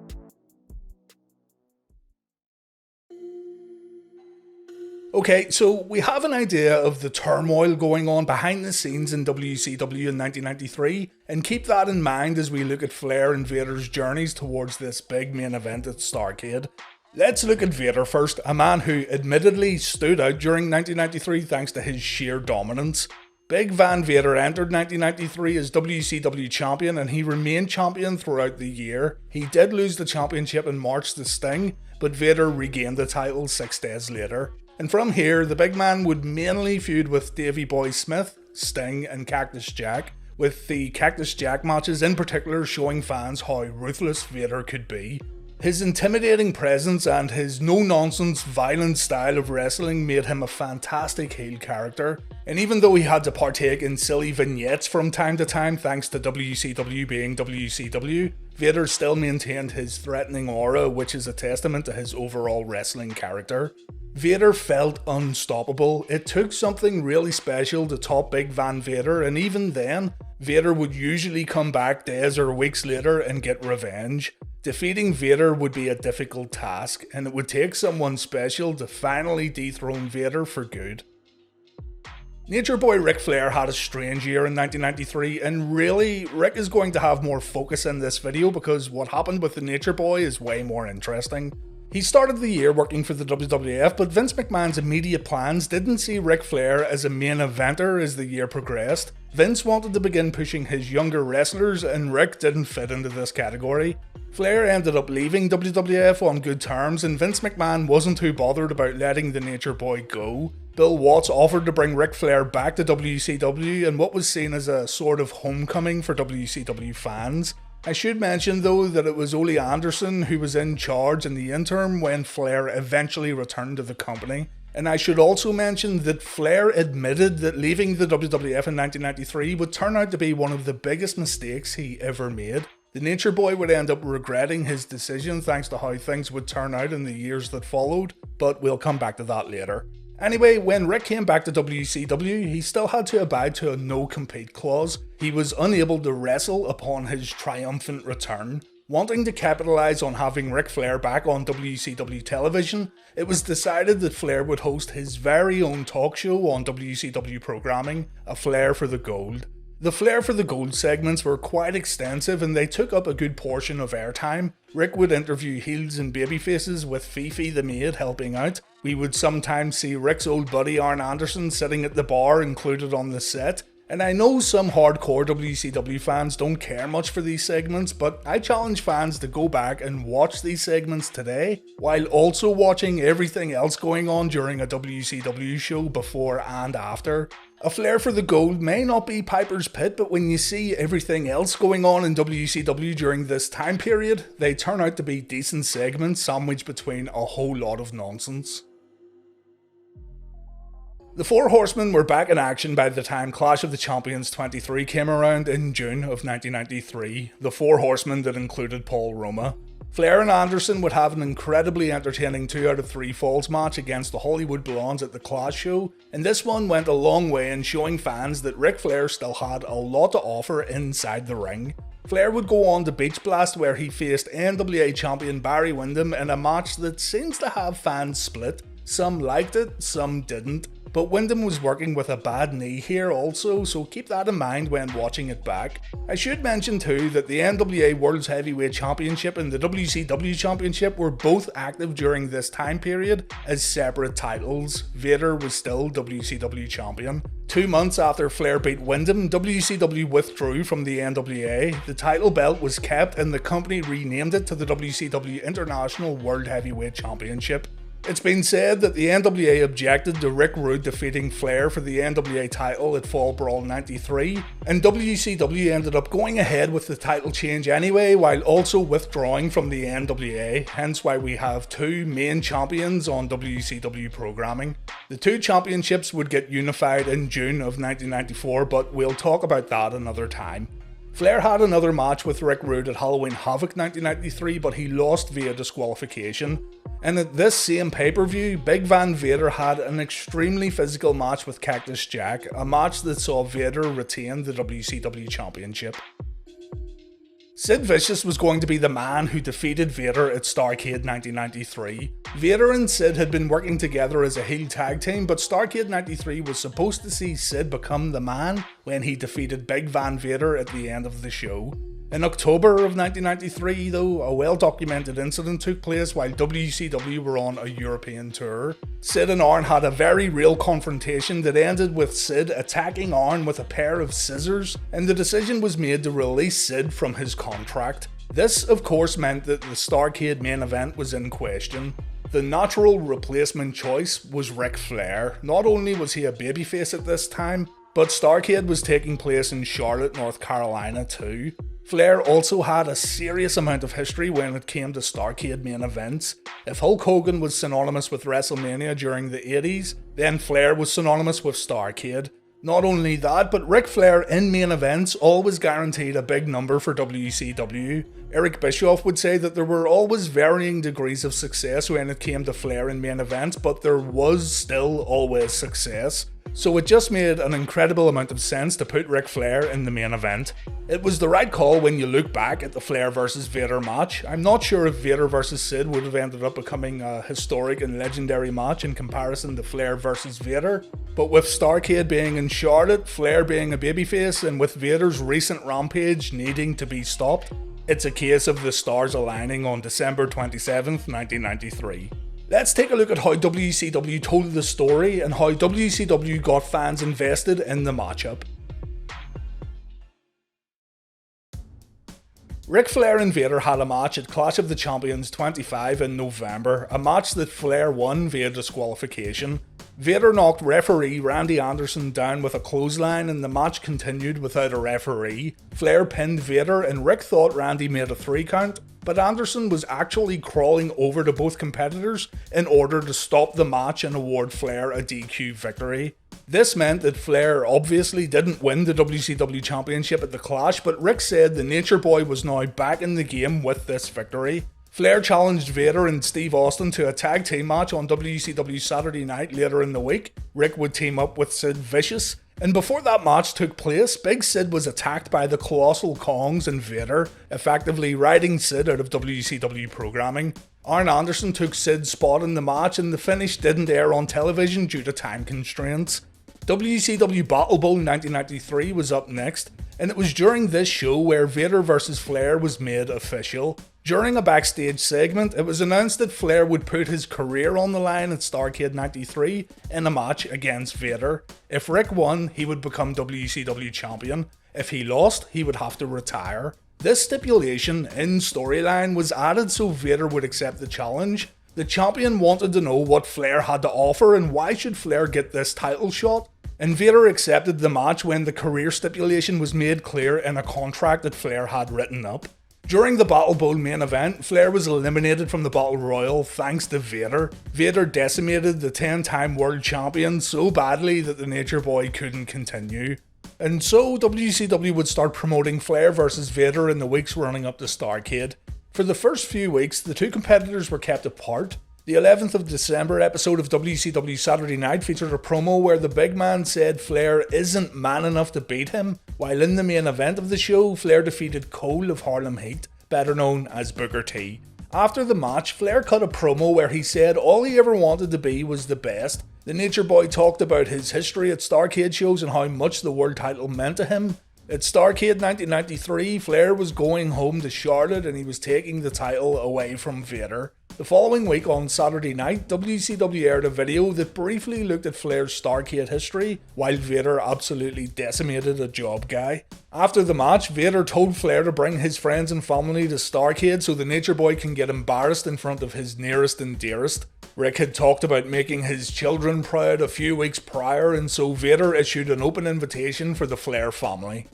Okay, so we have an idea of the turmoil going on behind the scenes in WCW in 1993, and keep that in mind as we look at Flair and Vader's journeys towards this big main event at Starrcade. Let's look at Vader first, a man who admittedly stood out during 1993 thanks to his sheer dominance. Big Van Vader entered 1993 as WCW champion, and he remained champion throughout the year. He did lose the championship in March to Sting, but Vader regained the title 6 days later. And from here, the big man would mainly feud with Davey Boy Smith, Sting and Cactus Jack, with the Cactus Jack matches in particular showing fans how ruthless Vader could be. His intimidating presence and his no-nonsense, violent style of wrestling made him a fantastic heel character, and even though he had to partake in silly vignettes from time to time thanks to WCW being WCW, Vader still maintained his threatening aura, which is a testament to his overall wrestling character. Vader felt unstoppable. It took something really special to top Big Van Vader, and even then, Vader would usually come back days or weeks later and get revenge. Defeating Vader would be a difficult task, and it would take someone special to finally dethrone Vader for good. Nature Boy Ric Flair had a strange year in 1993, and really, Rick is going to have more focus in this video because what happened with the Nature Boy is way more interesting. He started the year working for the WWF, but Vince McMahon's immediate plans didn't see Ric Flair as a main eventer as the year progressed. Vince wanted to begin pushing his younger wrestlers, and Rick didn't fit into this category. Flair ended up leaving WWF on good terms, and Vince McMahon wasn't too bothered about letting the Nature Boy go. Bill Watts offered to bring Ric Flair back to WCW in what was seen as a sort of homecoming for WCW fans. I should mention though that it was Ole Anderson who was in charge in the interim when Flair eventually returned to the company. And I should also mention that Flair admitted that leaving the WWF in 1993 would turn out to be one of the biggest mistakes he ever made. The Nature Boy would end up regretting his decision thanks to how things would turn out in the years that followed, but we'll come back to that later. Anyway, when Rick came back to WCW, he still had to abide to a no-compete clause. He was unable to wrestle upon his triumphant return. Wanting to capitalise on having Ric Flair back on WCW television, it was decided that Flair would host his very own talk show on WCW programming, A Flair for the Gold. The Flair for the Gold segments were quite extensive and they took up a good portion of airtime. Rick would interview heels and babyfaces with Fifi the maid helping out. We would sometimes see Rick's old buddy Arn Anderson sitting at the bar included on the set. And I know some hardcore WCW fans don't care much for these segments, but I challenge fans to go back and watch these segments today, while also watching everything else going on during a WCW show before and after. A Flair for the Gold may not be Piper's Pit, but when you see everything else going on in WCW during this time period, they turn out to be decent segments sandwiched between a whole lot of nonsense. The Four Horsemen were back in action by the time Clash of the Champions 23 came around in June of 1993, the Four Horsemen that included Paul Roma. Flair and Anderson would have an incredibly entertaining 2 out of 3 falls match against the Hollywood Blondes at the Clash show, and this one went a long way in showing fans that Ric Flair still had a lot to offer inside the ring. Flair would go on to Beach Blast where he faced NWA champion Barry Windham in a match that seems to have fans split. Some liked it, some didn't. But Windham was working with a bad knee here also, so keep that in mind when watching it back. I should mention too that the NWA World's Heavyweight Championship and the WCW Championship were both active during this time period as separate titles. Vader was still WCW Champion. 2 months after Flair beat Windham, WCW withdrew from the NWA. The title belt was kept and the company renamed it to the WCW International World Heavyweight Championship. It's been said that the NWA objected to Rick Rude defeating Flair for the NWA title at Fall Brawl 93, and WCW ended up going ahead with the title change anyway while also withdrawing from the NWA, hence why we have 2 main champions on WCW programming. The 2 championships would get unified in June of 1994, but we'll talk about that another time. Flair had another match with Rick Rude at Halloween Havoc 1993, but he lost via disqualification. And at this same pay-per-view, Big Van Vader had an extremely physical match with Cactus Jack, a match that saw Vader retain the WCW Championship. Sid Vicious was going to be the man who defeated Vader at Starrcade 1993. Vader and Sid had been working together as a heel tag team, but Starrcade 93 was supposed to see Sid become the man when he defeated Big Van Vader at the end of the show. In October of 1993 though, a well-documented incident took place while WCW were on a European tour. Sid and Arn had a very real confrontation that ended with Sid attacking Arn with a pair of scissors, and the decision was made to release Sid from his contract. This of course meant that the Starrcade main event was in question. The natural replacement choice was Ric Flair. Not only was he a babyface at this time, but Starrcade was taking place in Charlotte, North Carolina too. Flair also had a serious amount of history when it came to Starrcade main events. If Hulk Hogan was synonymous with WrestleMania during the 80s, then Flair was synonymous with Starrcade. Not only that, but Ric Flair in main events always guaranteed a big number for WCW. Eric Bischoff would say that there were always varying degrees of success when it came to Flair in main events, but there was still always success. So it just made an incredible amount of sense to put Ric Flair in the main event. It was the right call when you look back at the Flair vs Vader match. I'm not sure if Vader vs Sid would have ended up becoming a historic and legendary match in comparison to Flair vs Vader, but with Starrcade being in Charlotte, Flair being a babyface, and with Vader's recent rampage needing to be stopped, it's a case of the stars aligning on December 27th, 1993. Let's take a look at how WCW told the story and how WCW got fans invested in the matchup. Ric Flair and Vader had a match at Clash of the Champions 25 in November, a match that Flair won via disqualification. Vader knocked referee Randy Anderson down with a clothesline and the match continued without a referee. Flair pinned Vader and Ric thought Randy made a 3 count, but Anderson was actually crawling over to both competitors in order to stop the match and award Flair a DQ victory. This meant that Flair obviously didn't win the WCW Championship at the Clash, but Ric said the Nature Boy was now back in the game with this victory. Flair challenged Vader and Steve Austin to a tag team match on WCW Saturday Night later in the week. Ric would team up with Sid Vicious, and before that match took place, Big Sid was attacked by the Colossal Kongs and Vader, effectively riding Sid out of WCW programming. Arn Anderson took Sid's spot in the match and the finish didn't air on television due to time constraints. WCW Battle Bowl 1993 was up next, and it was during this show where Vader vs Flair was made official. During a backstage segment, it was announced that Flair would put his career on the line at Starrcade 93 in a match against Vader. If Ric won, he would become WCW champion. If he lost, he would have to retire. This stipulation in storyline was added so Vader would accept the challenge. The champion wanted to know what Flair had to offer and why should Flair get this title shot. And Vader accepted the match when the career stipulation was made clear in a contract that Flair had written up. During the Battle Bowl main event, Flair was eliminated from the Battle Royal thanks to Vader. Vader decimated the 10-time world champion so badly that the Nature Boy couldn't continue. And so WCW would start promoting Flair vs Vader in the weeks running up to Starrcade. For the first few weeks, the two competitors were kept apart. The 11th of December episode of WCW Saturday Night featured a promo where the big man said Flair isn't man enough to beat him, while in the main event of the show, Flair defeated Cole of Harlem Heat, better known as Booker T. After the match, Flair cut a promo where he said all he ever wanted to be was the best. The Nature Boy talked about his history at Starrcade shows and how much the world title meant to him. At Starrcade 1993, Flair was going home to Charlotte and he was taking the title away from Vader. The following week on Saturday night, WCW aired a video that briefly looked at Flair's Starrcade history, while Vader absolutely decimated a job guy. After the match, Vader told Flair to bring his friends and family to Starrcade so the Nature Boy can get embarrassed in front of his nearest and dearest. Ric had talked about making his children proud a few weeks prior, and so Vader issued an open invitation for the Flair family.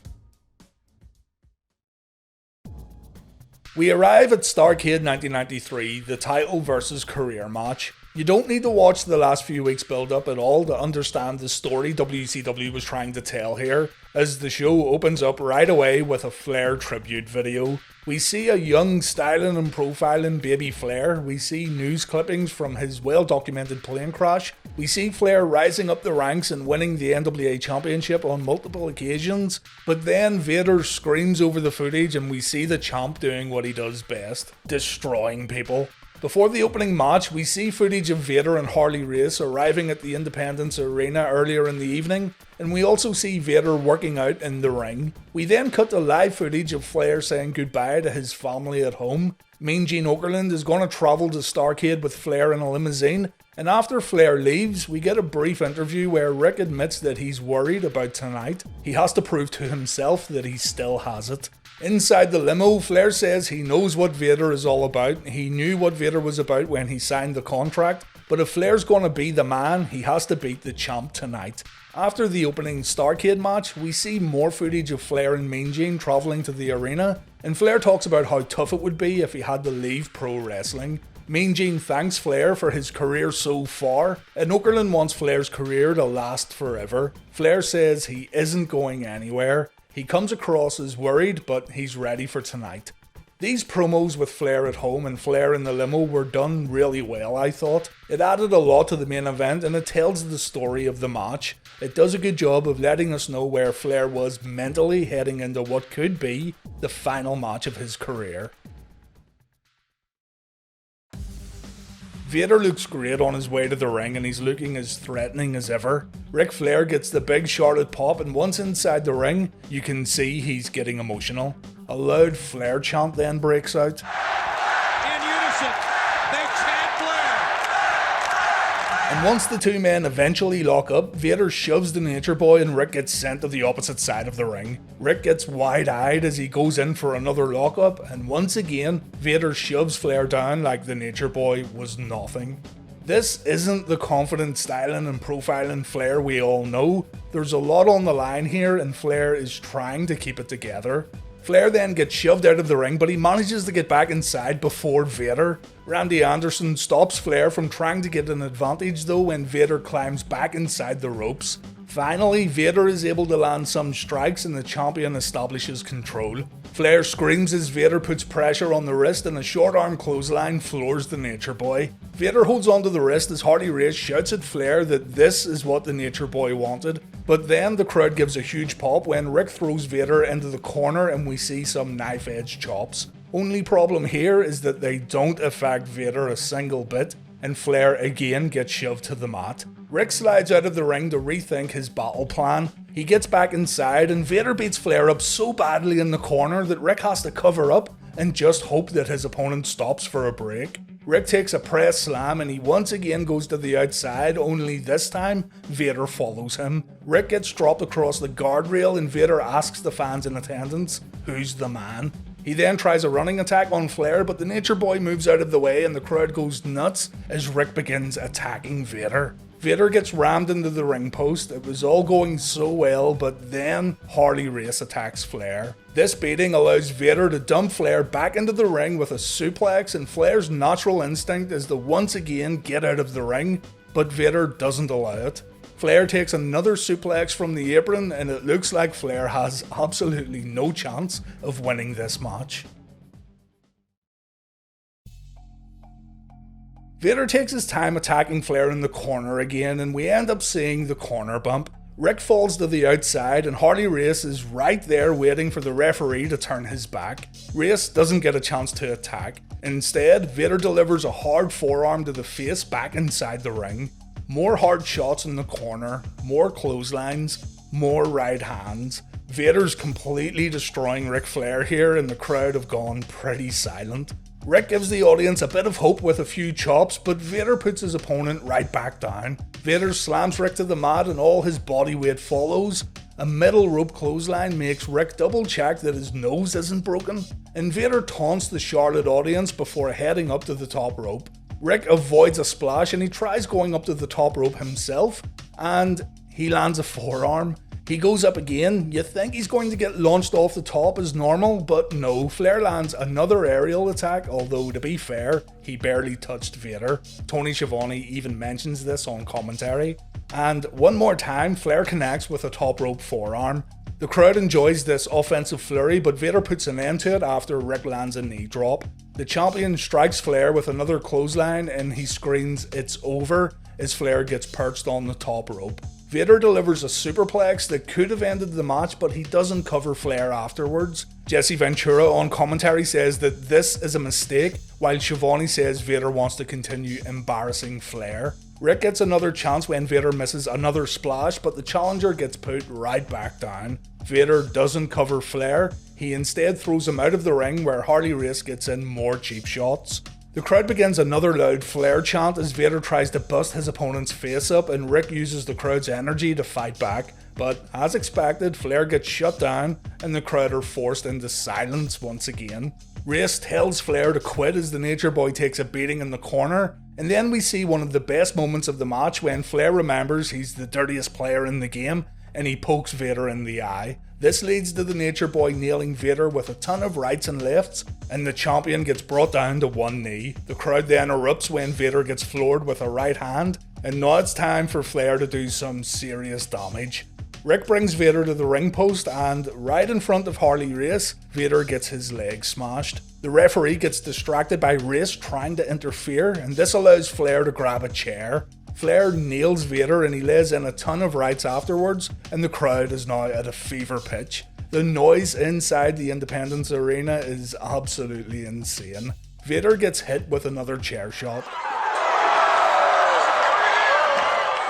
We arrive at Starrcade 1993, the title versus career match. You don't need to watch the last few weeks build up at all to understand the story WCW was trying to tell here, as the show opens up right away with a Flair tribute video. We see a young styling and profiling baby Flair, we see news clippings from his well-documented plane crash, we see Flair rising up the ranks and winning the NWA Championship on multiple occasions, but then Vader screams over the footage and we see the champ doing what he does best, destroying people. Before the opening match, we see footage of Vader and Harley Race arriving at the Independence Arena earlier in the evening, and we also see Vader working out in the ring. We then cut to live footage of Flair saying goodbye to his family at home. Mean Gene Okerlund is going to travel to Starrcade with Flair in a limousine, and after Flair leaves, we get a brief interview where Ric admits that he's worried about tonight. He has to prove to himself that he still has it. Inside the limo, Flair says he knows what Vader is all about. He knew what Vader was about when he signed the contract, but if Flair's going to be the man, he has to beat the champ tonight. After the opening Starrcade match, we see more footage of Flair and Mean Gene travelling to the arena, and Flair talks about how tough it would be if he had to leave pro wrestling. Mean Gene thanks Flair for his career so far, and Okerlund wants Flair's career to last forever. Flair says he isn't going anywhere. He comes across as worried, but he's ready for tonight. These promos with Flair at home and Flair in the limo were done really well, I thought. It added a lot to the main event and it tells the story of the match. It does a good job of letting us know where Flair was mentally heading into what could be the final match of his career. Vader looks great on his way to the ring and he's looking as threatening as ever. Ric Flair gets the big Charlotte pop and once inside the ring, you can see he's getting emotional. A loud Flair chant then breaks out. In unison, they chant Flair. And once the two men eventually lock up, Vader shoves the Nature Boy and Rick gets sent to the opposite side of the ring. Rick gets wide-eyed as he goes in for another lockup, and once again, Vader shoves Flair down like the Nature Boy was nothing. This isn't the confident styling and profiling Flair we all know. There's a lot on the line here and Flair is trying to keep it together. Flair then gets shoved out of the ring, but he manages to get back inside before Vader. Randy Anderson stops Flair from trying to get an advantage though when Vader climbs back inside the ropes. Finally, Vader is able to land some strikes and the champion establishes control. Flair screams as Vader puts pressure on the wrist and a short arm clothesline floors the Nature Boy. Vader holds onto the wrist as Harley Race shouts at Flair that this is what the Nature Boy wanted. But then the crowd gives a huge pop when Rick throws Vader into the corner and we see some knife-edge chops. Only problem here is that they don't affect Vader a single bit, and Flair again gets shoved to the mat. Rick slides out of the ring to rethink his battle plan. He gets back inside and Vader beats Flair up so badly in the corner that Rick has to cover up and just hope that his opponent stops for a break. Rick takes a press slam and he once again goes to the outside, only this time Vader follows him. Rick gets dropped across the guardrail and Vader asks the fans in attendance, who's the man? He then tries a running attack on Flair, but the Nature Boy moves out of the way and the crowd goes nuts as Rick begins attacking Vader. Vader gets rammed into the ring post. It was all going so well, but then Harley Race attacks Flair. This beating allows Vader to dump Flair back into the ring with a suplex, and Flair's natural instinct is to once again get out of the ring, but Vader doesn't allow it. Flair takes another suplex from the apron, and it looks like Flair has absolutely no chance of winning this match. Vader takes his time attacking Flair in the corner again, and we end up seeing the corner bump. Rick falls to the outside, and Harley Race is right there waiting for the referee to turn his back. Race doesn't get a chance to attack. Instead, Vader delivers a hard forearm to the face back inside the ring. More hard shots in the corner, more clotheslines, more right hands. Vader's completely destroying Ric Flair here, and the crowd have gone pretty silent. Rick gives the audience a bit of hope with a few chops, but Vader puts his opponent right back down. Vader slams Rick to the mat and all his body weight follows. A middle rope clothesline makes Rick double check that his nose isn't broken, and Vader taunts the Charlotte audience before heading up to the top rope. Rick avoids a splash and he tries going up to the top rope himself, and he lands a forearm. He goes up again. You think he's going to get launched off the top as normal, but no, Flair lands another aerial attack, although to be fair, he barely touched Vader. Tony Schiavone even mentions this on commentary. And one more time, Flair connects with a top rope forearm. The crowd enjoys this offensive flurry, but Vader puts an end to it after Rick lands a knee drop. The champion strikes Flair with another clothesline and he screams, "It's over," as Flair gets perched on the top rope. Vader delivers a superplex that could have ended the match, but he doesn't cover Flair afterwards. Jesse Ventura on commentary says that this is a mistake, while Schiavone says Vader wants to continue embarrassing Flair. Rick gets another chance when Vader misses another splash, but the challenger gets put right back down. Vader doesn't cover Flair, he instead throws him out of the ring where Harley Race gets in more cheap shots. The crowd begins another loud Flair chant as Vader tries to bust his opponent's face up, and Rick uses the crowd's energy to fight back. But as expected, Flair gets shut down and the crowd are forced into silence once again. Race tells Flair to quit as the Nature Boy takes a beating in the corner, And then we see one of the best moments of the match when Flair remembers he's the dirtiest player in the game and he pokes Vader in the eye. This leads to the Nature Boy nailing Vader with a ton of rights and lefts, and the champion gets brought down to one knee. The crowd then erupts when Vader gets floored with a right hand, and now it's time for Flair to do some serious damage. Rick brings Vader to the ring post, and right in front of Harley Race, Vader gets his leg smashed. The referee gets distracted by Race trying to interfere, and this allows Flair to grab a chair. Flair nails Vader and he lays in a ton of rights afterwards, and the crowd is now at a fever pitch. The noise inside the Independence Arena is absolutely insane. Vader gets hit with another chair shot.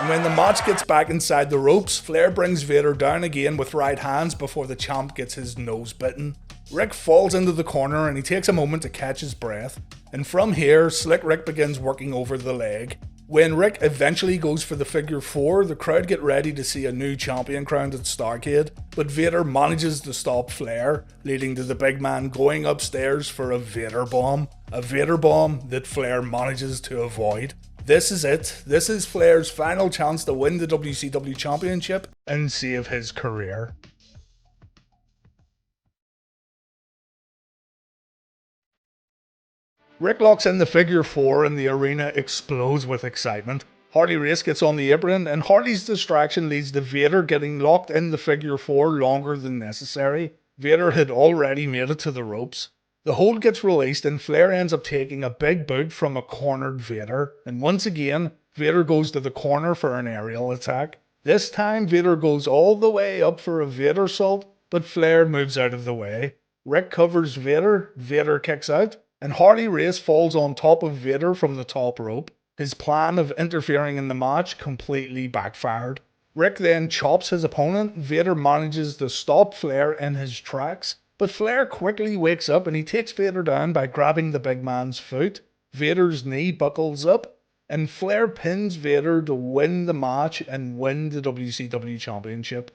And when the match gets back inside the ropes, Flair brings Vader down again with right hands before the champ gets his nose bitten. Rick falls into the corner and he takes a moment to catch his breath. And from here, Slick Rick begins working over the leg. When Rick eventually goes for the figure 4, the crowd get ready to see a new champion crowned at Starrcade, but Vader manages to stop Flair, leading to the big man going upstairs for a Vader bomb that Flair manages to avoid. This is it. This is Flair's final chance to win the WCW Championship and save his career. Rick locks in the figure 4 and the arena explodes with excitement. Harley Race gets on the apron and Harley's distraction leads to Vader getting locked in the figure 4 longer than necessary. Vader had already made it to the ropes. The hold gets released and Flair ends up taking a big boot from a cornered Vader. And once again, Vader goes to the corner for an aerial attack. This time Vader goes all the way up for a Vader salt, but Flair moves out of the way. Rick covers Vader, Vader kicks out, and Harley Race falls on top of Vader from the top rope. His plan of interfering in the match completely backfired. Rick then chops his opponent. Vader manages to stop Flair in his tracks, but Flair quickly wakes up and he takes Vader down by grabbing the big man's foot. Vader's knee buckles up, and Flair pins Vader to win the match and win the WCW Championship.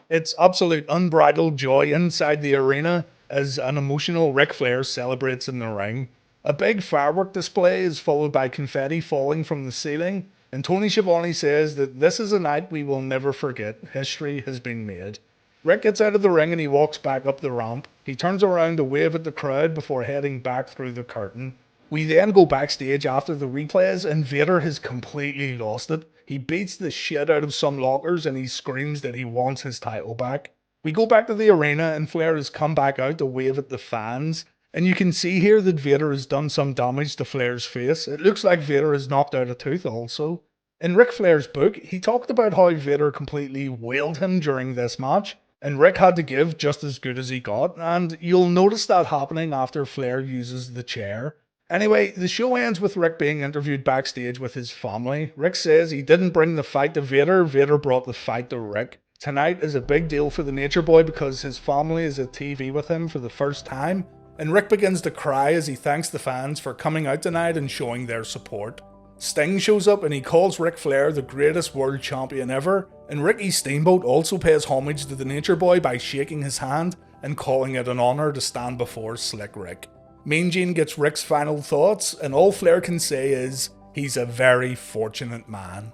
It's absolute unbridled joy inside the arena as an emotional Ric Flair celebrates in the ring. A big firework display is followed by confetti falling from the ceiling, and Tony Schiavone says that this is a night we will never forget. History has been made. Rick gets out of the ring and he walks back up the ramp. He turns around to wave at the crowd before heading back through the curtain. We then go backstage after the replays and Vader has completely lost it. He beats the shit out of some lockers and he screams that he wants his title back. We go back to the arena and Flair has come back out to wave at the fans. And you can see here that Vader has done some damage to Flair's face. It looks like Vader has knocked out a tooth also. In Ric Flair's book, he talked about how Vader completely whaled him during this match. And Rick had to give just as good as he got. And you'll notice that happening after Flair uses the chair. Anyway, the show ends with Rick being interviewed backstage with his family. Rick says he didn't bring the fight to Vader, Vader brought the fight to Rick. Tonight is a big deal for the Nature Boy because his family is at TV with him for the first time, and Rick begins to cry as he thanks the fans for coming out tonight and showing their support. Sting shows up and he calls Ric Flair the greatest world champion ever, and Ricky Steamboat also pays homage to the Nature Boy by shaking his hand and calling it an honour to stand before Slick Rick. Mean Gene gets Rick's final thoughts, and all Flair can say is, he's a very fortunate man.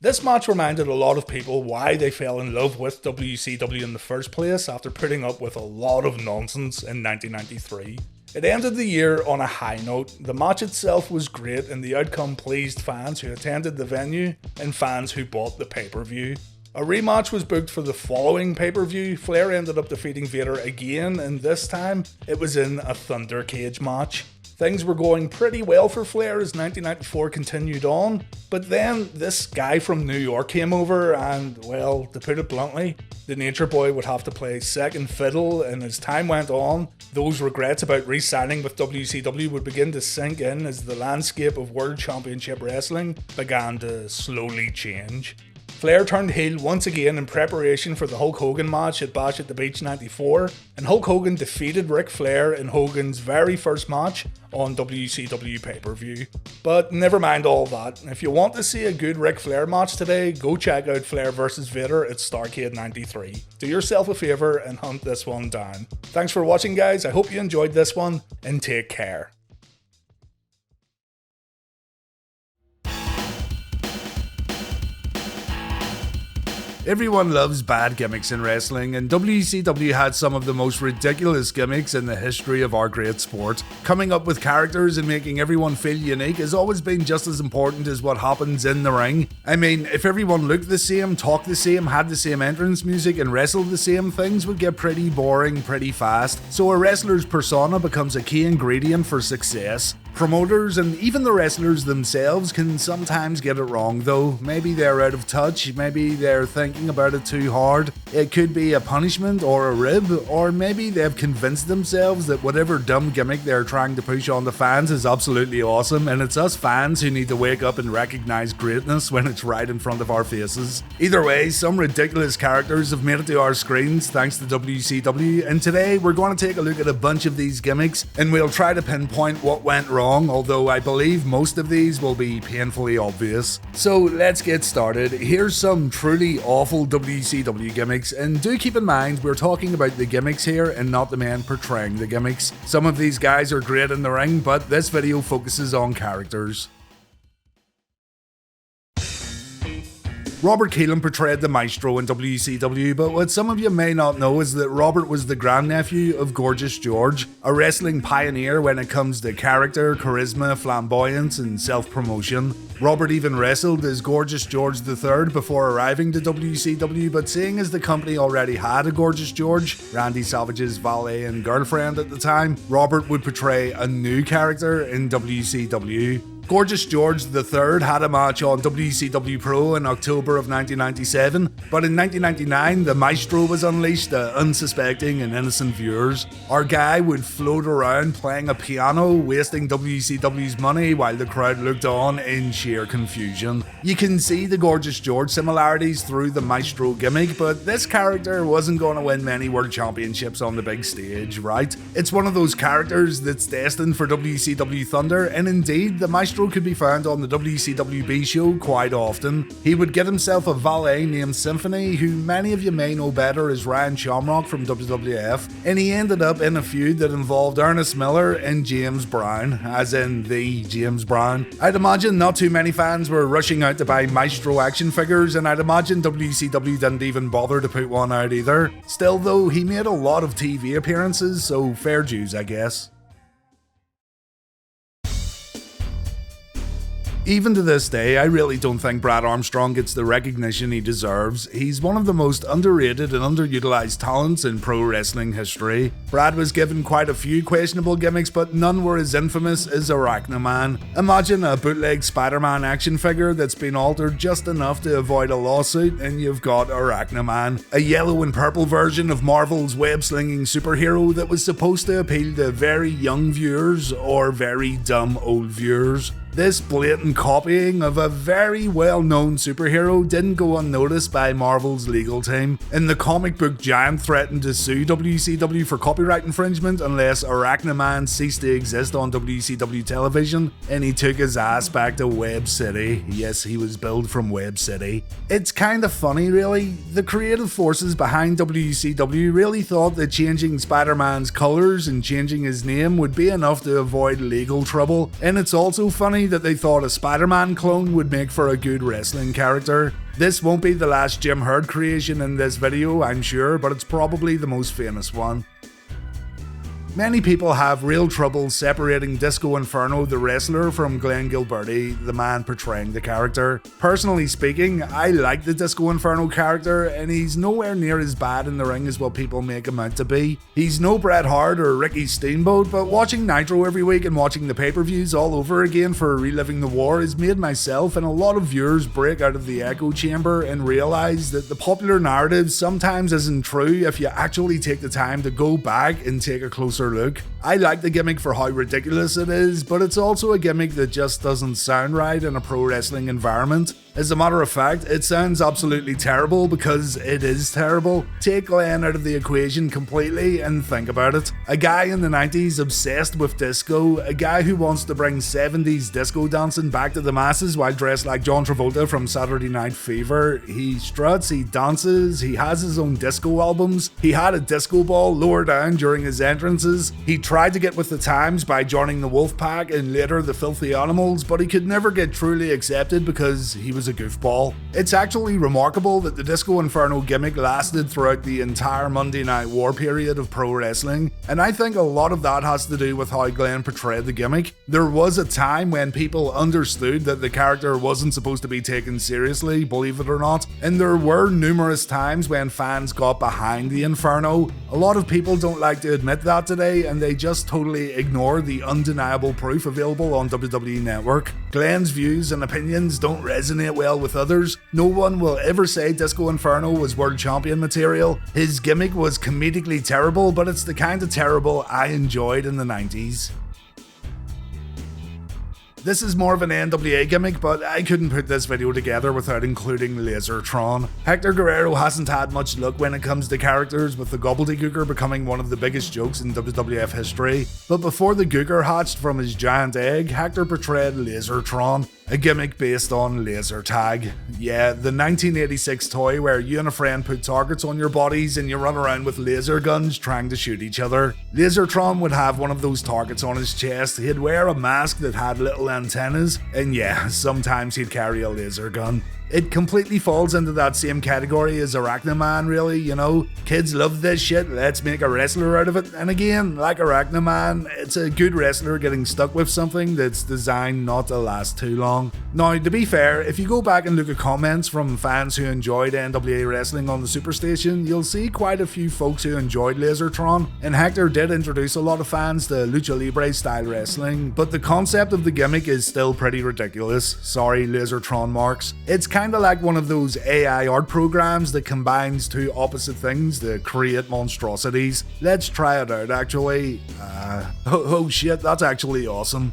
This match reminded a lot of people why they fell in love with WCW in the first place after putting up with a lot of nonsense in 1993. It ended the year on a high note. The match itself was great and the outcome pleased fans who attended the venue and fans who bought the pay-per-view. A rematch was booked for the following pay-per-view. Flair ended up defeating Vader again, and this time it was in a Thunder Cage match. Things were going pretty well for Flair as 1994 continued on, but then this guy from New York came over and, well, to put it bluntly, the Nature Boy would have to play second fiddle, and as time went on, those regrets about re-signing with WCW would begin to sink in as the landscape of World Championship Wrestling began to slowly change. Flair turned heel once again in preparation for the Hulk Hogan match at Bash at the Beach 94, and Hulk Hogan defeated Ric Flair in Hogan's very first match on WCW pay-per-view. But never mind all that. If you want to see a good Ric Flair match today, go check out Flair vs Vader at Starrcade 93. Do yourself a favour and hunt this one down. Thanks for watching, guys. I hope you enjoyed this one, and take care. Everyone loves bad gimmicks in wrestling, and WCW had some of the most ridiculous gimmicks in the history of our great sport. Coming up with characters and making everyone feel unique has always been just as important as what happens in the ring. I mean, if everyone looked the same, talked the same, had the same entrance music, and wrestled the same, things would get pretty boring pretty fast. So a wrestler's persona becomes a key ingredient for success. Promoters and even the wrestlers themselves can sometimes get it wrong though. Maybe they're out of touch, maybe they're thinking about it too hard. It could be a punishment or a rib, or maybe they've convinced themselves that whatever dumb gimmick they're trying to push on the fans is absolutely awesome, and it's us fans who need to wake up and recognize greatness when it's right in front of our faces. Either way, some ridiculous characters have made it to our screens thanks to WCW, and today we're going to take a look at a bunch of these gimmicks and we'll try to pinpoint what went wrong, although I believe most of these will be painfully obvious. So let's get started. Here's some truly awful WCW gimmicks, and do keep in mind we're talking about the gimmicks here and not the men portraying the gimmicks. Some of these guys are great in the ring, but this video focuses on characters. Robert Keelan portrayed the Maestro in WCW, but what some of you may not know is that Robert was the grandnephew of Gorgeous George, a wrestling pioneer when it comes to character, charisma, flamboyance, and self-promotion. Robert even wrestled as Gorgeous George III before arriving to WCW, but seeing as the company already had a Gorgeous George, Randy Savage's valet and girlfriend at the time, Robert would portray a new character in WCW. Gorgeous George III had a match on WCW Pro in October of 1997, but in 1999 the Maestro was unleashed to unsuspecting and innocent viewers. Our guy would float around playing a piano, wasting WCW's money while the crowd looked on in sheer confusion. You can see the Gorgeous George similarities through the Maestro gimmick, but this character wasn't going to win many world championships on the big stage, right? It's one of those characters that's destined for WCW Thunder, and indeed the Maestro could be found on the WCW B show quite often. He would get himself a valet named Symphony, who many of you may know better as Ryan Shamrock from WWF, and he ended up in a feud that involved Ernest Miller and James Brown, as in the James Brown. I'd imagine not too many fans were rushing out to buy Maestro action figures, and I'd imagine WCW didn't even bother to put one out either. Still though, he made a lot of TV appearances, so fair dues I guess. Even to this day, I really don't think Brad Armstrong gets the recognition he deserves. He's one of the most underrated and underutilized talents in pro wrestling history. Brad was given quite a few questionable gimmicks, but none were as infamous as Arachnoman. Imagine a bootleg Spider-Man action figure that's been altered just enough to avoid a lawsuit, and you've got Arachnoman, a yellow and purple version of Marvel's web-slinging superhero that was supposed to appeal to very young viewers or very dumb old viewers. This blatant copying of a very well-known superhero didn't go unnoticed by Marvel's legal team, and the comic book giant threatened to sue WCW for copyright infringement unless Arachnoman ceased to exist on WCW television, and he took his ass back to Web City. Yes, he was billed from Web City. It's kind of funny really. The creative forces behind WCW really thought that changing Spider-Man's colours and changing his name would be enough to avoid legal trouble, and it's also funny that they thought a Spider-Man clone would make for a good wrestling character. This won't be the last Jim Herd creation in this video, I'm sure, but it's probably the most famous one. Many people have real trouble separating Disco Inferno the wrestler from Glenn Gilberti, the man portraying the character. Personally speaking, I like the Disco Inferno character, and he's nowhere near as bad in the ring as what people make him out to be. He's no Bret Hart or Ricky Steamboat, but watching Nitro every week and watching the pay-per-views all over again for reliving the war has made myself and a lot of viewers break out of the echo chamber and realise that the popular narrative sometimes isn't true if you actually take the time to go back and take a closer look. I like the gimmick for how ridiculous it is, but it's also a gimmick that just doesn't sound right in a pro wrestling environment. As a matter of fact, it sounds absolutely terrible because it is terrible. Take Glenn out of the equation completely and think about it. A guy in the 90s obsessed with disco, a guy who wants to bring 70s disco dancing back to the masses while dressed like John Travolta from Saturday Night Fever. He struts, he dances, he has his own disco albums, he had a disco ball lower down during his entrances, he tried to get with the times by joining the Wolfpack and later the Filthy Animals, but he could never get truly accepted because he was a goofball. It's actually remarkable that the Disco Inferno gimmick lasted throughout the entire Monday Night War period of pro wrestling, and I think a lot of that has to do with how Glenn portrayed the gimmick. There was a time when people understood that the character wasn't supposed to be taken seriously, believe it or not, and there were numerous times when fans got behind the Inferno. A lot of people don't like to admit that today, and they just totally ignore the undeniable proof available on WWE Network. Glenn's views and opinions don't resonate well with others. No one will ever say Disco Inferno was world champion material. His gimmick was comedically terrible, but it's the kind of terrible I enjoyed in the 90s. This is more of an NWA gimmick, but I couldn't put this video together without including Lasertron. Hector Guerrero hasn't had much luck when it comes to characters, with the Gobbledygooker becoming one of the biggest jokes in WWF history. But before the Gooker hatched from his giant egg, Hector portrayed Lasertron, a gimmick based on laser tag. Yeah, the 1986 toy where you and a friend put targets on your bodies and you run around with laser guns trying to shoot each other. Lasertron would have one of those targets on his chest, he'd wear a mask that had little antennas, and yeah, sometimes he'd carry a laser gun. It completely falls into that same category as Arachnoman, really, you know? Kids love this shit, let's make a wrestler out of it. And again, like Arachnoman, it's a good wrestler getting stuck with something that's designed not to last too long. Now, to be fair, if you go back and look at comments from fans who enjoyed NWA wrestling on the Superstation, you'll see quite a few folks who enjoyed Lasertron, and Hector did introduce a lot of fans to Lucha Libre style wrestling, but the concept of the gimmick is still pretty ridiculous. Sorry, Lasertron marks. It's kind of like one of those AI art programs that combines two opposite things to create monstrosities. Let's try it out actually. Oh shit, that's actually awesome.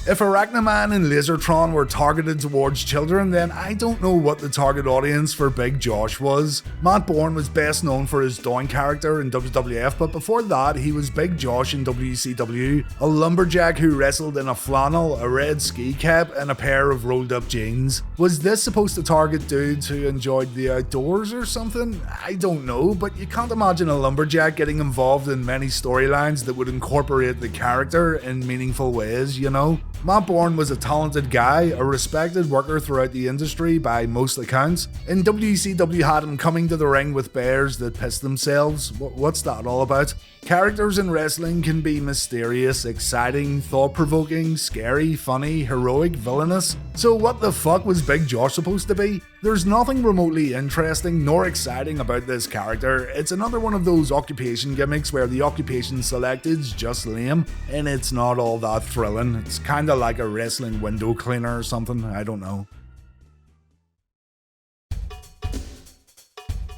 If Arachnoman and Lasertron were targeted towards children, then I don't know what the target audience for Big Josh was. Matt Bourne was best known for his Doink character in WWF, but before that he was Big Josh in WCW, a lumberjack who wrestled in a flannel, a red ski cap, and a pair of rolled up jeans. Was this supposed to target dudes who enjoyed the outdoors or something? I don't know, but you can't imagine a lumberjack getting involved in many storylines that would incorporate the character in meaningful ways, you know? Matt Bourne was a talented guy, a respected worker throughout the industry by most accounts, and WCW had him coming to the ring with bears that pissed themselves. What's that all about? Characters in wrestling can be mysterious, exciting, thought-provoking, scary, funny, heroic, villainous. So what the fuck was Big Josh supposed to be? There's nothing remotely interesting nor exciting about this character. It's another one of those occupation gimmicks where the occupation selected's just lame, and it's not all that thrilling. It's kinda like a wrestling window cleaner or something, I don't know.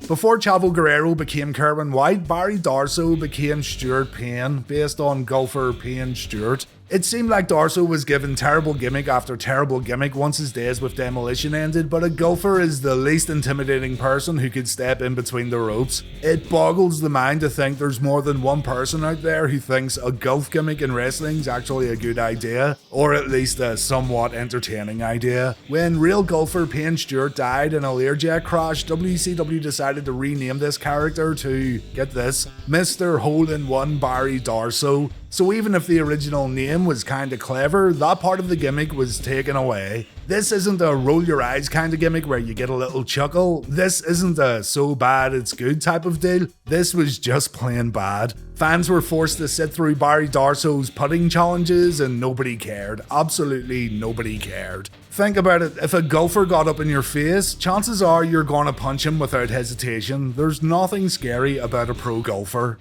Before Chavo Guerrero became Kerwin White, Barry Darsow became Stuart Payne, based on golfer Payne Stewart. It seemed like Darsow was given terrible gimmick after terrible gimmick once his days with Demolition ended, but a golfer is the least intimidating person who could step in between the ropes. It boggles the mind to think there's more than one person out there who thinks a golf gimmick in wrestling's actually a good idea, or at least a somewhat entertaining idea. When real golfer Payne Stewart died in a Learjet crash, WCW decided to rename this character to, get this, Mr. Hole-in-One Barry Darsow. So even if the original name was kinda clever, that part of the gimmick was taken away. This isn't a roll your eyes kind of gimmick where you get a little chuckle. This isn't a so bad it's good type of deal. This was just plain bad. Fans were forced to sit through Barry Darsow's putting challenges and nobody cared. Absolutely nobody cared. Think about it, if a golfer got up in your face, chances are you're gonna punch him without hesitation. There's nothing scary about a pro golfer.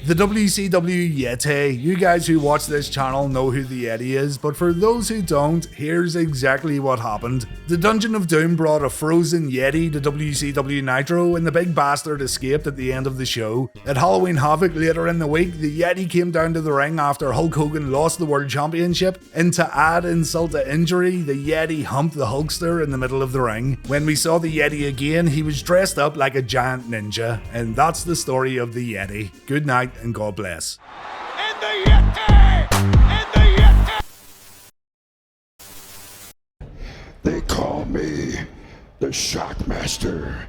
The WCW Yeti. You guys who watch this channel know who the Yeti is, but for those who don't, here's exactly what happened. The Dungeon of Doom brought a frozen Yeti to WCW Nitro, and the big bastard escaped at the end of the show. At Halloween Havoc later in the week, the Yeti came down to the ring after Hulk Hogan lost the World Championship, and to add insult to injury, the Yeti humped the Hulkster in the middle of the ring. When we saw the Yeti again, he was dressed up like a giant ninja, and that's the story of the Yeti. Good night and God bless. And the Yeti! And the Yeti! They call me the Shockmaster.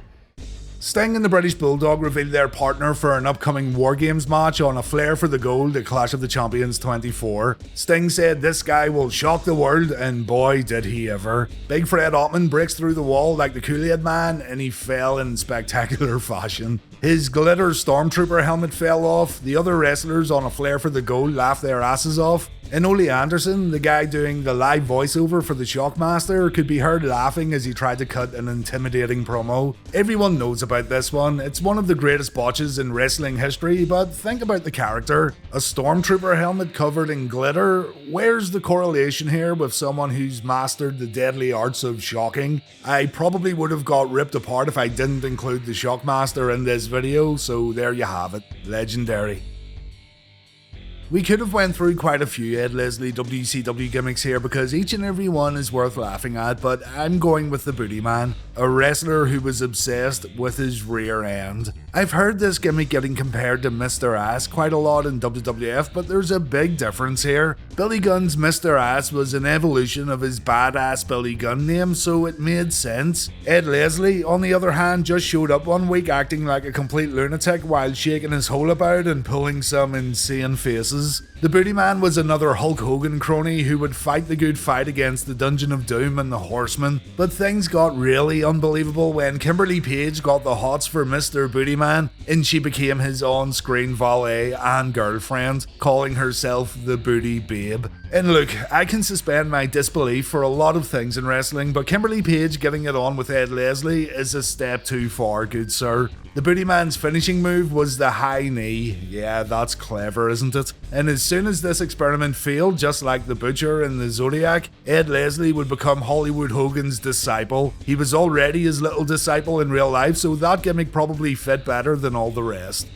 Sting and the British Bulldog revealed their partner for an upcoming War Games match on a Flair for the Gold at Clash of the Champions 24. Sting said this guy will shock the world, and boy did he ever. Big Fred Ottman breaks through the wall like the Kool-Aid Man, and he fell in spectacular fashion. His glitter Stormtrooper helmet fell off, the other wrestlers on a Flair for the Gold laughed their asses off, and Ole Anderson, the guy doing the live voiceover for the Shockmaster, could be heard laughing as he tried to cut an intimidating promo. Everyone knows about this one, it's one of the greatest botches in wrestling history, but think about the character. A Stormtrooper helmet covered in glitter? Where's the correlation here with someone who's mastered the deadly arts of shocking? I probably would have got ripped apart if I didn't include the Shockmaster in this video, so there you have it. Legendary. We could have went through quite a few Ed Leslie WCW gimmicks here because each and every one is worth laughing at, but I'm going with the Booty Man, a wrestler who was obsessed with his rear end. I've heard this gimmick getting compared to Mr. Ass quite a lot in WWF, but there's a big difference here. Billy Gunn's Mr. Ass was an evolution of his badass Billy Gunn name, so it made sense. Ed Leslie, on the other hand, just showed up one week acting like a complete lunatic while shaking his hole about and pulling some insane faces. The Booty Man was another Hulk Hogan crony who would fight the good fight against the Dungeon of Doom and the Horsemen, but things got really unbelievable when Kimberly Page got the hots for Mr. Booty Man and she became his on-screen valet and girlfriend, calling herself the Booty Babe. And look, I can suspend my disbelief for a lot of things in wrestling, but Kimberly Page getting it on with Ed Leslie is a step too far, good sir. The Booty Man's finishing move was the high knee. Yeah, that's clever, isn't it? And as soon as this experiment failed, just like the Butcher and the Zodiac, Ed Leslie would become Hollywood Hogan's disciple. He was already his little disciple in real life, so that gimmick probably fit better than all the rest.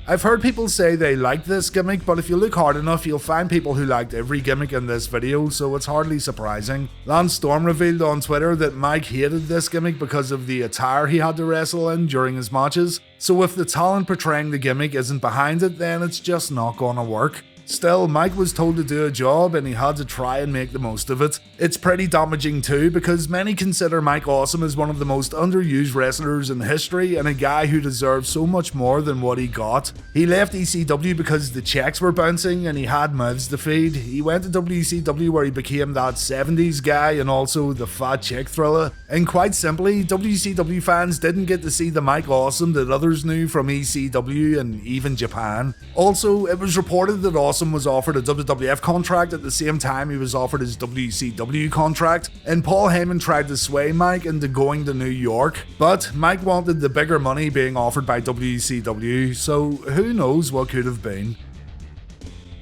I've heard people say they like this gimmick, but if you look hard enough, you'll find people who liked every gimmick in this video, so it's hardly surprising. Lance Storm revealed on Twitter that Mike hated this gimmick because of the attire he had to wrestle in during his matches, so if the talent portraying the gimmick isn't behind it, then it's just not gonna work. Still, Mike was told to do a job and he had to try and make the most of it. It's pretty damaging too because many consider Mike Awesome as one of the most underused wrestlers in history and a guy who deserves so much more than what he got. He left ECW because the checks were bouncing and he had mouths to feed. He went to WCW where he became that 70s guy and also the fat chick thriller. And quite simply, WCW fans didn't get to see the Mike Awesome that others knew from ECW and even Japan. Also, it was reported that Awesome was offered a WWF contract at the same time he was offered his WCW contract, and Paul Heyman tried to sway Mike into going to New York, but Mike wanted the bigger money being offered by WCW, so who knows what could have been.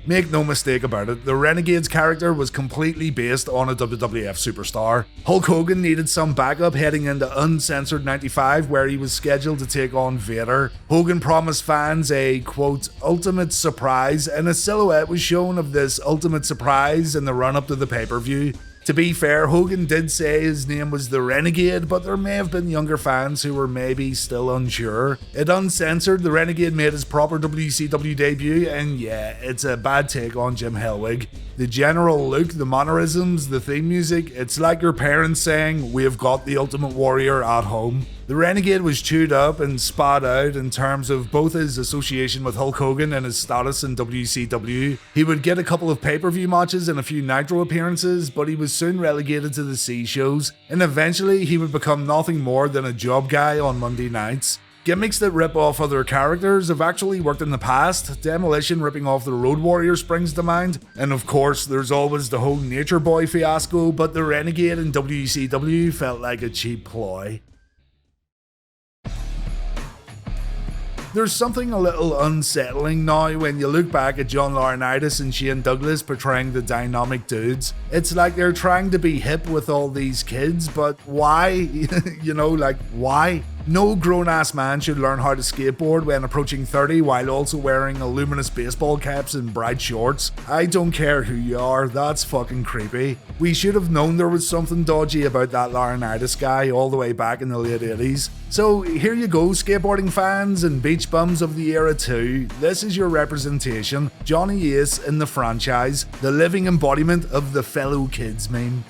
Make no mistake about it, the Renegade's character was completely based on a WWF superstar. Hulk Hogan needed some backup heading into Uncensored 95 where he was scheduled to take on Vader. Hogan promised fans a, quote, ultimate surprise, and a silhouette was shown of this ultimate surprise in the run-up to the pay-per-view. To be fair, Hogan did say his name was the Renegade, but there may have been younger fans who were maybe still unsure. At Uncensored, the Renegade made his proper WCW debut, and yeah, it's a bad take on Jim Hellwig. The general look, the mannerisms, the theme music, it's like your parents saying, "We have got the Ultimate Warrior at home." The Renegade was chewed up and spat out in terms of both his association with Hulk Hogan and his status in WCW. He would get a couple of pay-per-view matches and a few Nitro appearances, but he was soon relegated to the C shows, and eventually he would become nothing more than a job guy on Monday nights. Gimmicks that rip off other characters have actually worked in the past. Demolition ripping off the Road Warrior springs to mind, and of course there's always the whole Nature Boy fiasco, but the Renegade in WCW felt like a cheap ploy. There's something a little unsettling now when you look back at John Laurinaitis and Shane Douglas portraying the dynamic dudes. It's like they're trying to be hip with all these kids, but why? You know, like, why? No grown-ass man should learn how to skateboard when approaching 30 while also wearing luminous baseball caps and bright shorts. I don't care who you are, that's fucking creepy. We should have known there was something dodgy about that Laurinaitis guy all the way back in the late 80s. So here you go, skateboarding fans and beach bums of the era too. This is your representation, Johnny Ace in the franchise, the living embodiment of the fellow kids meme.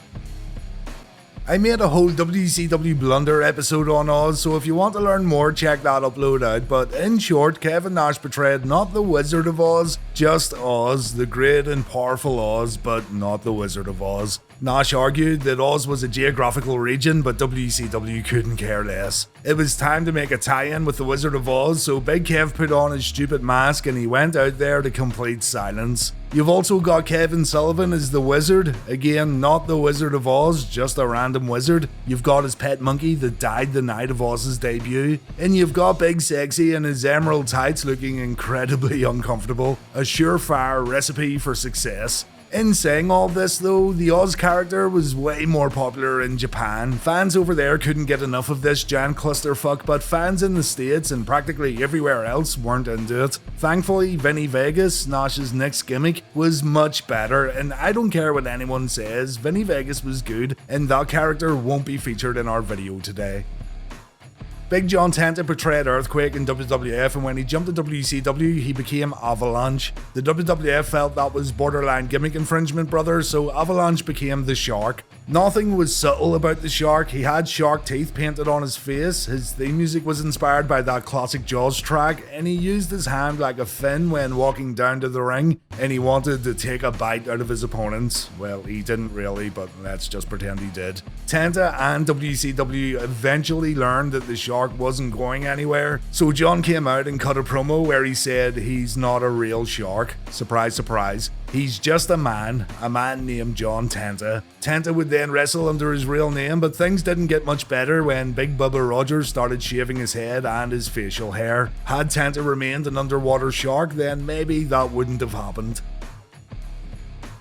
I made a whole WCW Blunder episode on Oz, so if you want to learn more, check that upload out. But in short, Kevin Nash portrayed not the Wizard of Oz, just Oz, the great and powerful Oz, but not the Wizard of Oz. Nash argued that Oz was a geographical region, but WCW couldn't care less. It was time to make a tie-in with the Wizard of Oz, so Big Kev put on his stupid mask and he went out there to complete silence. You've also got Kevin Sullivan as the Wizard, again not the Wizard of Oz, just a random wizard. You've got his pet monkey that died the night of Oz's debut, and you've got Big Sexy in his emerald tights looking incredibly uncomfortable, a surefire recipe for success. In saying all this though, the Oz character was way more popular in Japan. Fans over there couldn't get enough of this giant clusterfuck, but fans in the States and practically everywhere else weren't into it. Thankfully, Vinny Vegas, Nash's next gimmick, was much better, and I don't care what anyone says, Vinny Vegas was good, and that character won't be featured in our video today. Big John Tenta portrayed Earthquake in WWF, and when he jumped to WCW, he became Avalanche. The WWF felt that was borderline gimmick infringement, brother, so Avalanche became the Shark. Nothing was subtle about the Shark. He had shark teeth painted on his face, his theme music was inspired by that classic Jaws track, and he used his hand like a fin when walking down to the ring, and he wanted to take a bite out of his opponents. Well, he didn't really, but let's just pretend he did. Tenta and WCW eventually learned that the Shark wasn't going anywhere, so John came out and cut a promo where he said he's not a real shark. Surprise, surprise. He's just a man named John Tenta. Tenta would then wrestle under his real name, but things didn't get much better when Big Bubba Rogers started shaving his head and his facial hair. Had Tenta remained an underwater shark, then maybe that wouldn't have happened.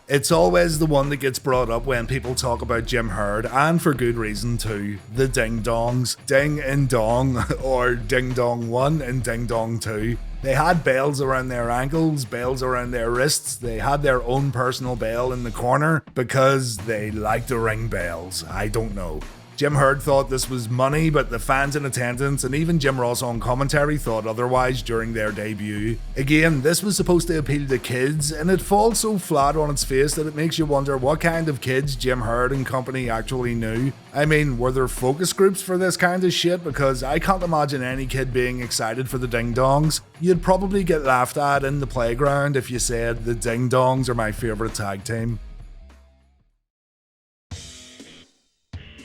It's always the one that gets brought up when people talk about Jim Herd, and for good reason too. The Ding Dongs. Ding and Dong, or Ding Dong 1 and Ding Dong 2. They had bells around their ankles, bells around their wrists, they had their own personal bell in the corner because they like to ring bells, I don't know. Jim Herd thought this was money, but the fans in attendance and even Jim Ross on commentary thought otherwise during their debut. Again, this was supposed to appeal to kids, and it falls so flat on its face that it makes you wonder what kind of kids Jim Herd and company actually knew. I mean, were there focus groups for this kind of shit? Because I can't imagine any kid being excited for the Ding Dongs. You'd probably get laughed at in the playground if you said the Ding Dongs are my favourite tag team.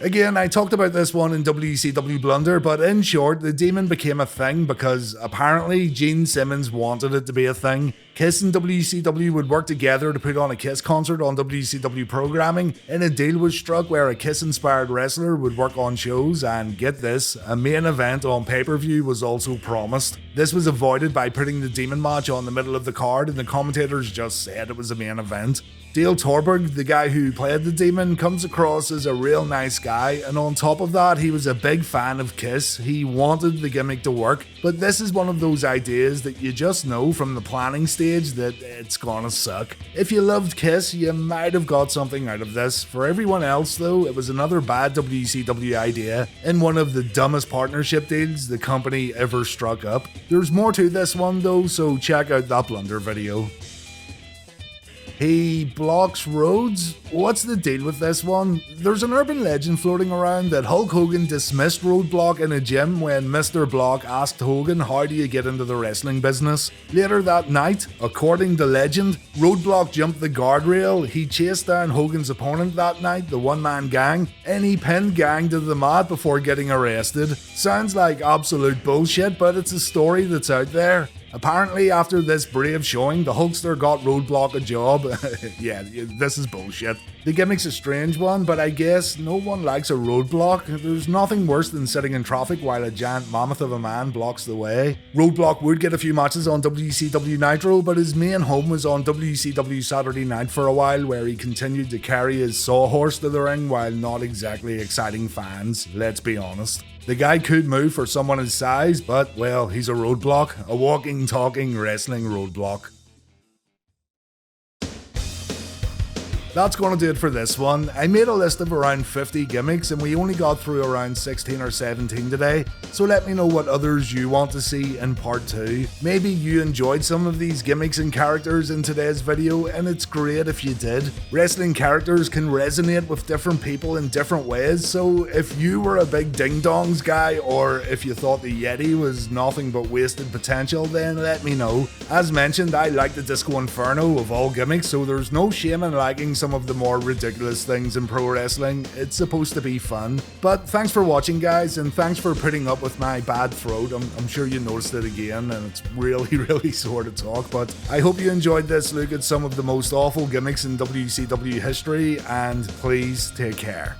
Again, I talked about this one in WCW Blunder, but in short, the Demon became a thing because apparently Gene Simmons wanted it to be a thing. Kiss and WCW would work together to put on a Kiss concert on WCW programming, and a deal was struck where a Kiss-inspired wrestler would work on shows, and get this, a main event on pay-per-view was also promised. This was avoided by putting the Demon match on the middle of the card, and the commentators just said it was a main event. Dale Torberg, the guy who played the Demon, comes across as a real nice guy, and on top of that, he was a big fan of Kiss. He wanted the gimmick to work, but this is one of those ideas that you just know from the planning stage that it's gonna suck. If you loved Kiss, you might have got something out of this. For everyone else though, it was another bad WCW idea, and one of the dumbest partnership deals the company ever struck up. There's more to this one though, so check out that Blunder video. He blocks roads? What's the deal with this one? There's an urban legend floating around that Hulk Hogan dismissed Roadblock in a gym when Mr. Block asked Hogan, how do you get into the wrestling business? Later that night, according to legend, Roadblock jumped the guardrail, he chased down Hogan's opponent that night, the one-man Gang, and he pinned Gang to the mat before getting arrested. Sounds like absolute bullshit, but it's a story that's out there. Apparently, after this brave showing, the Hulkster got Roadblock a job. Yeah, this is bullshit. The gimmick's a strange one, but I guess no one likes a roadblock. There's nothing worse than sitting in traffic while a giant mammoth of a man blocks the way. Roadblock would get a few matches on WCW Nitro, but his main home was on WCW Saturday Night for a while, where he continued to carry his sawhorse to the ring while not exactly exciting fans, let's be honest. The guy could move for someone his size, but, well, he's a roadblock. A walking, talking, wrestling roadblock. That's going to do it for this one. I made a list of around 50 gimmicks and we only got through around 16 or 17 today, so let me know what others you want to see in part 2. Maybe you enjoyed some of these gimmicks and characters in today's video, and it's great if you did. Wrestling characters can resonate with different people in different ways, so if you were a big ding-dongs guy, or if you thought the Yeti was nothing but wasted potential, then let me know. As mentioned, I like the Disco Inferno of all gimmicks, so there's no shame in liking some of the more ridiculous things in pro wrestling. It's supposed to be fun. But thanks for watching, guys, and thanks for putting up with my bad throat. I'm sure you noticed it again, and it's really sore to talk, but I hope you enjoyed this look at some of the most awful gimmicks in WCW history, and please take care.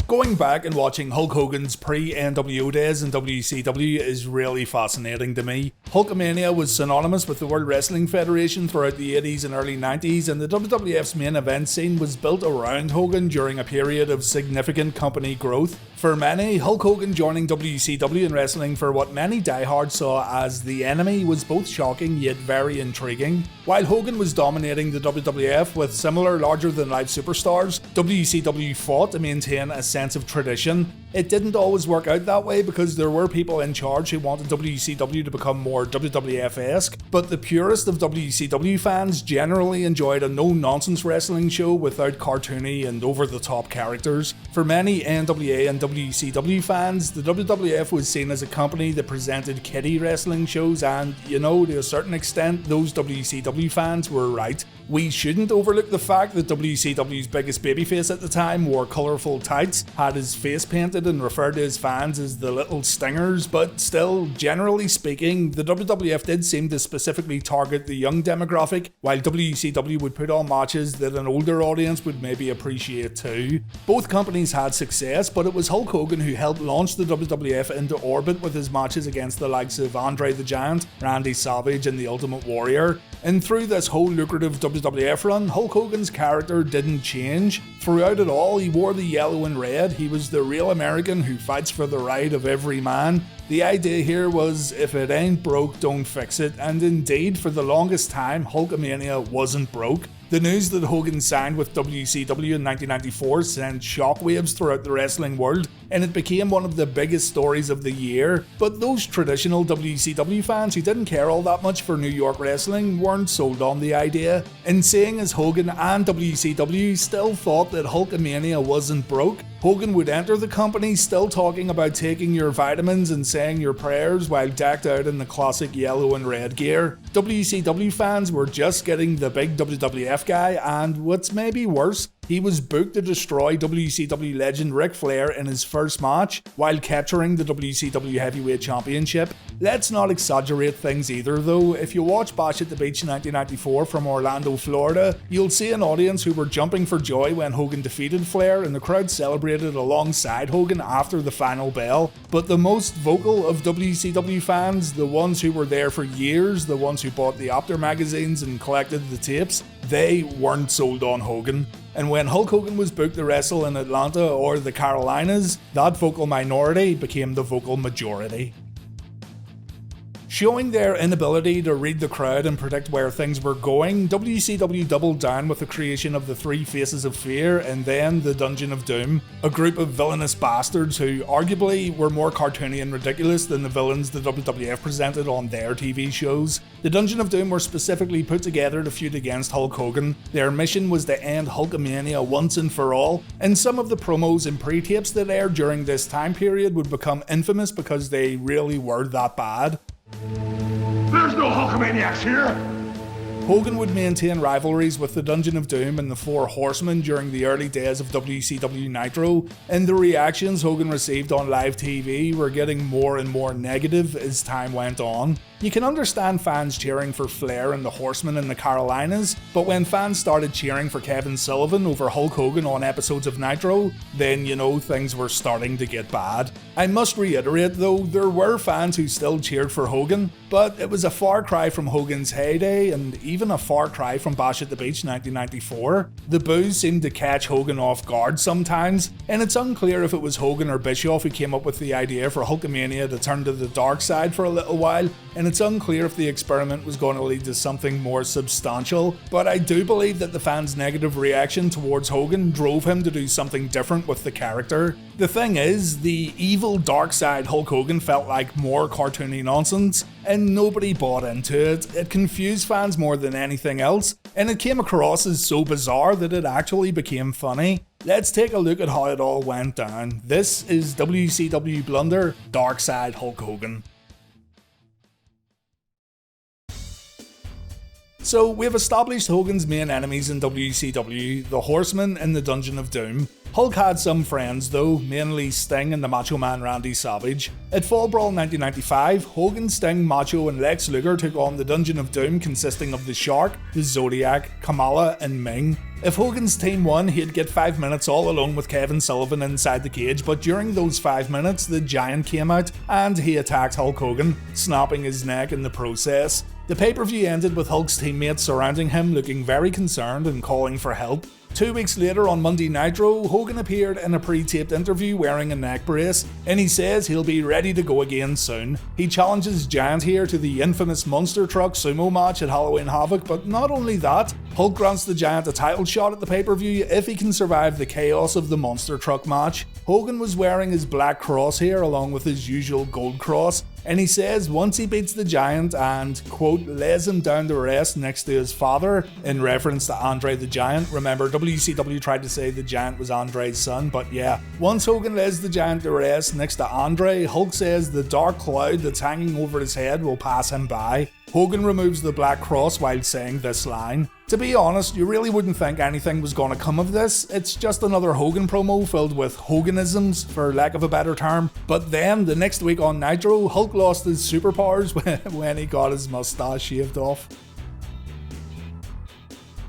Going back and watching Hulk Hogan's pre-NWO days in WCW is really fascinating to me. Hulkamania was synonymous with the World Wrestling Federation throughout the 80s and early 90s, and the WWF's main event scene was built around Hogan during a period of significant company growth. For many, Hulk Hogan joining WCW and wrestling for what many diehards saw as the enemy was both shocking yet very intriguing. While Hogan was dominating the WWF with similar larger-than-life superstars, WCW fought to maintain a sense of tradition. It didn't always work out that way because there were people in charge who wanted WCW to become more WWF-esque, but the purest of WCW fans generally enjoyed a no-nonsense wrestling show without cartoony and over-the-top characters. For many NWA and WCW fans, the WWF was seen as a company that presented kiddie wrestling shows, and, you know, to a certain extent, those WCW fans were right. We shouldn't overlook the fact that WCW's biggest babyface at the time wore colourful tights, had his face painted and referred to his fans as the Little Stingers, but still, generally speaking, the WWF did seem to specifically target the young demographic, while WCW would put on matches that an older audience would maybe appreciate too. Both companies had success, but it was Hulk Hogan who helped launch the WWF into orbit with his matches against the likes of Andre the Giant, Randy Savage and the Ultimate Warrior. And through this whole lucrative WWF run, Hulk Hogan's character didn't change. Throughout it all, he wore the yellow and red. He was the real American who fights for the right of every man. The idea here was, if it ain't broke, don't fix it, and indeed, for the longest time, Hulkamania wasn't broke. The news that Hogan signed with WCW in 1994 sent shockwaves throughout the wrestling world, and it became one of the biggest stories of the year. But those traditional WCW fans who didn't care all that much for New York wrestling weren't sold on the idea. And seeing as Hogan and WCW still thought that Hulkamania wasn't broke, Hogan would enter the company still talking about taking your vitamins and saying your prayers while decked out in the classic yellow and red gear. WCW fans were just getting the big WWF guy, and what's maybe worse, he was booked to destroy WCW legend Ric Flair in his first match while capturing the WCW Heavyweight Championship. Let's not exaggerate things either though. If you watch Bash at the Beach 1994 from Orlando, Florida, you'll see an audience who were jumping for joy when Hogan defeated Flair, and the crowd celebrated alongside Hogan after the final bell. But the most vocal of WCW fans, the ones who were there for years, the ones who bought the After magazines and collected the tapes, they weren't sold on Hogan. And when Hulk Hogan was booked to wrestle in Atlanta or the Carolinas, that vocal minority became the vocal majority. Showing their inability to read the crowd and predict where things were going, WCW doubled down with the creation of the Three Faces of Fear and then the Dungeon of Doom, a group of villainous bastards who arguably were more cartoony and ridiculous than the villains the WWF presented on their TV shows. The Dungeon of Doom were specifically put together to feud against Hulk Hogan. Their mission was to end Hulkamania once and for all, and some of the promos and pre-tapes that aired during this time period would become infamous because they really were that bad. There's no Hulkamaniacs here! Hogan would maintain rivalries with the Dungeon of Doom and the Four Horsemen during the early days of WCW Nitro, and the reactions Hogan received on live TV were getting more and more negative as time went on. You can understand fans cheering for Flair and the Horsemen in the Carolinas, but when fans started cheering for Kevin Sullivan over Hulk Hogan on episodes of Nitro, then you know things were starting to get bad. I must reiterate though, there were fans who still cheered for Hogan, but it was a far cry from Hogan's heyday and even a far cry from Bash at the Beach 1994. The boos seemed to catch Hogan off guard sometimes, and it's unclear if it was Hogan or Bischoff who came up with the idea for Hulkamania to turn to the dark side for a little while, and it's unclear if the experiment was going to lead to something more substantial, but I do believe that the fans' negative reaction towards Hogan drove him to do something different with the character. The thing is, the evil dark side Hulk Hogan felt like more cartoony nonsense, and nobody bought into it. It confused fans more than anything else, and it came across as so bizarre that it actually became funny. Let's take a look at how it all went down. This is WCW Blunder, Dark Side Hulk Hogan. So, we've established Hogan's main enemies in WCW, the Horsemen and the Dungeon of Doom. Hulk had some friends though, mainly Sting and the Macho Man Randy Savage. At Fall Brawl 1995, Hogan, Sting, Macho and Lex Luger took on the Dungeon of Doom consisting of the Shark, the Zodiac, Kamala and Ming. If Hogan's team won, he'd get 5 minutes all alone with Kevin Sullivan inside the cage, but during those 5 minutes, the Giant came out and he attacked Hulk Hogan, snapping his neck in the process. The pay-per-view ended with Hulk's teammates surrounding him looking very concerned and calling for help. 2 weeks later on Monday Nitro, Hogan appeared in a pre-taped interview wearing a neck brace, and he says he'll be ready to go again soon. He challenges Giant here to the infamous Monster Truck sumo match at Halloween Havoc, but not only that, Hulk grants the Giant a title shot at the pay-per-view if he can survive the chaos of the Monster Truck match. Hogan was wearing his black cross here along with his usual gold cross, and he says once he beats the Giant and, quote, lays him down to rest next to his father, in reference to Andre the Giant. Remember, WCW tried to say the Giant was Andre's son, but yeah. Once Hogan lays the Giant to rest next to Andre, Hulk says the dark cloud that's hanging over his head will pass him by. Hogan removes the black cross while saying this line. To be honest, you really wouldn't think anything was going to come of this. It's just another Hogan promo filled with Hoganisms, for lack of a better term. But then, the next week on Nitro, Hulk lost his superpowers when he got his mustache shaved off.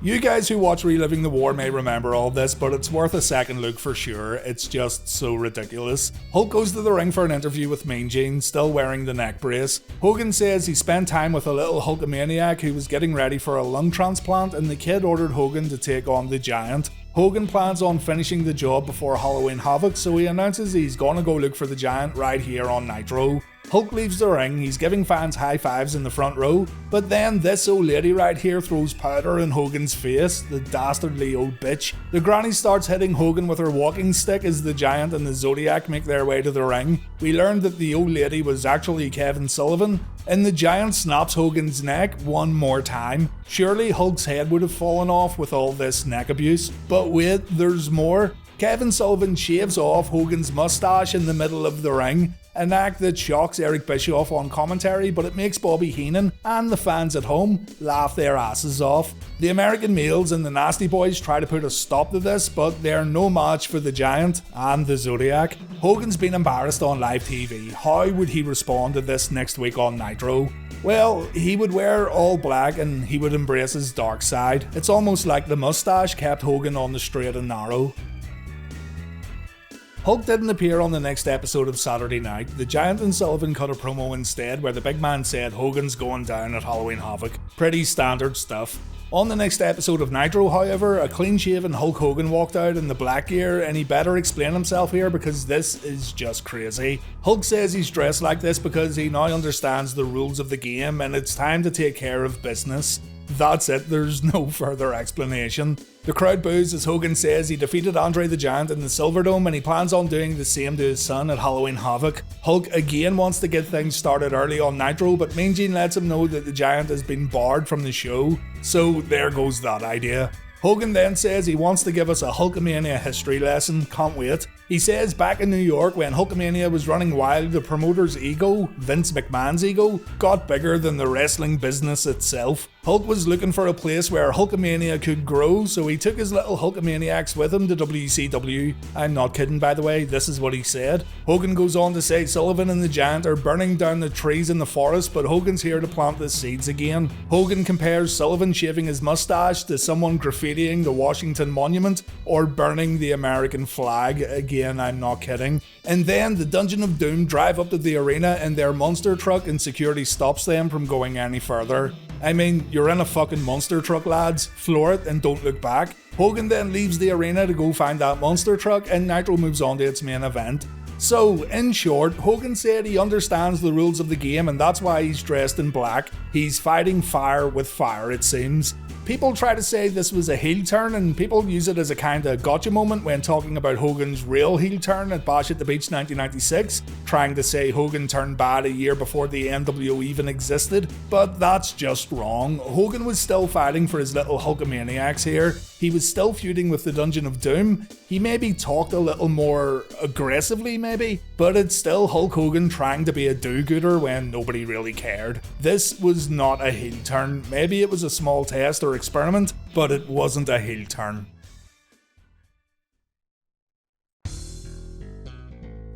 You guys who watch Reliving the War may remember all this, but it's worth a second look for sure. It's just so ridiculous. Hulk goes to the ring for an interview with Mean Gene, still wearing the neck brace. Hogan says he spent time with a little Hulkamaniac who was getting ready for a lung transplant, and the kid ordered Hogan to take on the Giant. Hogan plans on finishing the job before Halloween Havoc, so he announces he's gonna go look for the Giant right here on Nitro. Hulk leaves the ring, he's giving fans high fives in the front row, but then this old lady right here throws powder in Hogan's face, the dastardly old bitch. The granny starts hitting Hogan with her walking stick as the Giant and the Zodiac make their way to the ring. We learned that the old lady was actually Kevin Sullivan, and the Giant snaps Hogan's neck one more time. Surely Hulk's head would have fallen off with all this neck abuse, but wait, there's more. Kevin Sullivan shaves off Hogan's mustache in the middle of the ring, an act that shocks Eric Bischoff on commentary, but it makes Bobby Heenan and the fans at home laugh their asses off. The American Males and the Nasty Boys try to put a stop to this, but they're no match for the Giant and the Zodiac. Hogan's been embarrassed on live TV. How would he respond to this next week on Nitro? Well, he would wear all black and he would embrace his dark side. It's almost like the mustache kept Hogan on the straight and narrow. Hulk didn't appear on the next episode of Saturday Night. The Giant and Sullivan cut a promo instead where the big man said Hogan's going down at Halloween Havoc. Pretty standard stuff. On the next episode of Nitro, however, a clean-shaven Hulk Hogan walked out in the black gear, and he better explain himself here because this is just crazy. Hulk says he's dressed like this because he now understands the rules of the game and it's time to take care of business. That's it, there's no further explanation. The crowd boos as Hogan says he defeated Andre the Giant in the Silverdome and he plans on doing the same to his son at Halloween Havoc. Hulk again wants to get things started early on Nitro, but Mean Gene lets him know that the Giant has been barred from the show, so there goes that idea. Hogan then says he wants to give us a Hulkamania history lesson, can't wait. He says back in New York when Hulkamania was running wild, the promoter's ego, Vince McMahon's ego, got bigger than the wrestling business itself. Hulk was looking for a place where Hulkamania could grow, so he took his little Hulkamaniacs with him to WCW. I'm not kidding, by the way, this is what he said. Hogan goes on to say Sullivan and the Giant are burning down the trees in the forest, but Hogan's here to plant the seeds again. Hogan compares Sullivan shaving his mustache to someone graffitiing the Washington Monument or burning the American flag. Again, I'm not kidding. And then the Dungeon of Doom drive up to the arena in their monster truck and security stops them from going any further. I mean, you're in a fucking monster truck, lads. Floor it and don't look back. Hogan then leaves the arena to go find that monster truck and Nitro moves on to its main event. So, in short, Hogan said he understands the rules of the game and that's why he's dressed in black. He's fighting fire with fire, it seems. People try to say this was a heel turn and people use it as a kinda gotcha moment when talking about Hogan's real heel turn at Bash at the Beach 1996, trying to say Hogan turned bad a year before the NWO even existed, but that's just wrong. Hogan was still fighting for his little Hulkamaniacs here. He was still feuding with the Dungeon of Doom. He maybe talked a little more aggressively maybe, but it's still Hulk Hogan trying to be a do-gooder when nobody really cared. This was not a heel turn. Maybe it was a small test or experiment, but it wasn't a heel turn.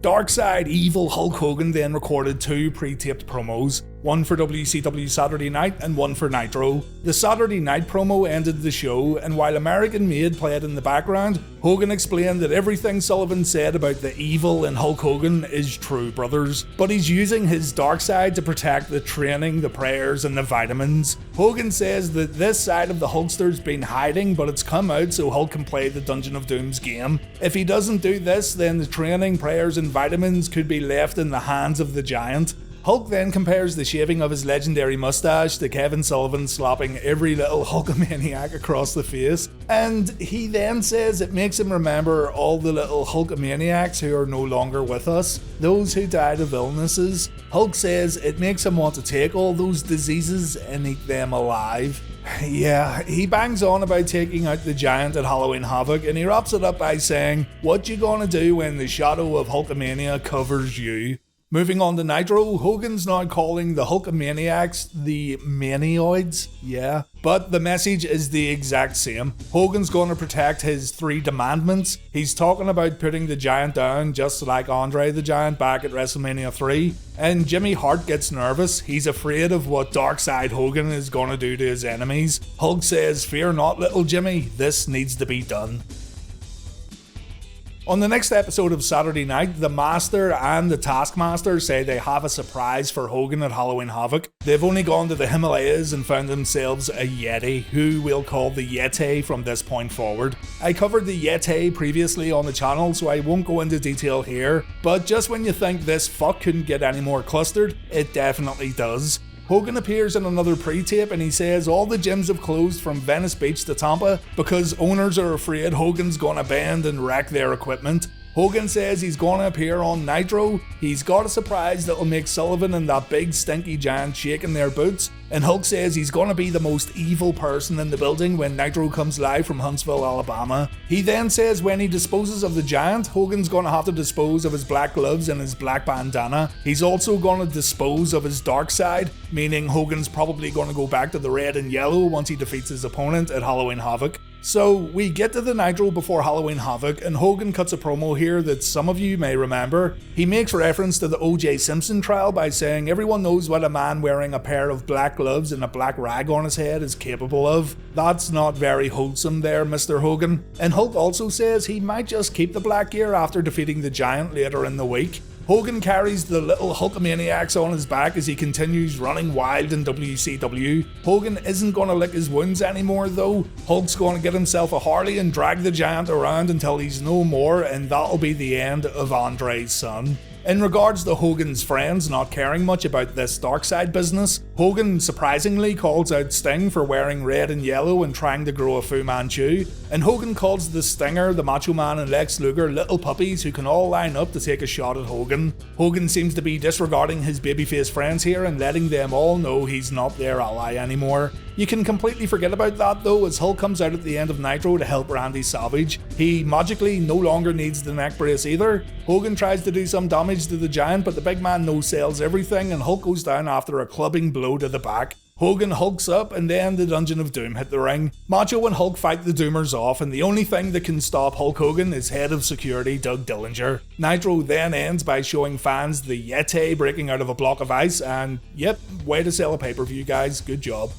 Darkside evil Hulk Hogan then recorded 2 pre-taped promos, one for WCW Saturday Night and one for Nitro. The Saturday Night promo ended the show, and while American Made played in the background, Hogan explained that everything Sullivan said about the evil in Hulk Hogan is true, brothers, but he's using his dark side to protect the training, the prayers, and the vitamins. Hogan says that this side of the Hulkster's been hiding, but it's come out so Hulk can play the Dungeon of Doom's game. If he doesn't do this, then the training, prayers, and vitamins could be left in the hands of the Giant. Hulk then compares the shaving of his legendary mustache to Kevin Sullivan slapping every little Hulkamaniac across the face, and he then says it makes him remember all the little Hulkamaniacs who are no longer with us, those who died of illnesses. Hulk says it makes him want to take all those diseases and eat them alive. Yeah, he bangs on about taking out the Giant at Halloween Havoc, and he wraps it up by saying, "What you gonna do when the shadow of Hulkamania covers you?" Moving on to Nitro, Hogan's now calling the Hulkamaniacs the Manioids, yeah. But the message is the exact same. Hogan's going to protect his 3 demandments. He's talking about putting the Giant down just like Andre the Giant back at WrestleMania 3. And Jimmy Hart gets nervous. He's afraid of what Darkside Hogan is going to do to his enemies. Hulk says, "Fear not, little Jimmy, this needs to be done." On the next episode of Saturday Night, the Master and the Taskmaster say they have a surprise for Hogan at Halloween Havoc. They've only gone to the Himalayas and found themselves a Yeti, who we'll call the Yeti from this point forward. I covered the Yeti previously on the channel, so I won't go into detail here, but just when you think this fuck couldn't get any more clustered, it definitely does. Hogan appears in another pre-tape and he says all the gyms have closed from Venice Beach to Tampa because owners are afraid Hogan's gonna bend and wreck their equipment. Hogan says he's gonna appear on Nitro, he's got a surprise that'll make Sullivan and that big stinky Giant shake in their boots, and Hulk says he's gonna be the most evil person in the building when Nitro comes live from Huntsville, Alabama. He then says when he disposes of the Giant, Hogan's gonna have to dispose of his black gloves and his black bandana. He's also gonna dispose of his dark side, meaning Hogan's probably gonna go back to the red and yellow once he defeats his opponent at Halloween Havoc. So we get to the Nitro before Halloween Havoc, and Hogan cuts a promo here that some of you may remember. He makes reference to the O.J. Simpson trial by saying everyone knows what a man wearing a pair of black gloves and a black rag on his head is capable of. That's not very wholesome there, Mr. Hogan. And Hulk also says he might just keep the black gear after defeating the Giant later in the week. Hogan carries the little Hulkamaniacs on his back as he continues running wild in WCW. Hogan isn't going to lick his wounds anymore though. Hulk's going to get himself a Harley and drag the Giant around until he's no more, and that'll be the end of Andre's son. In regards to Hogan's friends not caring much about this dark side business, Hogan surprisingly calls out Sting for wearing red and yellow and trying to grow a Fu Manchu, and Hogan calls the Stinger, the Macho Man and Lex Luger little puppies who can all line up to take a shot at Hogan. Hogan seems to be disregarding his babyface friends here and letting them all know he's not their ally anymore. You can completely forget about that though, as Hulk comes out at the end of Nitro to help Randy Savage. He magically no longer needs the neck brace either. Hogan tries to do some damage to the Giant, but the big man no-sells everything and Hulk goes down after a clubbing blow to the back. Hogan hulks up, and then the Dungeon of Doom hit the ring. Macho and Hulk fight the Doomers off, and the only thing that can stop Hulk Hogan is head of security Doug Dillinger. Nitro then ends by showing fans the Yeti breaking out of a block of ice, and yep, way to sell a pay-per-view, guys, good job.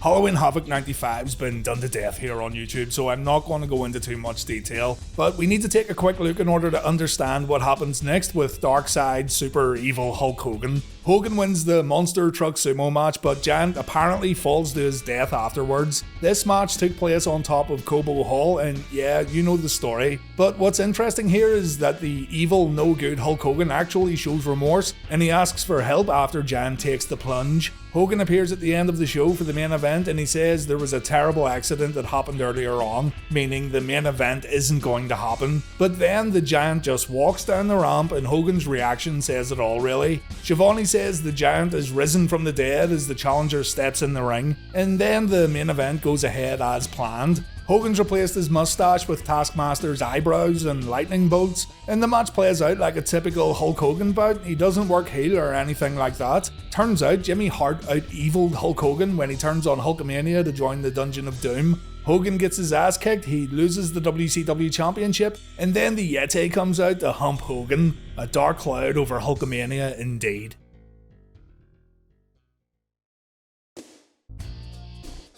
Halloween Havoc 95's been done to death here on YouTube, so I'm not going to go into too much detail, but we need to take a quick look in order to understand what happens next with Darkseid Super Evil Hulk Hogan. Hogan wins the Monster Truck Sumo match, but Giant apparently falls to his death afterwards. This match took place on top of Cobo Hall, and yeah, you know the story. But what's interesting here is that the evil, no good Hulk Hogan actually shows remorse, and he asks for help after Giant takes the plunge. Hogan appears at the end of the show for the main event, and he says there was a terrible accident that happened earlier on, meaning the main event isn't going to happen. But then the Giant just walks down the ramp, and Hogan's reaction says it all really. Schiavone says the Giant is risen from the dead as the challenger steps in the ring, and then the main event goes ahead as planned. Hogan's replaced his mustache with Taskmaster's eyebrows and lightning bolts, and the match plays out like a typical Hulk Hogan bout. He doesn't work heel or anything like that. Turns out Jimmy Hart out-eviled Hulk Hogan when he turns on Hulkamania to join the Dungeon of Doom. Hogan gets his ass kicked, he loses the WCW Championship, and then the Yeti comes out to hump Hogan. A dark cloud over Hulkamania indeed.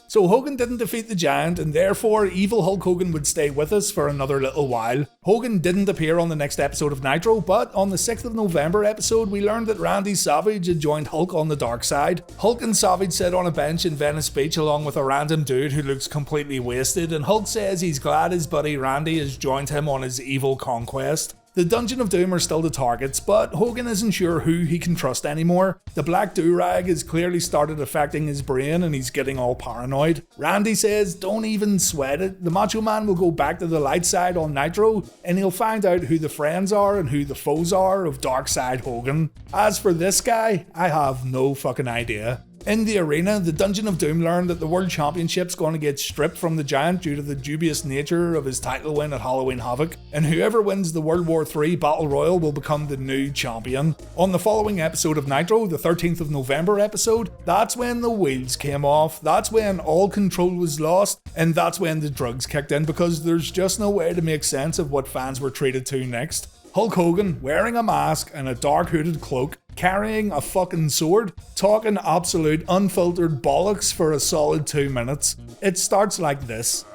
So Hogan didn't defeat the Giant, and therefore evil Hulk Hogan would stay with us for another little while. Hogan didn't appear on the next episode of Nitro, but on the 6th of November episode we learned that Randy Savage had joined Hulk on the dark side. Hulk and Savage sit on a bench in Venice Beach along with a random dude who looks completely wasted, and Hulk says he's glad his buddy Randy has joined him on his evil conquest. The Dungeon of Doom are still the targets, but Hogan isn't sure who he can trust anymore. The black do-rag has clearly started affecting his brain and he's getting all paranoid. Randy says don't even sweat it, the Macho Man will go back to the light side on Nitro and he'll find out who the friends are and who the foes are of Darkseid Hogan. As for this guy, I have no fucking idea. In the arena, the Dungeon of Doom learned that the World Championship's going to get stripped from the Giant due to the dubious nature of his title win at Halloween Havoc, and whoever wins the World War III Battle Royal will become the new champion. On the following episode of Nitro, the 13th of November episode, that's when the wheels came off, that's when all control was lost, and that's when the drugs kicked in, because there's just no way to make sense of what fans were treated to next. Hulk Hogan, wearing a mask and a dark hooded cloak, carrying a fucking sword, talking absolute unfiltered bollocks for a solid 2 minutes. It starts like this.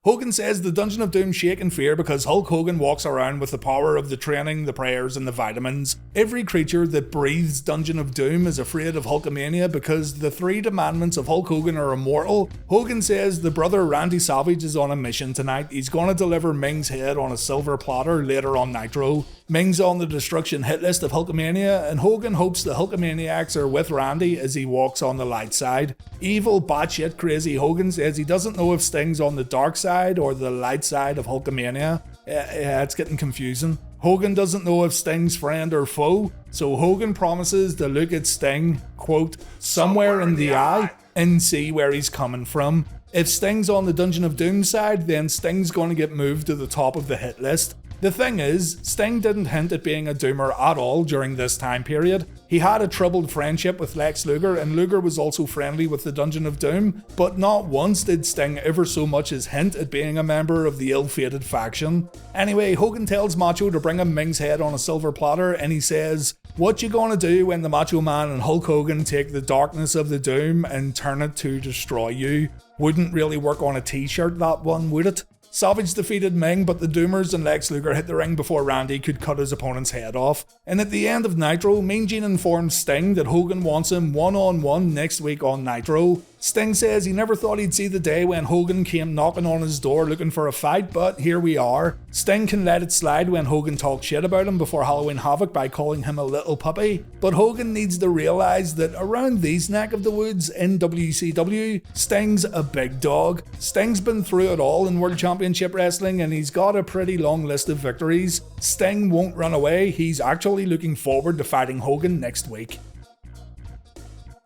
Hogan says the Dungeon of Doom shake in fear because Hulk Hogan walks around with the power of the training, the prayers, and the vitamins. Every creature that breathes Dungeon of Doom is afraid of Hulkamania because the 3 demandments of Hulk Hogan are immortal. Hogan says the brother Randy Savage is on a mission tonight. He's going to deliver Ming's head on a silver platter later on Nitro. Ming's on the destruction hit list of Hulkamania, and Hogan hopes the Hulkamaniacs are with Randy as he walks on the light side. Evil, batshit crazy Hogan says he doesn't know if Sting's on the dark side or the light side of Hulkamania. Yeah, it's getting confusing. Hogan doesn't know if Sting's friend or foe, so Hogan promises to look at Sting, quote, somewhere in the eye, and see where he's coming from. If Sting's on the Dungeon of Doom side, then Sting's going to get moved to the top of the hit list. The thing is, Sting didn't hint at being a Doomer at all during this time period. He had a troubled friendship with Lex Luger, and Luger was also friendly with the Dungeon of Doom, but not once did Sting ever so much as hint at being a member of the ill-fated faction. Anyway, Hogan tells Macho to bring him Ming's head on a silver platter, and he says, what you gonna do when the Macho Man and Hulk Hogan take the darkness of the Doom and turn it to destroy you? Wouldn't really work on a t-shirt, that one, would it? Savage defeated Ming, but the Doomers and Lex Luger hit the ring before Randy could cut his opponent's head off. And at the end of Nitro, Mean Gene informs Sting that Hogan wants him one-on-one next week on Nitro. Sting says he never thought he'd see the day when Hogan came knocking on his door looking for a fight, but here we are. Sting can let it slide when Hogan talks shit about him before Halloween Havoc by calling him a little puppy, but Hogan needs to realise that around these neck of the woods in WCW, Sting's a big dog. Sting's been through it all in World Championship Wrestling and he's got a pretty long list of victories. Sting won't run away, he's actually looking forward to fighting Hogan next week.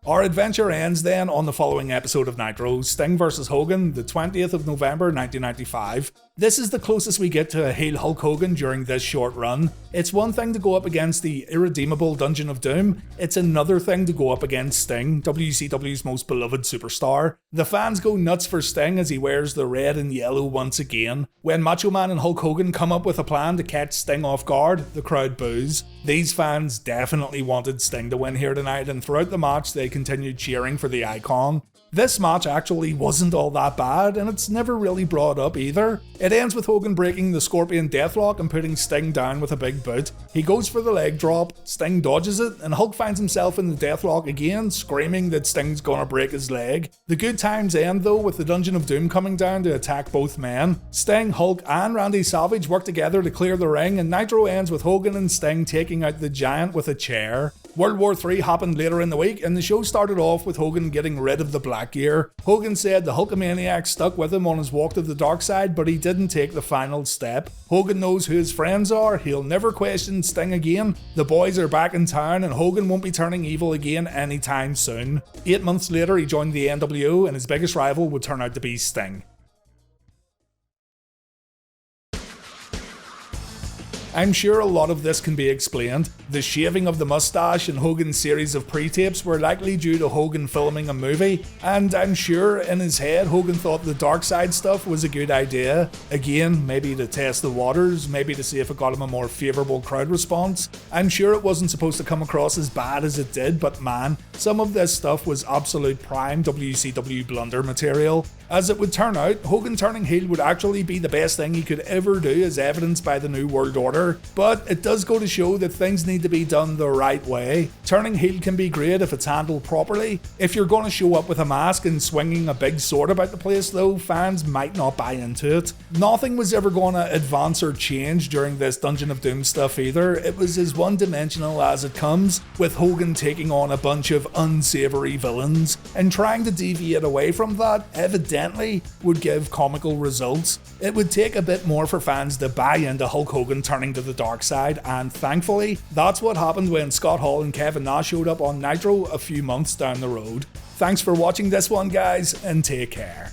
Our adventure ends then on the following episode of Nitro, Sting vs Hogan, the 20th of November 1995. This is the closest we get to a heel Hulk Hogan during this short run. It's one thing to go up against the irredeemable Dungeon of Doom, it's another thing to go up against Sting, WCW's most beloved superstar. The fans go nuts for Sting as he wears the red and yellow once again. When Macho Man and Hulk Hogan come up with a plan to catch Sting off guard, the crowd boos. These fans definitely wanted Sting to win here tonight, and throughout the match they continued cheering for the icon. This match actually wasn't all that bad, and it's never really brought up either. It ends with Hogan breaking the Scorpion Deathlock and putting Sting down with a big boot. He goes for the leg drop, Sting dodges it, and Hulk finds himself in the Deathlock again, screaming that Sting's gonna break his leg. The good times end though with the Dungeon of Doom coming down to attack both men. Sting, Hulk, and Randy Savage work together to clear the ring, and Nitro ends with Hogan and Sting taking out the Giant with a chair. World War III happened later in the week, and the show started off with Hogan getting rid of the black gear. Hogan said the Hulkamaniac stuck with him on his walk to the dark side, but he didn't take the final step. Hogan knows who his friends are, he'll never question Sting again. The boys are back in town, and Hogan won't be turning evil again anytime soon. 8 months later, he joined the NWO, and his biggest rival would turn out to be Sting. I'm sure a lot of this can be explained. The shaving of the mustache in Hogan's series of pre-tapes were likely due to Hogan filming a movie, and I'm sure in his head Hogan thought the dark side stuff was a good idea. Again, maybe to test the waters, maybe to see if it got him a more favourable crowd response. I'm sure it wasn't supposed to come across as bad as it did, but man, some of this stuff was absolute prime WCW blunder material. As it would turn out, Hogan turning heel would actually be the best thing he could ever do, as evidenced by the New World Order, but it does go to show that things need to be done the right way. Turning heel can be great if it's handled properly. If you're going to show up with a mask and swinging a big sword about the place though, fans might not buy into it. Nothing was ever going to advance or change during this Dungeon of Doom stuff either. It was as one-dimensional as it comes, with Hogan taking on a bunch of unsavoury villains, and trying to deviate away from that evidently would give comical results. It would take a bit more for fans to buy into Hulk Hogan turning to the dark side, and thankfully, that's what happened when Scott Hall and Kevin Nash showed up on Nitro a few months down the road. Thanks for watching this one, guys, and take care.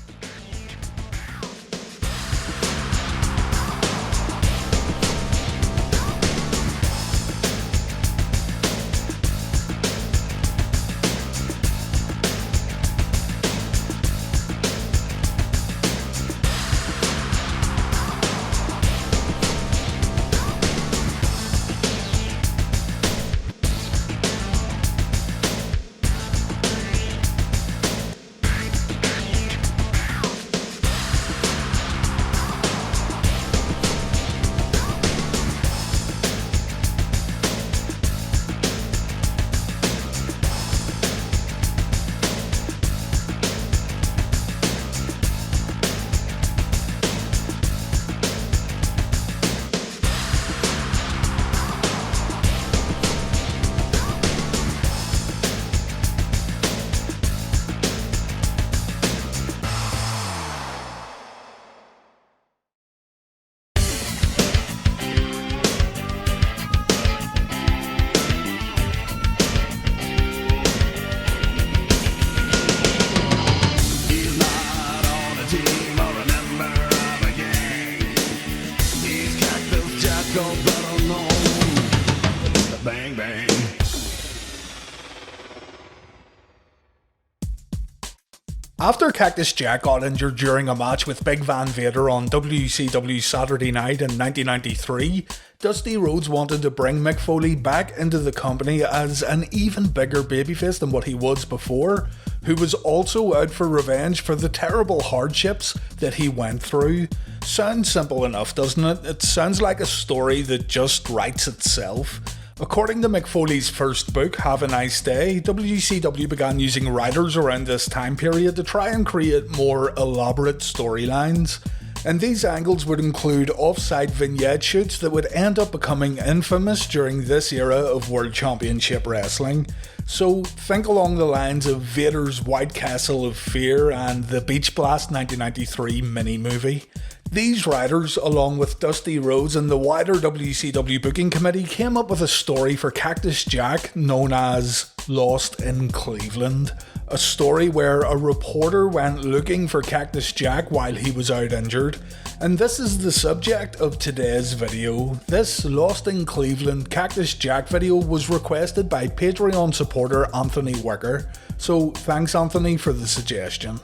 After Cactus Jack got injured during a match with Big Van Vader on WCW Saturday Night in 1993, Dusty Rhodes wanted to bring Mick Foley back into the company as an even bigger babyface than what he was before, who was also out for revenge for the terrible hardships that he went through. Sounds simple enough, doesn't it? It sounds like a story that just writes itself. According to Mick Foley's first book, Have a Nice Day, WCW began using writers around this time period to try and create more elaborate storylines. And these angles would include off-site vignette shoots that would end up becoming infamous during this era of World Championship Wrestling. So think along the lines of Vader's White Castle of Fear and the Beach Blast 1993 mini-movie. These writers, along with Dusty Rhodes and the wider WCW booking committee, came up with a story for Cactus Jack known as Lost in Cleveland. A story where a reporter went looking for Cactus Jack while he was out injured. And this is the subject of today's video. This Lost in Cleveland Cactus Jack video was requested by Patreon supporter Anthony Wicker. So thanks Anthony for the suggestion.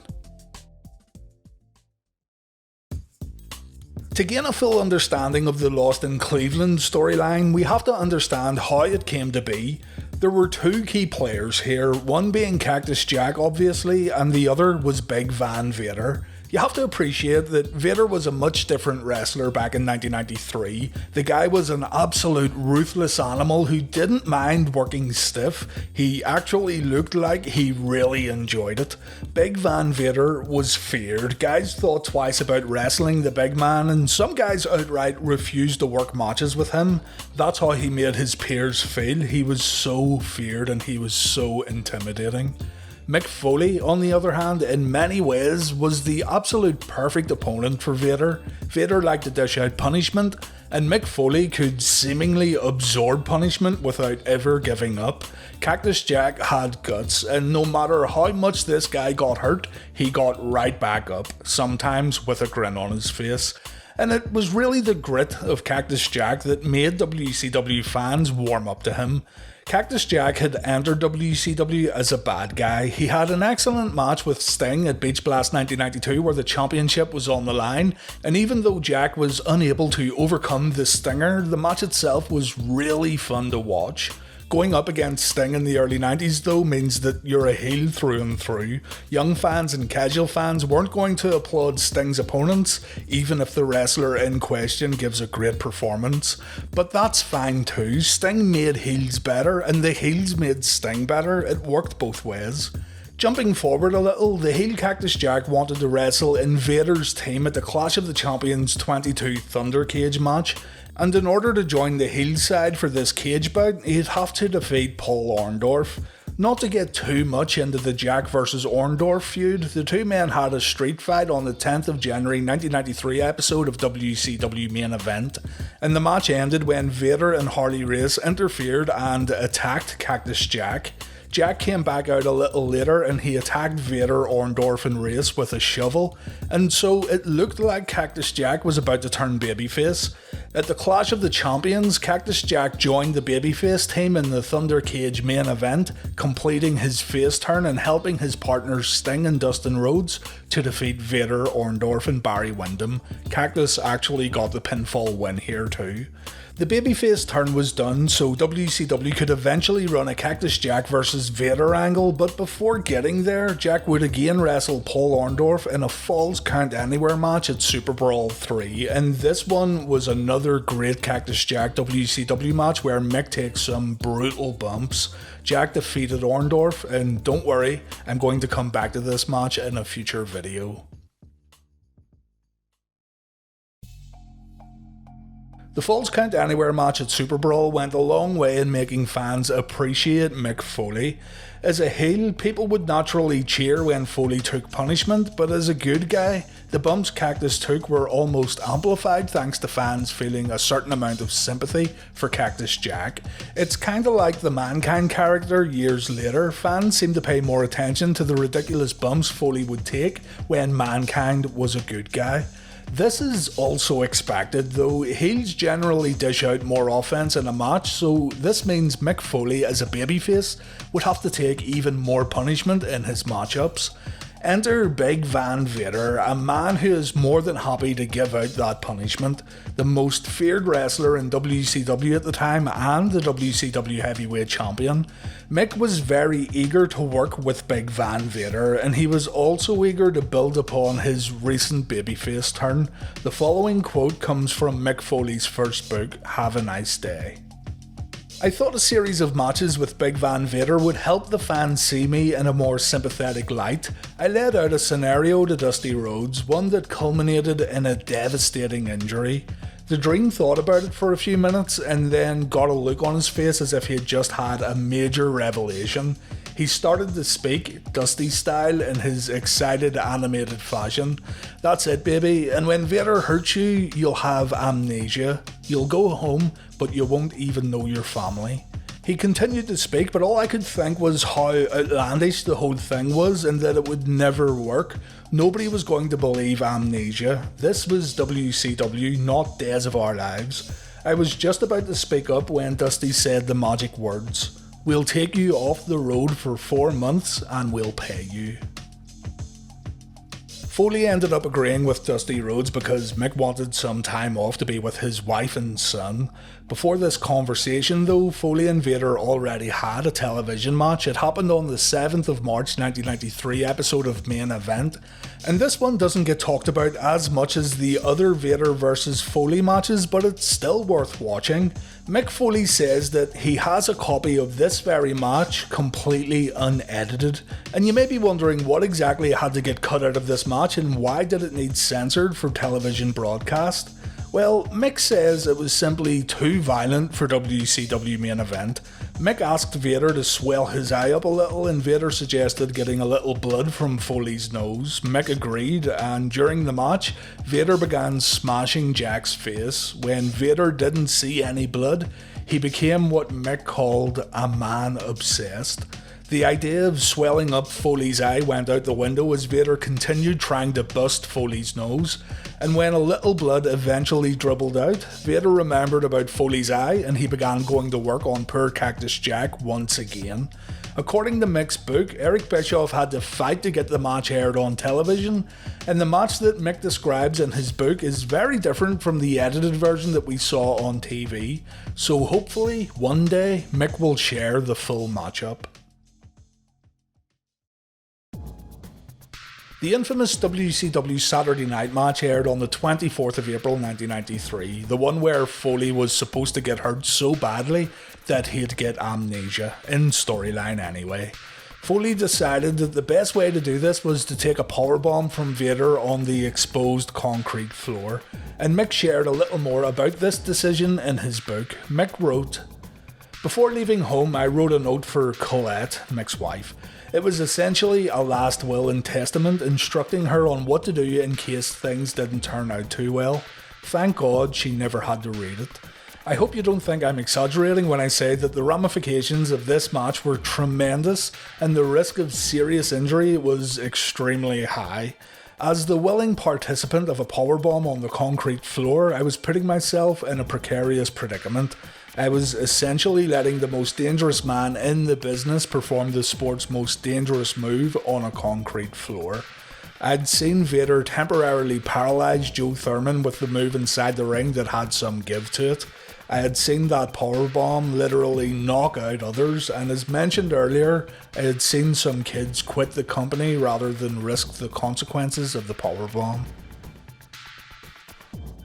To gain a full understanding of the Lost in Cleveland storyline, we have to understand how it came to be. There were two key players here, one being Cactus Jack obviously, and the other was Big Van Vader. You have to appreciate that Vader was a much different wrestler back in 1993. The guy was an absolute ruthless animal who didn't mind working stiff. He actually looked like he really enjoyed it. Big Van Vader was feared. Guys thought twice about wrestling the big man, and some guys outright refused to work matches with him. That's how he made his peers feel. He was so feared and he was so intimidating. Mick Foley, on the other hand, in many ways was the absolute perfect opponent for Vader. Vader liked to dish out punishment, and Mick Foley could seemingly absorb punishment without ever giving up. Cactus Jack had guts, and no matter how much this guy got hurt, he got right back up, sometimes with a grin on his face. And it was really the grit of Cactus Jack that made WCW fans warm up to him. Cactus Jack had entered WCW as a bad guy. He had an excellent match with Sting at Beach Blast 1992 where the championship was on the line, and even though Jack was unable to overcome the Stinger, the match itself was really fun to watch. Going up against Sting in the early 90s though means that you're a heel through and through. Young fans and casual fans weren't going to applaud Sting's opponents, even if the wrestler in question gives a great performance. But that's fine too. Sting made heels better, and the heels made Sting better. It worked both ways. Jumping forward a little, the heel Cactus Jack wanted to wrestle in Vader's team at the Clash of the Champions 22 Thunder Cage match, and in order to join the heel side for this cage bout, he'd have to defeat Paul Orndorff. Not to get too much into the Jack vs Orndorff feud, the two men had a street fight on the 10th of January 1993 episode of WCW Main Event, and the match ended when Vader and Harley Race interfered and attacked Cactus Jack. Jack came back out a little later and he attacked Vader, Orndorff and Race with a shovel, and so it looked like Cactus Jack was about to turn babyface. At the Clash of the Champions, Cactus Jack joined the babyface team in the Thunder Cage main event, completing his face turn and helping his partners Sting and Dustin Rhodes to defeat Vader, Orndorff and Barry Windham. Cactus actually got the pinfall win here too. The babyface turn was done so WCW could eventually run a Cactus Jack vs Vader angle, but before getting there, Jack would again wrestle Paul Orndorff in a Falls Count Anywhere match at Super Brawl 3, and this one was another great Cactus Jack WCW match where Mick takes some brutal bumps. Jack defeated Orndorff, and don't worry, I'm going to come back to this match in a future video. The Falls Count Anywhere match at Super Brawl went a long way in making fans appreciate Mick Foley. As a heel, people would naturally cheer when Foley took punishment, but as a good guy, the bumps Cactus took were almost amplified thanks to fans feeling a certain amount of sympathy for Cactus Jack. It's kinda like the Mankind character years later. Fans seem to pay more attention to the ridiculous bumps Foley would take when Mankind was a good guy. This is also expected, though heels generally dish out more offense in a match, so this means Mick Foley as a babyface would have to take even more punishment in his matchups. Enter Big Van Vader, a man who is more than happy to give out that punishment. The most feared wrestler in WCW at the time and the WCW Heavyweight Champion. Mick was very eager to work with Big Van Vader, and he was also eager to build upon his recent babyface turn. The following quote comes from Mick Foley's first book, Have a Nice Day. I thought a series of matches with Big Van Vader would help the fans see me in a more sympathetic light. I laid out a scenario to Dusty Rhodes, one that culminated in a devastating injury. The Dream thought about it for a few minutes and then got a look on his face as if he had just had a major revelation. He started to speak, Dusty style, in his excited animated fashion. That's it, baby, and when Vader hurts you, you'll have amnesia. You'll go home, but you won't even know your family. He continued to speak, but all I could think was how outlandish the whole thing was and that it would never work. Nobody was going to believe amnesia. This was WCW, not Days of Our Lives. I was just about to speak up when Dusty said the magic words, "We'll take you off the road for 4 months and we'll pay you." Foley ended up agreeing with Dusty Rhodes because Mick wanted some time off to be with his wife and son. Before this conversation though, Foley and Vader already had a television match. It happened on the 7th of March 1993 episode of Main Event, and this one doesn't get talked about as much as the other Vader vs Foley matches, but it's still worth watching. Mick Foley says that he has a copy of this very match completely unedited, and you may be wondering what exactly had to get cut out of this match and why did it need censored for television broadcast. Well, Mick says it was simply too violent for WCW Main Event. Mick asked Vader to swell his eye up a little and Vader suggested getting a little blood from Foley's nose. Mick agreed, and during the match, Vader began smashing Jack's face. When Vader didn't see any blood, he became what Mick called a man obsessed. The idea of swelling up Foley's eye went out the window as Vader continued trying to bust Foley's nose, and when a little blood eventually dribbled out, Vader remembered about Foley's eye and he began going to work on poor Cactus Jack once again. According to Mick's book, Eric Bischoff had to fight to get the match aired on television, and the match that Mick describes in his book is very different from the edited version that we saw on TV, so hopefully one day Mick will share the full matchup. The infamous WCW Saturday Night match aired on the 24th of April 1993, the one where Foley was supposed to get hurt so badly that he'd get amnesia, in storyline anyway. Foley decided that the best way to do this was to take a powerbomb from Vader on the exposed concrete floor, and Mick shared a little more about this decision in his book. Mick wrote, "Before leaving home, I wrote a note for Colette, Mick's wife. It was essentially a last will and testament instructing her on what to do in case things didn't turn out too well. Thank God she never had to read it. I hope you don't think I'm exaggerating when I say that the ramifications of this match were tremendous and the risk of serious injury was extremely high. As the willing participant of a powerbomb on the concrete floor, I was putting myself in a precarious predicament. I was essentially letting the most dangerous man in the business perform the sport's most dangerous move on a concrete floor. I'd seen Vader temporarily paralyze Joe Thurman with the move inside the ring that had some give to it. I had seen that powerbomb literally knock out others, and as mentioned earlier, I had seen some kids quit the company rather than risk the consequences of the powerbomb.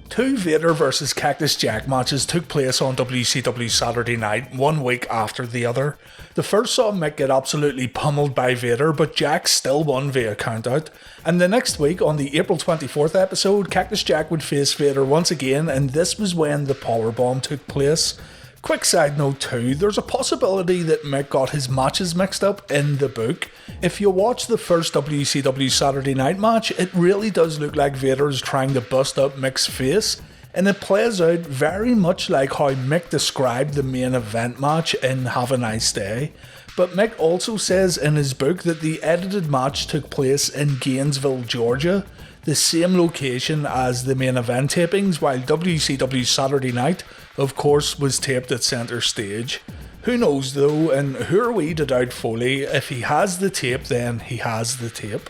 Two Vader vs Cactus Jack matches took place on WCW Saturday Night, 1 week after the other. The first saw Mick get absolutely pummeled by Vader, but Jack still won via countout. And the next week, on the April 24th episode, Cactus Jack would face Vader once again, and this was when the powerbomb took place. Quick side note too, there's a possibility that Mick got his matches mixed up in the book. If you watch the first WCW Saturday Night match, it really does look like Vader is trying to bust up Mick's face, and it plays out very much like how Mick described the main event match in Have a Nice Day. But Mick also says in his book that the edited match took place in Gainesville, Georgia, the same location as the main event tapings, while WCW Saturday Night, of course, was taped at Centre Stage. Who knows though, and who are we to doubt Foley? If he has the tape, then he has the tape.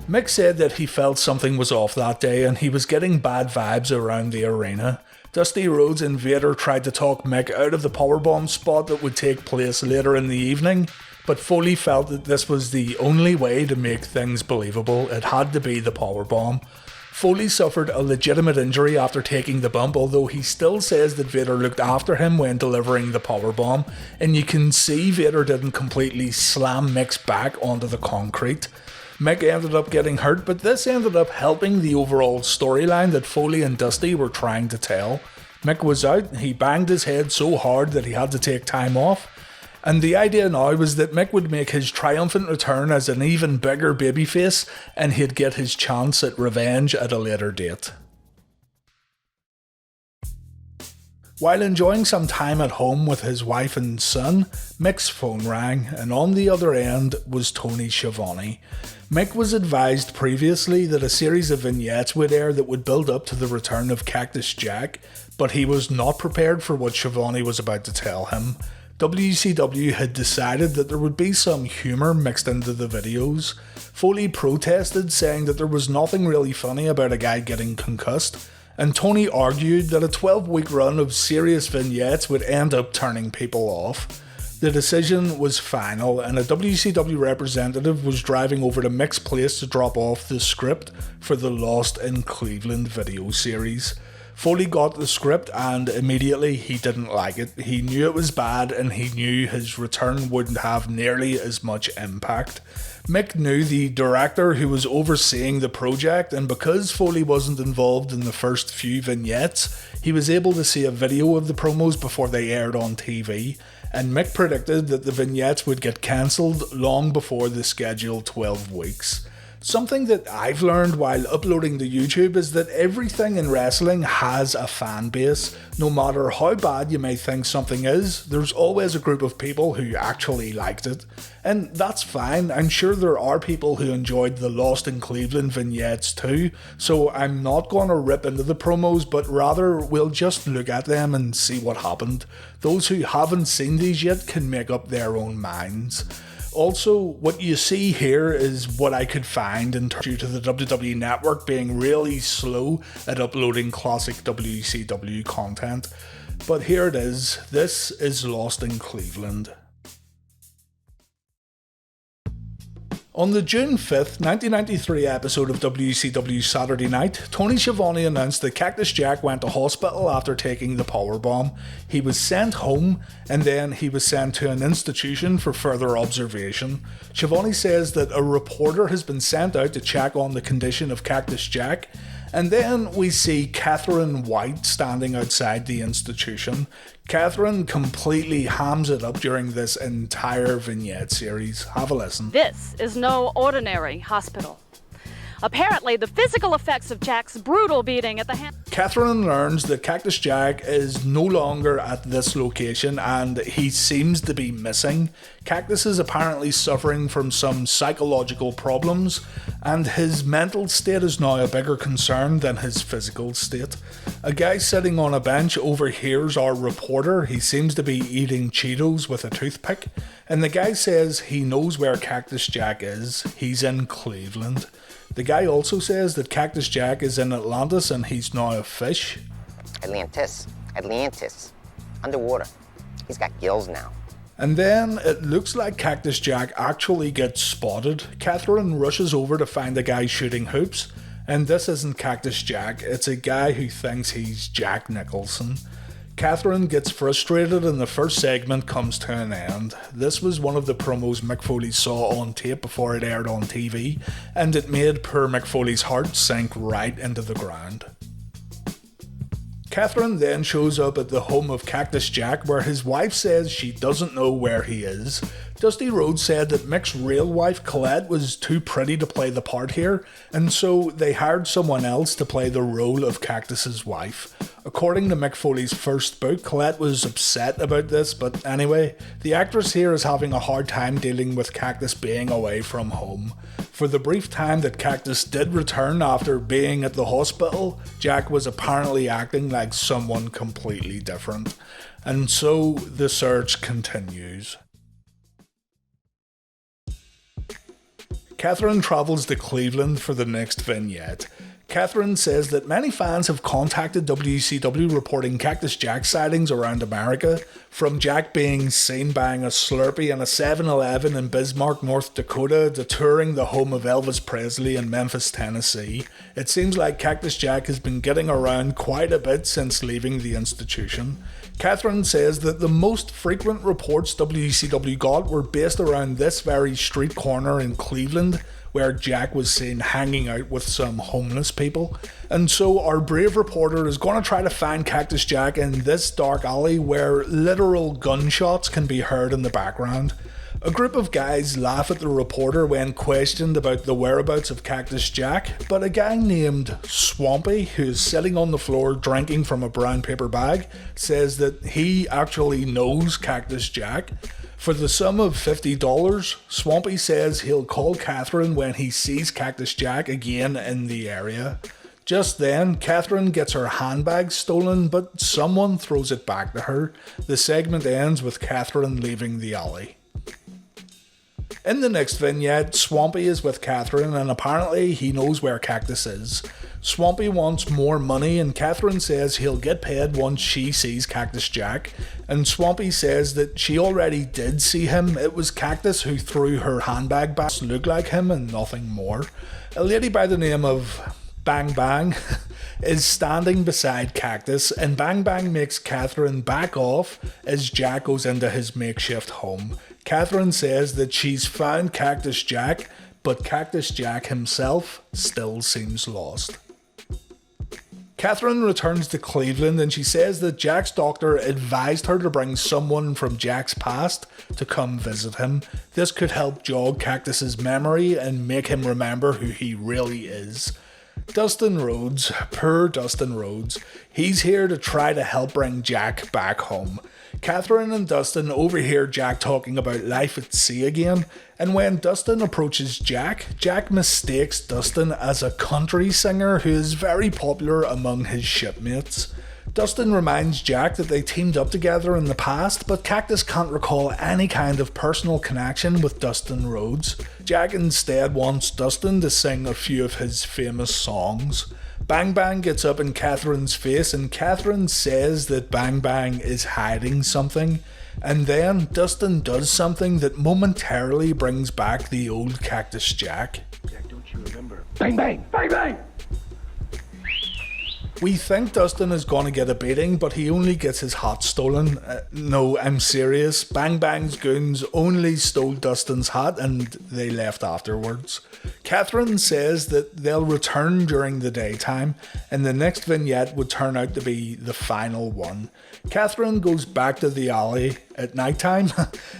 Mick said that he felt something was off that day and he was getting bad vibes around the arena. Dusty Rhodes and Vader tried to talk Mick out of the powerbomb spot that would take place later in the evening, but Foley felt that this was the only way to make things believable. It had to be the powerbomb. Foley suffered a legitimate injury after taking the bump, although he still says that Vader looked after him when delivering the powerbomb, and you can see Vader didn't completely slam Mick's back onto the concrete. Mick ended up getting hurt, but this ended up helping the overall storyline that Foley and Dusty were trying to tell. Mick was out, he banged his head so hard that he had to take time off, and the idea now was that Mick would make his triumphant return as an even bigger babyface and he'd get his chance at revenge at a later date. While enjoying some time at home with his wife and son, Mick's phone rang, and on the other end was Tony Schiavone. Mick was advised previously that a series of vignettes would air that would build up to the return of Cactus Jack, but he was not prepared for what Schiavone was about to tell him. WCW had decided that there would be some humour mixed into the videos. Foley protested, saying that there was nothing really funny about a guy getting concussed, and Tony argued that a 12-week run of serious vignettes would end up turning people off. The decision was final, and a WCW representative was driving over to Mick's place to drop off the script for the Lost in Cleveland video series. Foley got the script, and immediately he didn't like it. He knew it was bad, and he knew his return wouldn't have nearly as much impact. Mick knew the director who was overseeing the project, and because Foley wasn't involved in the first few vignettes, he was able to see a video of the promos before they aired on TV, and Mick predicted that the vignettes would get cancelled long before the scheduled 12 weeks. Something that I've learned while uploading to YouTube is that everything in wrestling has a fan base. No matter how bad you may think something is, there's always a group of people who actually liked it. And that's fine. I'm sure there are people who enjoyed the Lost in Cleveland vignettes too, so I'm not going to rip into the promos, but rather we'll just look at them and see what happened. Those who haven't seen these yet can make up their own minds. Also, what you see here is what I could find due to the WWE Network being really slow at uploading classic WCW content. But here it is. This is Lost in Cleveland. On the June 5th, 1993 episode of WCW Saturday Night, Tony Schiavone announced that Cactus Jack went to hospital after taking the powerbomb. He was sent home, and then he was sent to an institution for further observation. Schiavone says that a reporter has been sent out to check on the condition of Cactus Jack, and then we see Catherine White standing outside the institution. Catherine completely hams it up during this entire vignette series. Have a listen. This is no ordinary hospital. Apparently, the physical effects of Jack's brutal beating at the hand. Catherine learns that Cactus Jack is no longer at this location and he seems to be missing. Cactus is apparently suffering from some psychological problems, and his mental state is now a bigger concern than his physical state. A guy sitting on a bench overhears our reporter. He seems to be eating Cheetos with a toothpick, and the guy says he knows where Cactus Jack is. He's in Cleveland. The guy also says that Cactus Jack is in Atlantis and he's now a fish. Atlantis. Underwater. He's got gills now. And then it looks like Cactus Jack actually gets spotted. Catherine rushes over to find a guy shooting hoops, and this isn't Cactus Jack, it's a guy who thinks he's Jack Nicholson. Catherine gets frustrated and the first segment comes to an end. This was one of the promos Mick Foley saw on tape before it aired on TV, and it made poor Mick Foley's heart sink right into the ground. Catherine then shows up at the home of Cactus Jack, where his wife says she doesn't know where he is. Dusty Rhodes said that Mick's real wife Colette was too pretty to play the part here, and so they hired someone else to play the role of Cactus's wife. According to Mick Foley's first book, Colette was upset about this, but anyway, the actress here is having a hard time dealing with Cactus being away from home. For the brief time that Cactus did return after being at the hospital, Jack was apparently acting like someone completely different. And so the search continues. Catherine travels to Cleveland for the next vignette. Catherine says that many fans have contacted WCW reporting Cactus Jack sightings around America, from Jack being seen buying a Slurpee in a 7-Eleven in Bismarck, North Dakota, to touring the home of Elvis Presley in Memphis, Tennessee. It seems like Cactus Jack has been getting around quite a bit since leaving the institution. Catherine says that the most frequent reports WCW got were based around this very street corner in Cleveland, where Jack was seen hanging out with some homeless people. And so our brave reporter is going to try to find Cactus Jack in this dark alley where literal gunshots can be heard in the background. A group of guys laugh at the reporter when questioned about the whereabouts of Cactus Jack, but a guy named Swampy, who's sitting on the floor drinking from a brown paper bag, says that he actually knows Cactus Jack. For the sum of $50, Swampy says he'll call Catherine when he sees Cactus Jack again in the area. Just then, Catherine gets her handbag stolen, but someone throws it back to her. The segment ends with Catherine leaving the alley. In the next vignette, Swampy is with Catherine and apparently he knows where Cactus is. Swampy wants more money and Catherine says he'll get paid once she sees Cactus Jack, and Swampy says that she already did see him. It was Cactus who threw her handbag back to look like him and nothing more. A lady by the name of Bang Bang is standing beside Cactus, and Bang Bang makes Catherine back off as Jack goes into his makeshift home. Catherine says that she's found Cactus Jack, but Cactus Jack himself still seems lost. Catherine returns to Cleveland and she says that Jack's doctor advised her to bring someone from Jack's past to come visit him. This could help jog Cactus's memory and make him remember who he really is. Dustin Rhodes, poor Dustin Rhodes, he's here to try to help bring Jack back home. Catherine and Dustin overhear Jack talking about life at sea again, and when Dustin approaches Jack, Jack mistakes Dustin as a country singer who is very popular among his shipmates. Dustin reminds Jack that they teamed up together in the past, but Cactus can't recall any kind of personal connection with Dustin Rhodes. Jack instead wants Dustin to sing a few of his famous songs. Bang Bang gets up in Catherine's face and Catherine says that Bang Bang is hiding something, and then Dustin does something that momentarily brings back the old Cactus Jack. Jack, don't you remember? Bang Bang! Bang Bang! We think Dustin is going to get a beating, but he only gets his hat stolen. No, I'm serious. Bang Bang's goons only stole Dustin's hat and they left afterwards. Catherine says that they'll return during the daytime, and the next vignette would turn out to be the final one. Catherine goes back to the alley at nighttime,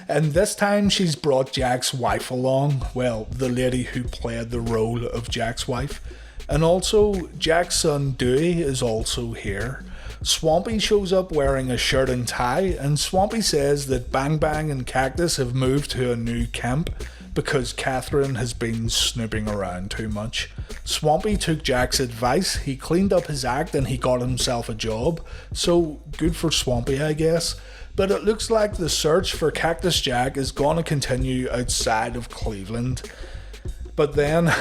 and this time she's brought Jack's wife along. Well, the lady who played the role of Jack's wife. And also, Jack's son Dewey is also here. Swampy shows up wearing a shirt and tie, and Swampy says that Bang Bang and Cactus have moved to a new camp because Catherine has been snooping around too much. Swampy took Jack's advice, he cleaned up his act and he got himself a job, so good for Swampy I guess. But it looks like the search for Cactus Jack is gonna continue outside of Cleveland. But then...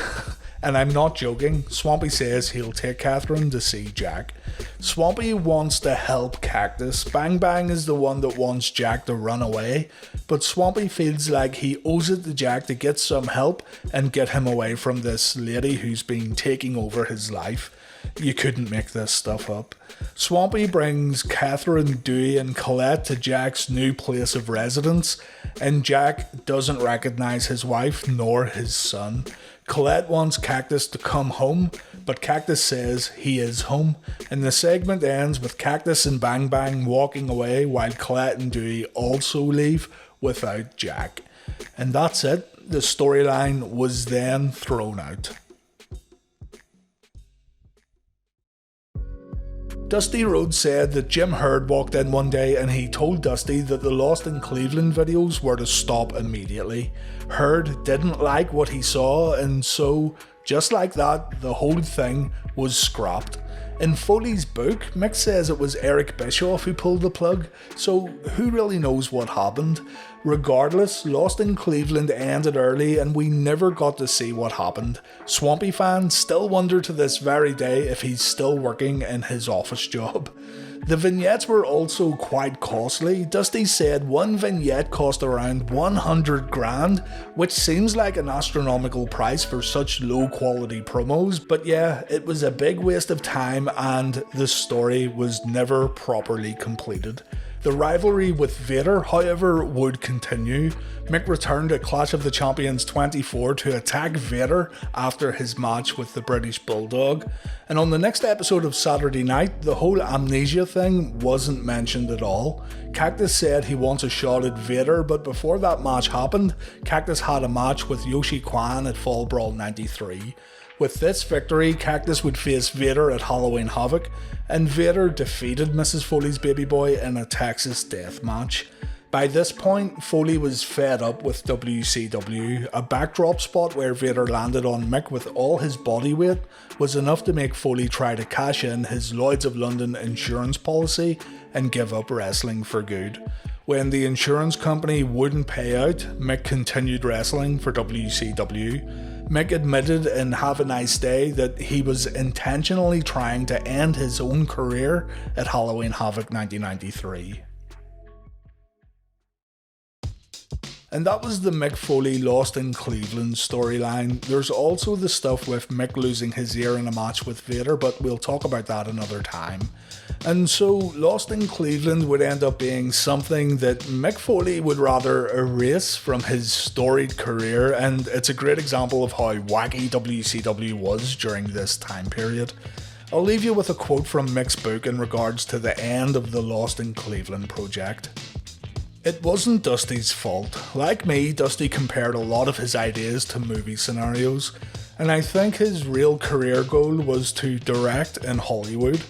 and I'm not joking, Swampy says he'll take Catherine to see Jack. Swampy wants to help Cactus. Bang Bang is the one that wants Jack to run away, but Swampy feels like he owes it to Jack to get some help and get him away from this lady who's been taking over his life. You couldn't make this stuff up. Swampy brings Catherine, Dewey and Colette to Jack's new place of residence, and Jack doesn't recognize his wife nor his son. Colette wants Cactus to come home, but Cactus says he is home, and the segment ends with Cactus and Bang Bang walking away while Colette and Dewey also leave without Jack. And that's it. The storyline was then thrown out. Dusty Rhodes said that Jim Herd walked in one day and he told Dusty that the Lost in Cleveland videos were to stop immediately. Herd didn't like what he saw, and so, just like that, the whole thing was scrapped. In Foley's book, Mick says it was Eric Bischoff who pulled the plug, so who really knows what happened? Regardless, Lost in Cleveland ended early and we never got to see what happened. Swampy fans still wonder to this very day if he's still working in his office job. The vignettes were also quite costly. Dusty said one vignette cost around 100 grand, which seems like an astronomical price for such low quality promos, but yeah, it was a big waste of time and the story was never properly completed. The rivalry with Vader, however, would continue. Mick returned at Clash of the Champions 24 to attack Vader after his match with the British Bulldog. And on the next episode of Saturday Night, the whole amnesia thing wasn't mentioned at all. Cactus said he wants a shot at Vader, but before that match happened, Cactus had a match with Yoshi Kwan at Fall Brawl 93. With this victory, Cactus would face Vader at Halloween Havoc, and Vader defeated Mrs. Foley's baby boy in a Texas death match. By this point, Foley was fed up with WCW. A backdrop spot where Vader landed on Mick with all his body weight was enough to make Foley try to cash in his Lloyds of London insurance policy and give up wrestling for good. When the insurance company wouldn't pay out, Mick continued wrestling for WCW. Mick admitted in Have a Nice Day that he was intentionally trying to end his own career at Halloween Havoc 1993. And that was the Mick Foley Lost in Cleveland storyline. There's also the stuff with Mick losing his ear in a match with Vader, but we'll talk about that another time. And so Lost in Cleveland would end up being something that Mick Foley would rather erase from his storied career, and it's a great example of how wacky WCW was during this time period. I'll leave you with a quote from Mick's book in regards to the end of the Lost in Cleveland project. It wasn't Dusty's fault. Like me, Dusty compared a lot of his ideas to movie scenarios, and I think his real career goal was to direct in Hollywood.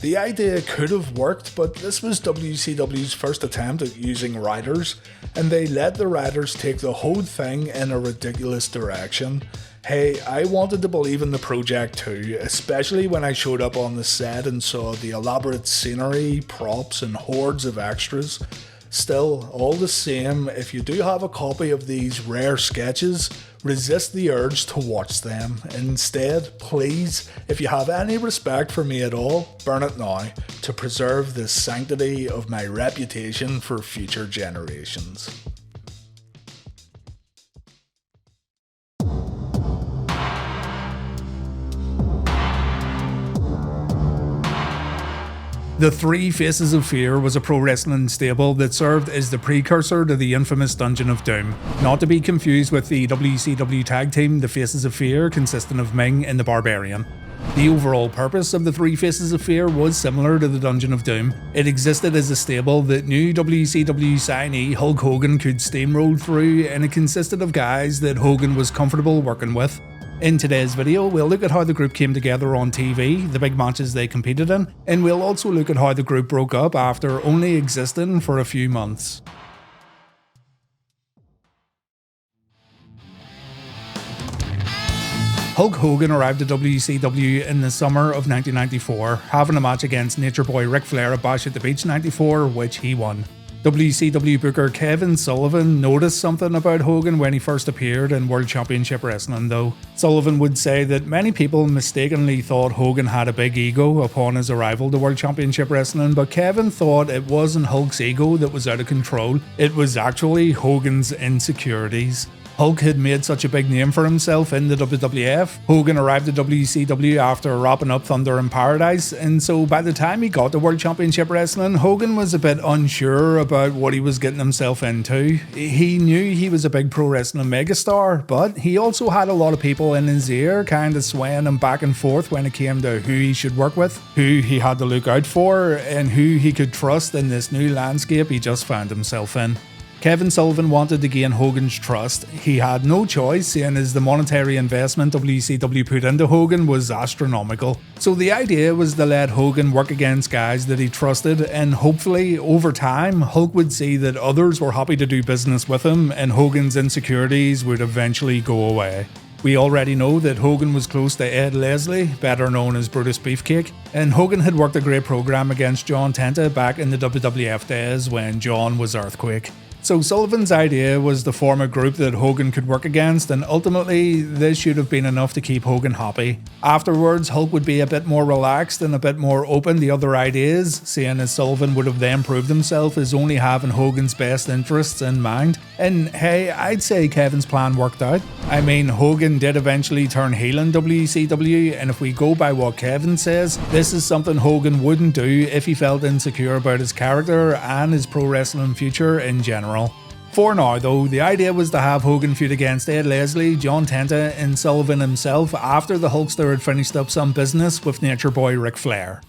The idea could have worked, but this was WCW's first attempt at using writers, and they let the writers take the whole thing in a ridiculous direction. Hey, I wanted to believe in the project too, especially when I showed up on the set and saw the elaborate scenery, props, and hordes of extras. Still, all the same, if you do have a copy of these rare sketches, resist the urge to watch them. Instead, please, if you have any respect for me at all, burn it now, to preserve the sanctity of my reputation for future generations. The Three Faces of Fear was a pro wrestling stable that served as the precursor to the infamous Dungeon of Doom, not to be confused with the WCW tag team The Faces of Fear, consisting of Ming and the Barbarian. The overall purpose of the Three Faces of Fear was similar to the Dungeon of Doom. It existed as a stable that new WCW signee Hulk Hogan could steamroll through, and it consisted of guys that Hogan was comfortable working with. In today's video, we'll look at how the group came together on TV, the big matches they competed in, and we'll also look at how the group broke up after only existing for a few months. Hulk Hogan arrived at WCW in the summer of 1994, having a match against Nature Boy Ric Flair at Bash at the Beach 94, which he won. WCW booker Kevin Sullivan noticed something about Hogan when he first appeared in World Championship Wrestling though. Sullivan would say that many people mistakenly thought Hogan had a big ego upon his arrival to World Championship Wrestling, but Kevin thought it wasn't Hulk's ego that was out of control, it was actually Hogan's insecurities. Hulk had made such a big name for himself in the WWF. Hogan arrived at WCW after wrapping up Thunder in Paradise, and so by the time he got to World Championship Wrestling, Hogan was a bit unsure about what he was getting himself into. He knew he was a big pro wrestling megastar, but he also had a lot of people in his ear kind of swaying him back and forth when it came to who he should work with, who he had to look out for, and who he could trust in this new landscape he just found himself in. Kevin Sullivan wanted to gain Hogan's trust. He had no choice, seeing as the monetary investment WCW put into Hogan was astronomical. So the idea was to let Hogan work against guys that he trusted, and hopefully, over time, Hulk would see that others were happy to do business with him, and Hogan's insecurities would eventually go away. We already know that Hogan was close to Ed Leslie, better known as Brutus Beefcake, and Hogan had worked a great program against John Tenta back in the WWF days when John was Earthquake. So Sullivan's idea was to form a group that Hogan could work against, and ultimately this should have been enough to keep Hogan happy. Afterwards, Hulk would be a bit more relaxed and a bit more open to other ideas, seeing as Sullivan would have then proved himself as only having Hogan's best interests in mind. And hey, I'd say Kevin's plan worked out. I mean, Hogan did eventually turn heel in WCW, and if we go by what Kevin says, this is something Hogan wouldn't do if he felt insecure about his character and his pro wrestling future in general. For now though, the idea was to have Hogan feud against Ed Leslie, John Tenta and Sullivan himself after the Hulkster had finished up some business with Nature Boy Ric Flair.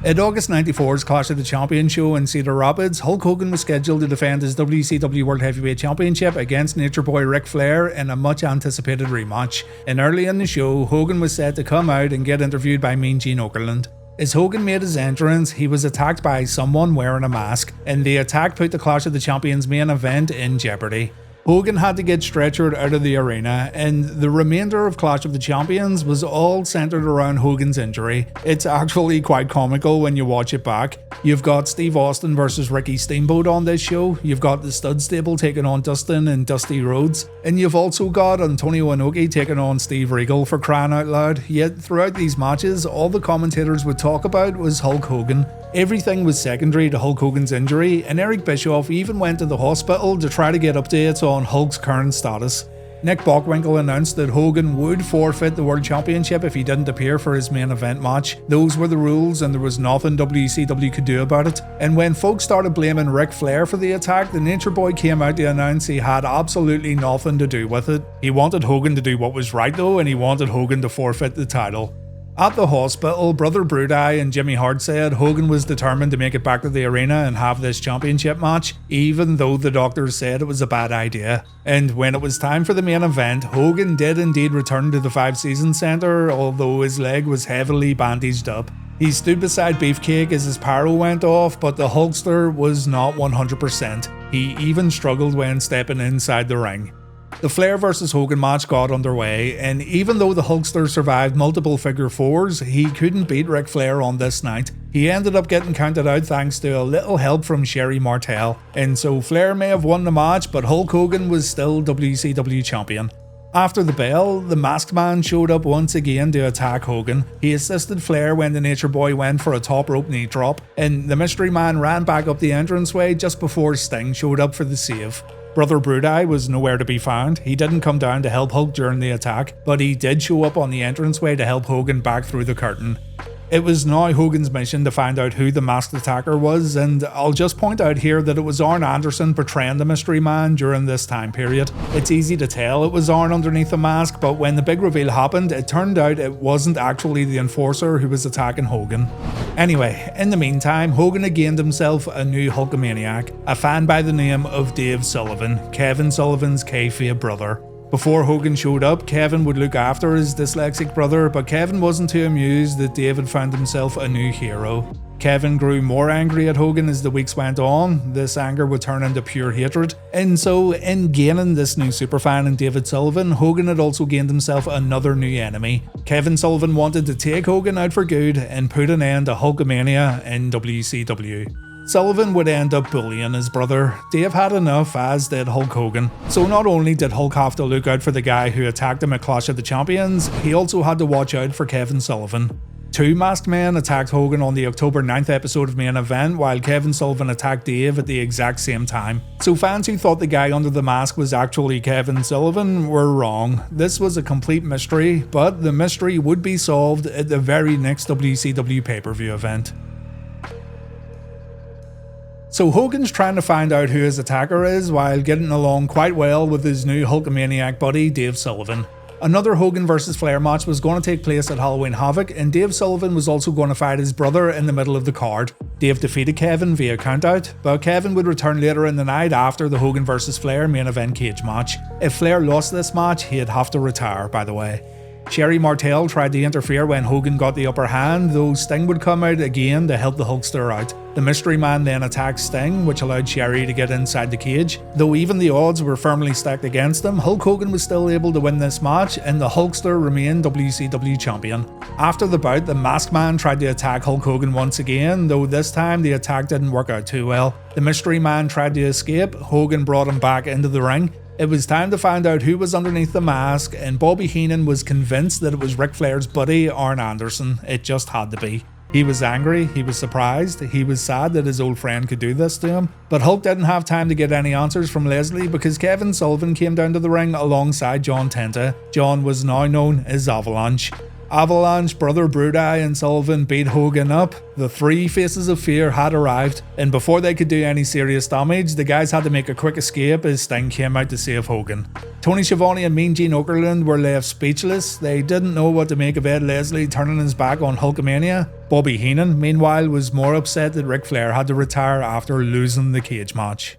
At August 94's Clash of the Champions show in Cedar Rapids, Hulk Hogan was scheduled to defend his WCW World Heavyweight Championship against Nature Boy Ric Flair in a much anticipated rematch. And early in the show, Hogan was set to come out and get interviewed by Mean Gene Okerlund. As Hogan made his entrance, he was attacked by someone wearing a mask, and the attack put the Clash of the Champions main event in jeopardy. Hogan had to get stretchered out of the arena, and the remainder of Clash of the Champions was all centered around Hogan's injury. It's actually quite comical when you watch it back. You've got Steve Austin versus Ricky Steamboat on this show, you've got the Stud Stable taking on Dustin and Dusty Rhodes, and you've also got Antonio Inoki taking on Steve Regal, for crying out loud. Yet throughout these matches, all the commentators would talk about was Hulk Hogan. Everything was secondary to Hulk Hogan's injury, and Eric Bischoff even went to the hospital to try to get updates on Hulk's current status. Nick Bockwinkel announced that Hogan would forfeit the World Championship if he didn't appear for his main event match. Those were the rules and there was nothing WCW could do about it. And when folks started blaming Ric Flair for the attack, the Nature Boy came out to announce he had absolutely nothing to do with it. He wanted Hogan to do what was right though, and he wanted Hogan to forfeit the title. At the hospital, Brother Brudeye and Jimmy Hart said Hogan was determined to make it back to the arena and have this championship match, even though the doctors said it was a bad idea. And when it was time for the main event, Hogan did indeed return to the Five Seasons Centre, although his leg was heavily bandaged up. He stood beside Beefcake as his pyro went off, but the Hulkster was not 100%. He even struggled when stepping inside the ring. The Flair vs Hogan match got underway, and even though the Hulkster survived multiple figure fours, he couldn't beat Ric Flair on this night. He ended up getting counted out thanks to a little help from Sherry Martel, and so Flair may have won the match, but Hulk Hogan was still WCW champion. After the bell, the Masked Man showed up once again to attack Hogan. He assisted Flair when the Nature Boy went for a top rope knee drop, and the Mystery Man ran back up the entranceway just before Sting showed up for the save. Brother Brudeye was nowhere to be found. He didn't come down to help Hulk during the attack, but he did show up on the entranceway to help Hogan back through the curtain. It was now Hogan's mission to find out who the masked attacker was, and I'll just point out here that it was Arn Anderson portraying the Mystery Man during this time period. It's easy to tell it was Arn underneath the mask, but when the big reveal happened, it turned out it wasn't actually the Enforcer who was attacking Hogan. Anyway, in the meantime, Hogan had gained himself a new Hulkamaniac, a fan by the name of Dave Sullivan, Kevin Sullivan's kayfabe brother. Before Hogan showed up, Kevin would look after his dyslexic brother, but Kevin wasn't too amused that Dave had found himself a new hero. Kevin grew more angry at Hogan as the weeks went on. This anger would turn into pure hatred. And so, in gaining this new superfan in David Sullivan, Hogan had also gained himself another new enemy. Kevin Sullivan wanted to take Hogan out for good and put an end to Hulkamania in WCW. Sullivan would end up bullying his brother. Dave had enough, as did Hulk Hogan. So not only did Hulk have to look out for the guy who attacked him at Clash of the Champions, he also had to watch out for Kevin Sullivan. Two masked men attacked Hogan on the October 9th episode of Main Event, while Kevin Sullivan attacked Dave at the exact same time. So fans who thought the guy under the mask was actually Kevin Sullivan were wrong. This was a complete mystery, but the mystery would be solved at the very next WCW pay-per-view event. So Hogan's trying to find out who his attacker is while getting along quite well with his new Hulkamaniac buddy Dave Sullivan. Another Hogan vs Flair match was going to take place at Halloween Havoc, and Dave Sullivan was also going to fight his brother in the middle of the card. Dave defeated Kevin via countout, but Kevin would return later in the night after the Hogan vs Flair main event cage match. If Flair lost this match, he'd have to retire, by the way. Sherry Martel tried to interfere when Hogan got the upper hand, though Sting would come out again to help the Hulkster out. The mystery man then attacked Sting, which allowed Sherry to get inside the cage. Though even the odds were firmly stacked against him, Hulk Hogan was still able to win this match, and the Hulkster remained WCW champion. After the bout, the Masked Man tried to attack Hulk Hogan once again, though this time the attack didn't work out too well. The mystery man tried to escape. Hogan brought him back into the ring. It was time to find out who was underneath the mask, and Bobby Heenan was convinced that it was Ric Flair's buddy, Arn Anderson. It just had to be. He was angry, he was surprised, he was sad that his old friend could do this to him. But Hulk didn't have time to get any answers from Leslie because Kevin Sullivan came down to the ring alongside John Tenta. John was now known as Avalanche. Avalanche, Brother Brudai and Sullivan beat Hogan up. The three Faces of Fear had arrived, and before they could do any serious damage, the guys had to make a quick escape as Sting came out to save Hogan. Tony Schiavone and Mean Gene Okerlund were left speechless. They didn't know what to make of Ed Leslie turning his back on Hulkamania. Bobby Heenan, meanwhile, was more upset that Ric Flair had to retire after losing the cage match.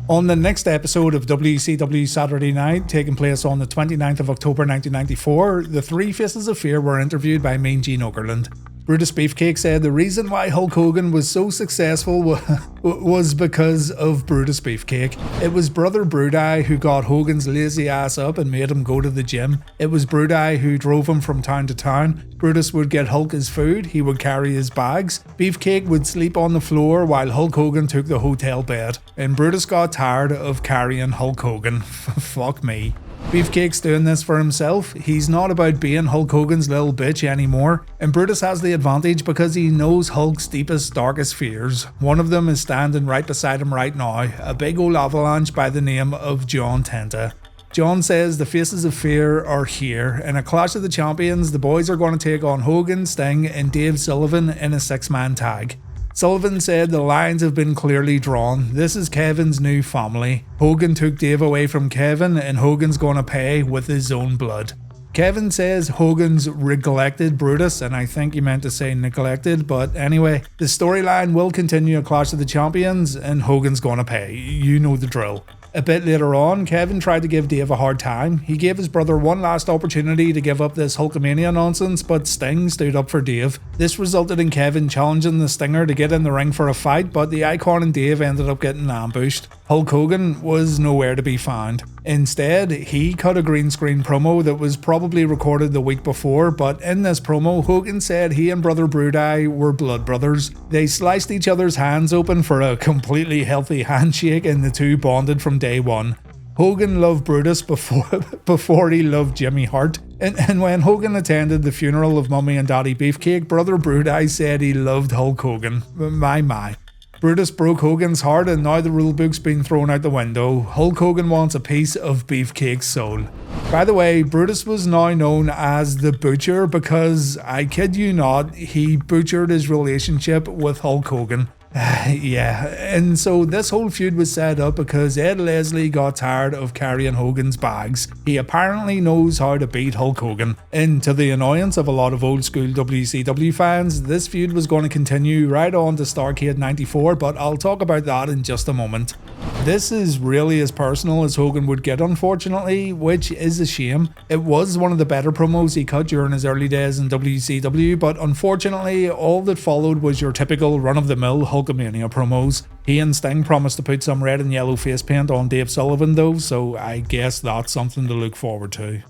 On the next episode of WCW Saturday Night, taking place on the 29th of October 1994, the three Faces of Fear were interviewed by Mean Gene Okerlund. Brutus Beefcake said the reason why Hulk Hogan was so successful was because of Brutus Beefcake. It was Brother Brudai who got Hogan's lazy ass up and made him go to the gym. It was Brudai who drove him from town to town. Brutus would get Hulk his food, he would carry his bags. Beefcake would sleep on the floor while Hulk Hogan took the hotel bed. And Brutus got tired of carrying Hulk Hogan. Fuck me. Beefcake's doing this for himself. He's not about being Hulk Hogan's little bitch anymore. And Brutus has the advantage because he knows Hulk's deepest, darkest fears. One of them is standing right beside him right now, a big old avalanche by the name of John Tenta. John says the Faces of Fear are here. In a Clash of the Champions, the boys are going to take on Hogan, Sting and Dave Sullivan in a 6-man tag. Sullivan said the lines have been clearly drawn. This is Kevin's new family. Hogan took Dave away from Kevin and Hogan's gonna pay with his own blood. Kevin says Hogan's neglected Brutus, and I think he meant to say neglected, but anyway, the storyline will continue at Clash of the Champions and Hogan's gonna pay. You know the drill. A bit later on, Kevin tried to give Dave a hard time. He gave his brother one last opportunity to give up this Hulkamania nonsense, but Sting stood up for Dave. This resulted in Kevin challenging the Stinger to get in the ring for a fight, but the Icon and Dave ended up getting ambushed. Hulk Hogan was nowhere to be found. Instead, he cut a green screen promo that was probably recorded the week before, but in this promo, Hogan said he and Brother Brudai were blood brothers. They sliced each other's hands open for a completely healthy handshake and the two bonded from day one. Hogan loved Brutus before he loved Jimmy Hart. And when Hogan attended the funeral of Mummy and Daddy Beefcake, Brother Brudai said he loved Hulk Hogan. My. Brutus broke Hogan's heart and now the rulebook's been thrown out the window. Hulk Hogan wants a piece of Beefcake's soul. By the way, Brutus was now known as the Butcher because, I kid you not, he butchered his relationship with Hulk Hogan. Yeah, and so this whole feud was set up because Ed Leslie got tired of carrying Hogan's bags. He apparently knows how to beat Hulk Hogan. And to the annoyance of a lot of old school WCW fans, this feud was going to continue right on to Starrcade 94, but I'll talk about that in just a moment. This is really as personal as Hogan would get, unfortunately, which is a shame. It was one of the better promos he cut during his early days in WCW, but unfortunately all that followed was your typical run-of-the-mill Hulkamania promos. He and Sting promised to put some red and yellow face paint on Dave Sullivan though, so I guess that's something to look forward to.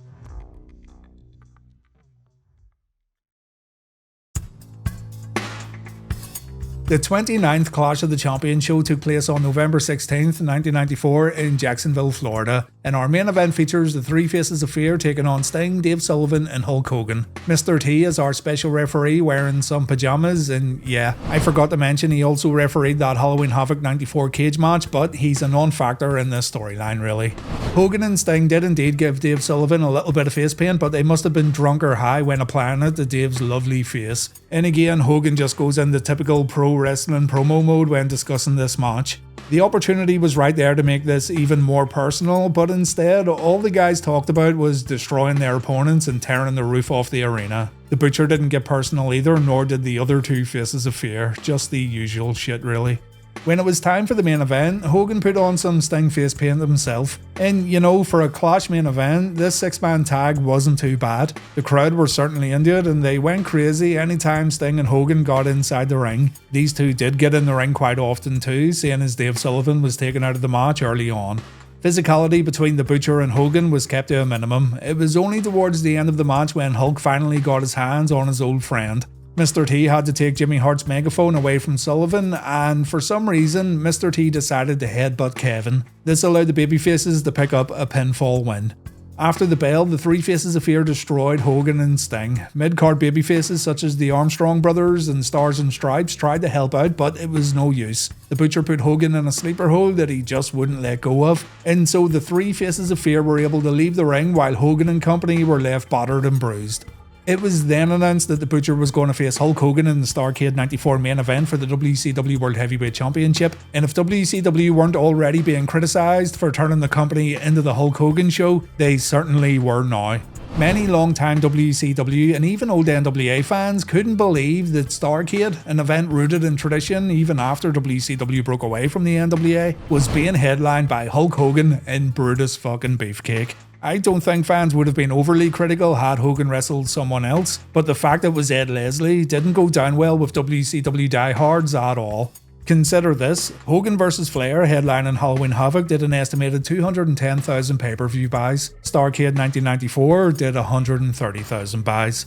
The 29th Clash of the Champions show took place on November 16th, 1994 in Jacksonville, Florida, and our main event features the three Faces of Fear taking on Sting, Dave Sullivan and Hulk Hogan. Mr. T is our special referee wearing some pajamas, and yeah, I forgot to mention he also refereed that Halloween Havoc 94 cage match, but he's a non-factor in this storyline really. Hogan and Sting did indeed give Dave Sullivan a little bit of face paint, but they must have been drunk or high when applying it to Dave's lovely face. And again, Hogan just goes in the typical pro wrestling promo mode when discussing this match. The opportunity was right there to make this even more personal, but instead, all the guys talked about was destroying their opponents and tearing the roof off the arena. The Butcher didn't get personal either, nor did the other two Faces of Fear, just the usual shit really. When it was time for the main event, Hogan put on some Sting face paint himself. And you know, for a Clash main event, this 6-man tag wasn't too bad. The crowd were certainly into it and they went crazy anytime Sting and Hogan got inside the ring. These two did get in the ring quite often too, seeing as Dave Sullivan was taken out of the match early on. Physicality between the Butcher and Hogan was kept to a minimum. It was only towards the end of the match when Hulk finally got his hands on his old friend. Mr. T had to take Jimmy Hart's megaphone away from Sullivan, and for some reason, Mr. T decided to headbutt Kevin. This allowed the babyfaces to pick up a pinfall win. After the bell, the three Faces of Fear destroyed Hogan and Sting. Mid-card babyfaces such as the Armstrong brothers and Stars and Stripes tried to help out, but it was no use. The Butcher put Hogan in a sleeper hold that he just wouldn't let go of, and so the three Faces of Fear were able to leave the ring while Hogan and company were left battered and bruised. It was then announced that the Butcher was going to face Hulk Hogan in the Starrcade 94 main event for the WCW World Heavyweight Championship, and if WCW weren't already being criticised for turning the company into the Hulk Hogan show, they certainly were now. Many long-time WCW and even old NWA fans couldn't believe that Starrcade, an event rooted in tradition even after WCW broke away from the NWA, was being headlined by Hulk Hogan and Brutus fucking Beefcake. I don't think fans would have been overly critical had Hogan wrestled someone else, but the fact it was Ed Leslie didn't go down well with WCW diehards at all. Consider this, Hogan vs Flair headlining Halloween Havoc did an estimated 210,000 pay-per-view buys. Starrcade 1994 did 130,000 buys.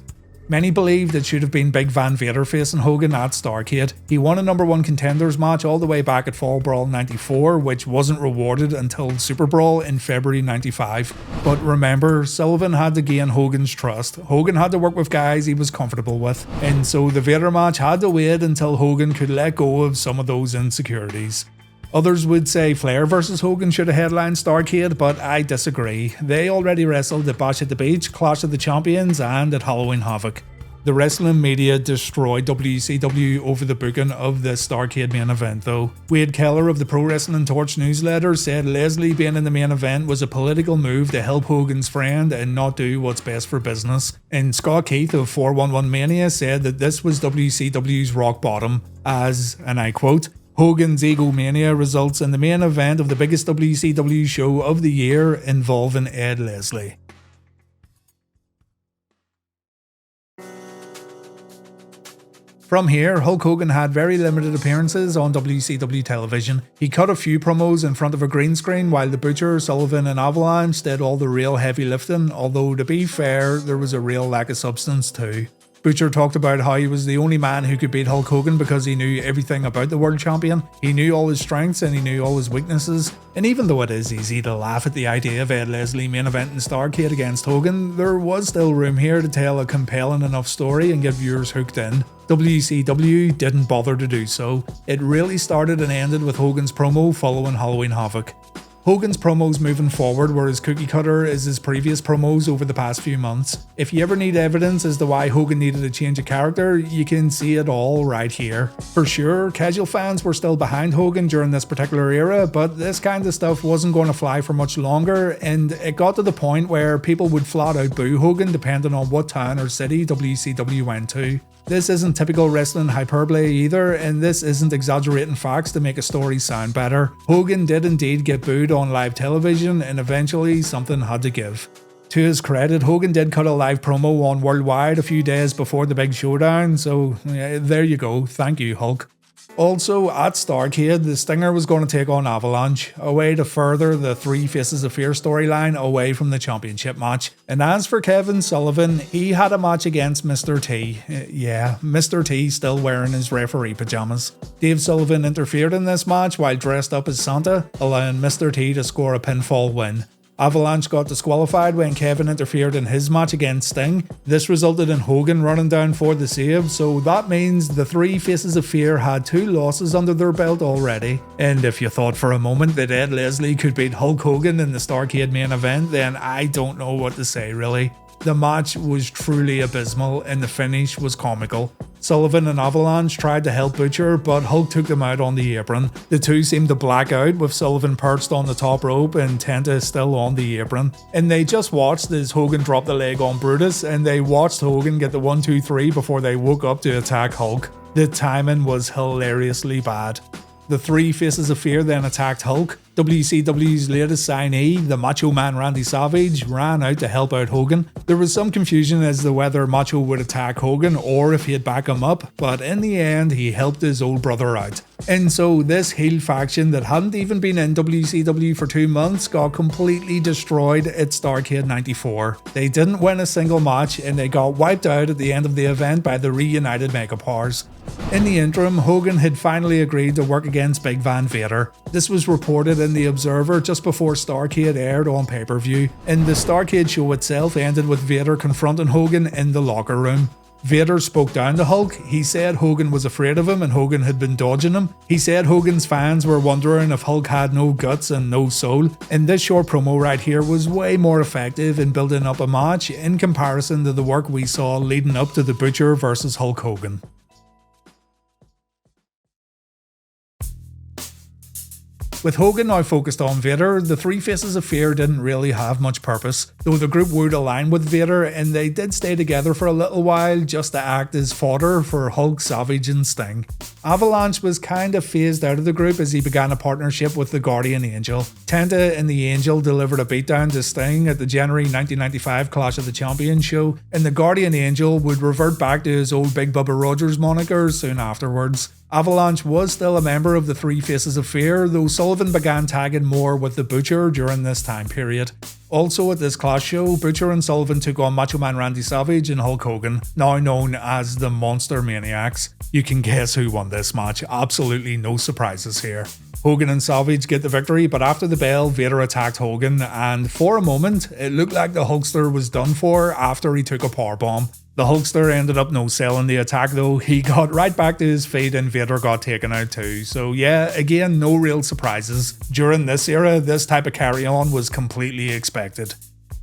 Many believed it should have been Big Van Vader facing Hogan at Starrcade. He won a number 1 contenders match all the way back at Fall Brawl 94, which wasn't rewarded until Super Brawl in February 95. But remember, Sullivan had to gain Hogan's trust. Hogan had to work with guys he was comfortable with, and so the Vader match had to wait until Hogan could let go of some of those insecurities. Others would say Flair vs Hogan should have headlined Starrcade, but I disagree. They already wrestled at Bash at the Beach, Clash of the Champions, and at Halloween Havoc. The wrestling media destroyed WCW over the booking of the Starrcade main event though. Wade Keller of the Pro Wrestling Torch newsletter said Leslie being in the main event was a political move to help Hogan's friend and not do what's best for business. And Scott Keith of 411 Mania said that this was WCW's rock bottom as, and I quote, Hogan's egomania results in the main event of the biggest WCW show of the year involving Ed Leslie. From here, Hulk Hogan had very limited appearances on WCW television. He cut a few promos in front of a green screen while the Butcher, Sullivan and Avalanche did all the real heavy lifting, although to be fair, there was a real lack of substance too. Butcher talked about how he was the only man who could beat Hulk Hogan because he knew everything about the world champion. He knew all his strengths and he knew all his weaknesses. And even though it is easy to laugh at the idea of Ed Leslie main eventing Starrcade against Hogan, there was still room here to tell a compelling enough story and get viewers hooked in. WCW didn't bother to do so. It really started and ended with Hogan's promo following Halloween Havoc. Hogan's promos moving forward were as cookie cutter as his previous promos over the past few months. If you ever need evidence as to why Hogan needed a change of character, you can see it all right here. For sure, casual fans were still behind Hogan during this particular era, but this kind of stuff wasn't going to fly for much longer, and it got to the point where people would flat out boo Hogan depending on what town or city WCW went to. This isn't typical wrestling hyperbole either, and this isn't exaggerating facts to make a story sound better. Hogan did indeed get booed on live television, and eventually something had to give. To his credit, Hogan did cut a live promo on Worldwide a few days before the big showdown, so yeah, there you go, thank you Hulk. Also, at Starrcade, the Stinger was going to take on Avalanche, a way to further the Three Faces of Fear storyline away from the championship match. And as for Kevin Sullivan, he had a match against Mr. T. Yeah, Mr. T still wearing his referee pajamas. Dave Sullivan interfered in this match while dressed up as Santa, allowing Mr. T to score a pinfall win. Avalanche got disqualified when Kevin interfered in his match against Sting. This resulted in Hogan running down for the save, so that means the Three Faces of Fear had 2 losses under their belt already. And if you thought for a moment that Ed Leslie could beat Hulk Hogan in the Starrcade main event, then I don't know what to say really. The match was truly abysmal and the finish was comical. Sullivan and Avalanche tried to help Butcher, but Hulk took them out on the apron. The two seemed to black out with Sullivan perched on the top rope and Tenta still on the apron. And they just watched as Hogan dropped the leg on Brutus, and they watched Hogan get the 1-2-3 before they woke up to attack Hulk. The timing was hilariously bad. The three Faces of Fear then attacked Hulk. WCW's latest signee, the Macho Man Randy Savage, ran out to help out Hogan. There was some confusion as to whether Macho would attack Hogan or if he'd back him up, but in the end he helped his old brother out. And so this heel faction that hadn't even been in WCW for 2 months got completely destroyed at Starrcade 94. They didn't win a single match and they got wiped out at the end of the event by the reunited Mega Powers. In the interim, Hogan had finally agreed to work against Big Van Vader. This was reported in The Observer just before Starrcade aired on pay-per-view, and the Starrcade show itself ended with Vader confronting Hogan in the locker room. Vader spoke down to Hulk. He said Hogan was afraid of him and Hogan had been dodging him. He said Hogan's fans were wondering if Hulk had no guts and no soul. And this short promo right here was way more effective in building up a match in comparison to the work we saw leading up to the Butcher versus Hulk Hogan. With Hogan now focused on Vader, the three Faces of Fear didn't really have much purpose, though the group would align with Vader and they did stay together for a little while just to act as fodder for Hulk, Savage and Sting. Avalanche was kind of phased out of the group as he began a partnership with the Guardian Angel. Tenta and the Angel delivered a beatdown to Sting at the January 1995 Clash of the Champions show, and the Guardian Angel would revert back to his old Big Bubba Rogers moniker soon afterwards. Avalanche was still a member of the Three Faces of Fear, though Sullivan began tagging more with the Butcher during this time period. Also at this Clash show, Butcher and Sullivan took on Macho Man Randy Savage and Hulk Hogan, now known as the Monster Maniacs. You can guess who won this match, absolutely no surprises here. Hogan and Savage get the victory, but after the bell, Vader attacked Hogan, and for a moment, it looked like the Hulkster was done for after he took a powerbomb. The Hulkster ended up no-selling the attack though. He got right back to his feet and Vader got taken out too. So yeah, again, no real surprises. During this era, this type of carry-on was completely expected.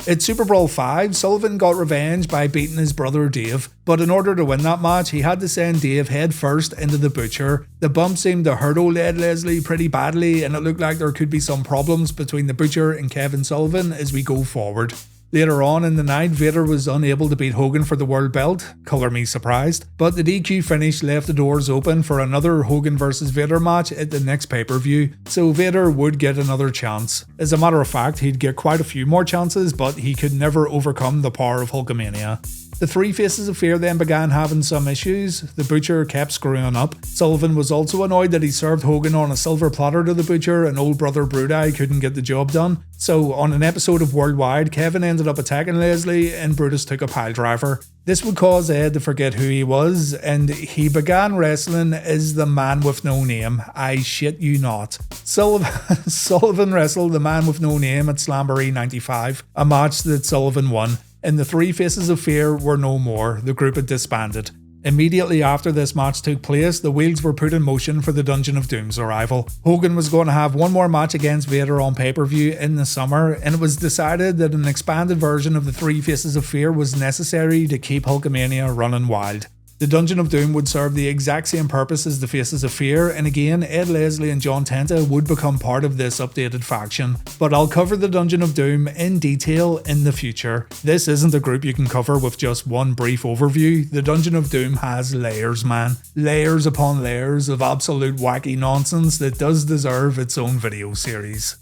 At Super Brawl 5, Sullivan got revenge by beating his brother Dave, but in order to win that match, he had to send Dave head first into the Butcher. The bump seemed to hurt old Ed Leslie pretty badly, and it looked like there could be some problems between the Butcher and Kevin Sullivan as we go forward. Later on in the night, Vader was unable to beat Hogan for the world belt, colour me surprised, but the DQ finish left the doors open for another Hogan vs Vader match at the next pay-per-view, so Vader would get another chance. As a matter of fact, he'd get quite a few more chances, but he could never overcome the power of Hulkamania. The Three Faces of Fear then began having some issues. The Butcher kept screwing up. Sullivan was also annoyed that he served Hogan on a silver platter to the Butcher and old brother Brudeye couldn't get the job done. So on an episode of Worldwide, Kevin ended up attacking Leslie and Brutus took a piledriver. This would cause Ed to forget who he was, and he began wrestling as the Man with No Name. I shit you not. Sullivan wrestled the Man with No Name at Slamboree 95, a match that Sullivan won. And the Three Faces of Fear were no more. The group had disbanded. Immediately after this match took place, the wheels were put in motion for the Dungeon of Doom's arrival. Hogan was going to have one more match against Vader on pay-per-view in the summer, and it was decided that an expanded version of the Three Faces of Fear was necessary to keep Hulkamania running wild. The Dungeon of Doom would serve the exact same purpose as the Faces of Fear, and again, Ed Leslie and John Tenta would become part of this updated faction. But I'll cover the Dungeon of Doom in detail in the future. This isn't a group you can cover with just one brief overview. The Dungeon of Doom has layers, man. Layers upon layers of absolute wacky nonsense that does deserve its own video series.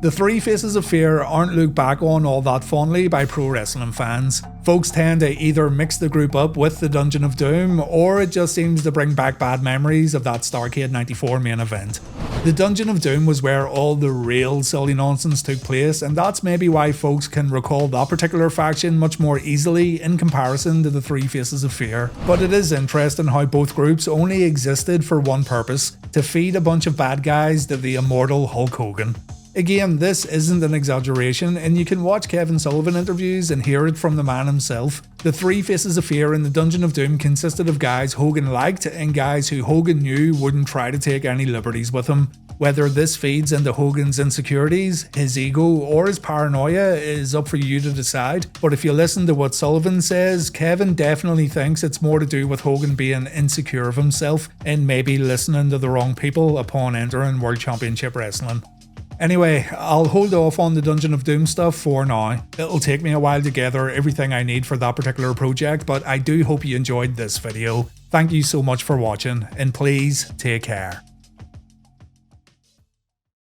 The Three Faces of Fear aren't looked back on all that fondly by pro wrestling fans. Folks tend to either mix the group up with the Dungeon of Doom, or it just seems to bring back bad memories of that Starrcade 94 main event. The Dungeon of Doom was where all the real silly nonsense took place, and that's maybe why folks can recall that particular faction much more easily in comparison to the Three Faces of Fear. But it is interesting how both groups only existed for one purpose: to feed a bunch of bad guys to the immortal Hulk Hogan. Again, this isn't an exaggeration, and you can watch Kevin Sullivan interviews and hear it from the man himself. The Three Faces of Fear in the Dungeon of Doom consisted of guys Hogan liked and guys who Hogan knew wouldn't try to take any liberties with him. Whether this feeds into Hogan's insecurities, his ego, or his paranoia is up for you to decide, but if you listen to what Sullivan says, Kevin definitely thinks it's more to do with Hogan being insecure of himself and maybe listening to the wrong people upon entering World Championship Wrestling. Anyway, I'll hold off on the Dungeon of Doom stuff for now. It'll take me a while to gather everything I need for that particular project, but I do hope you enjoyed this video. Thank you so much for watching, and please take care.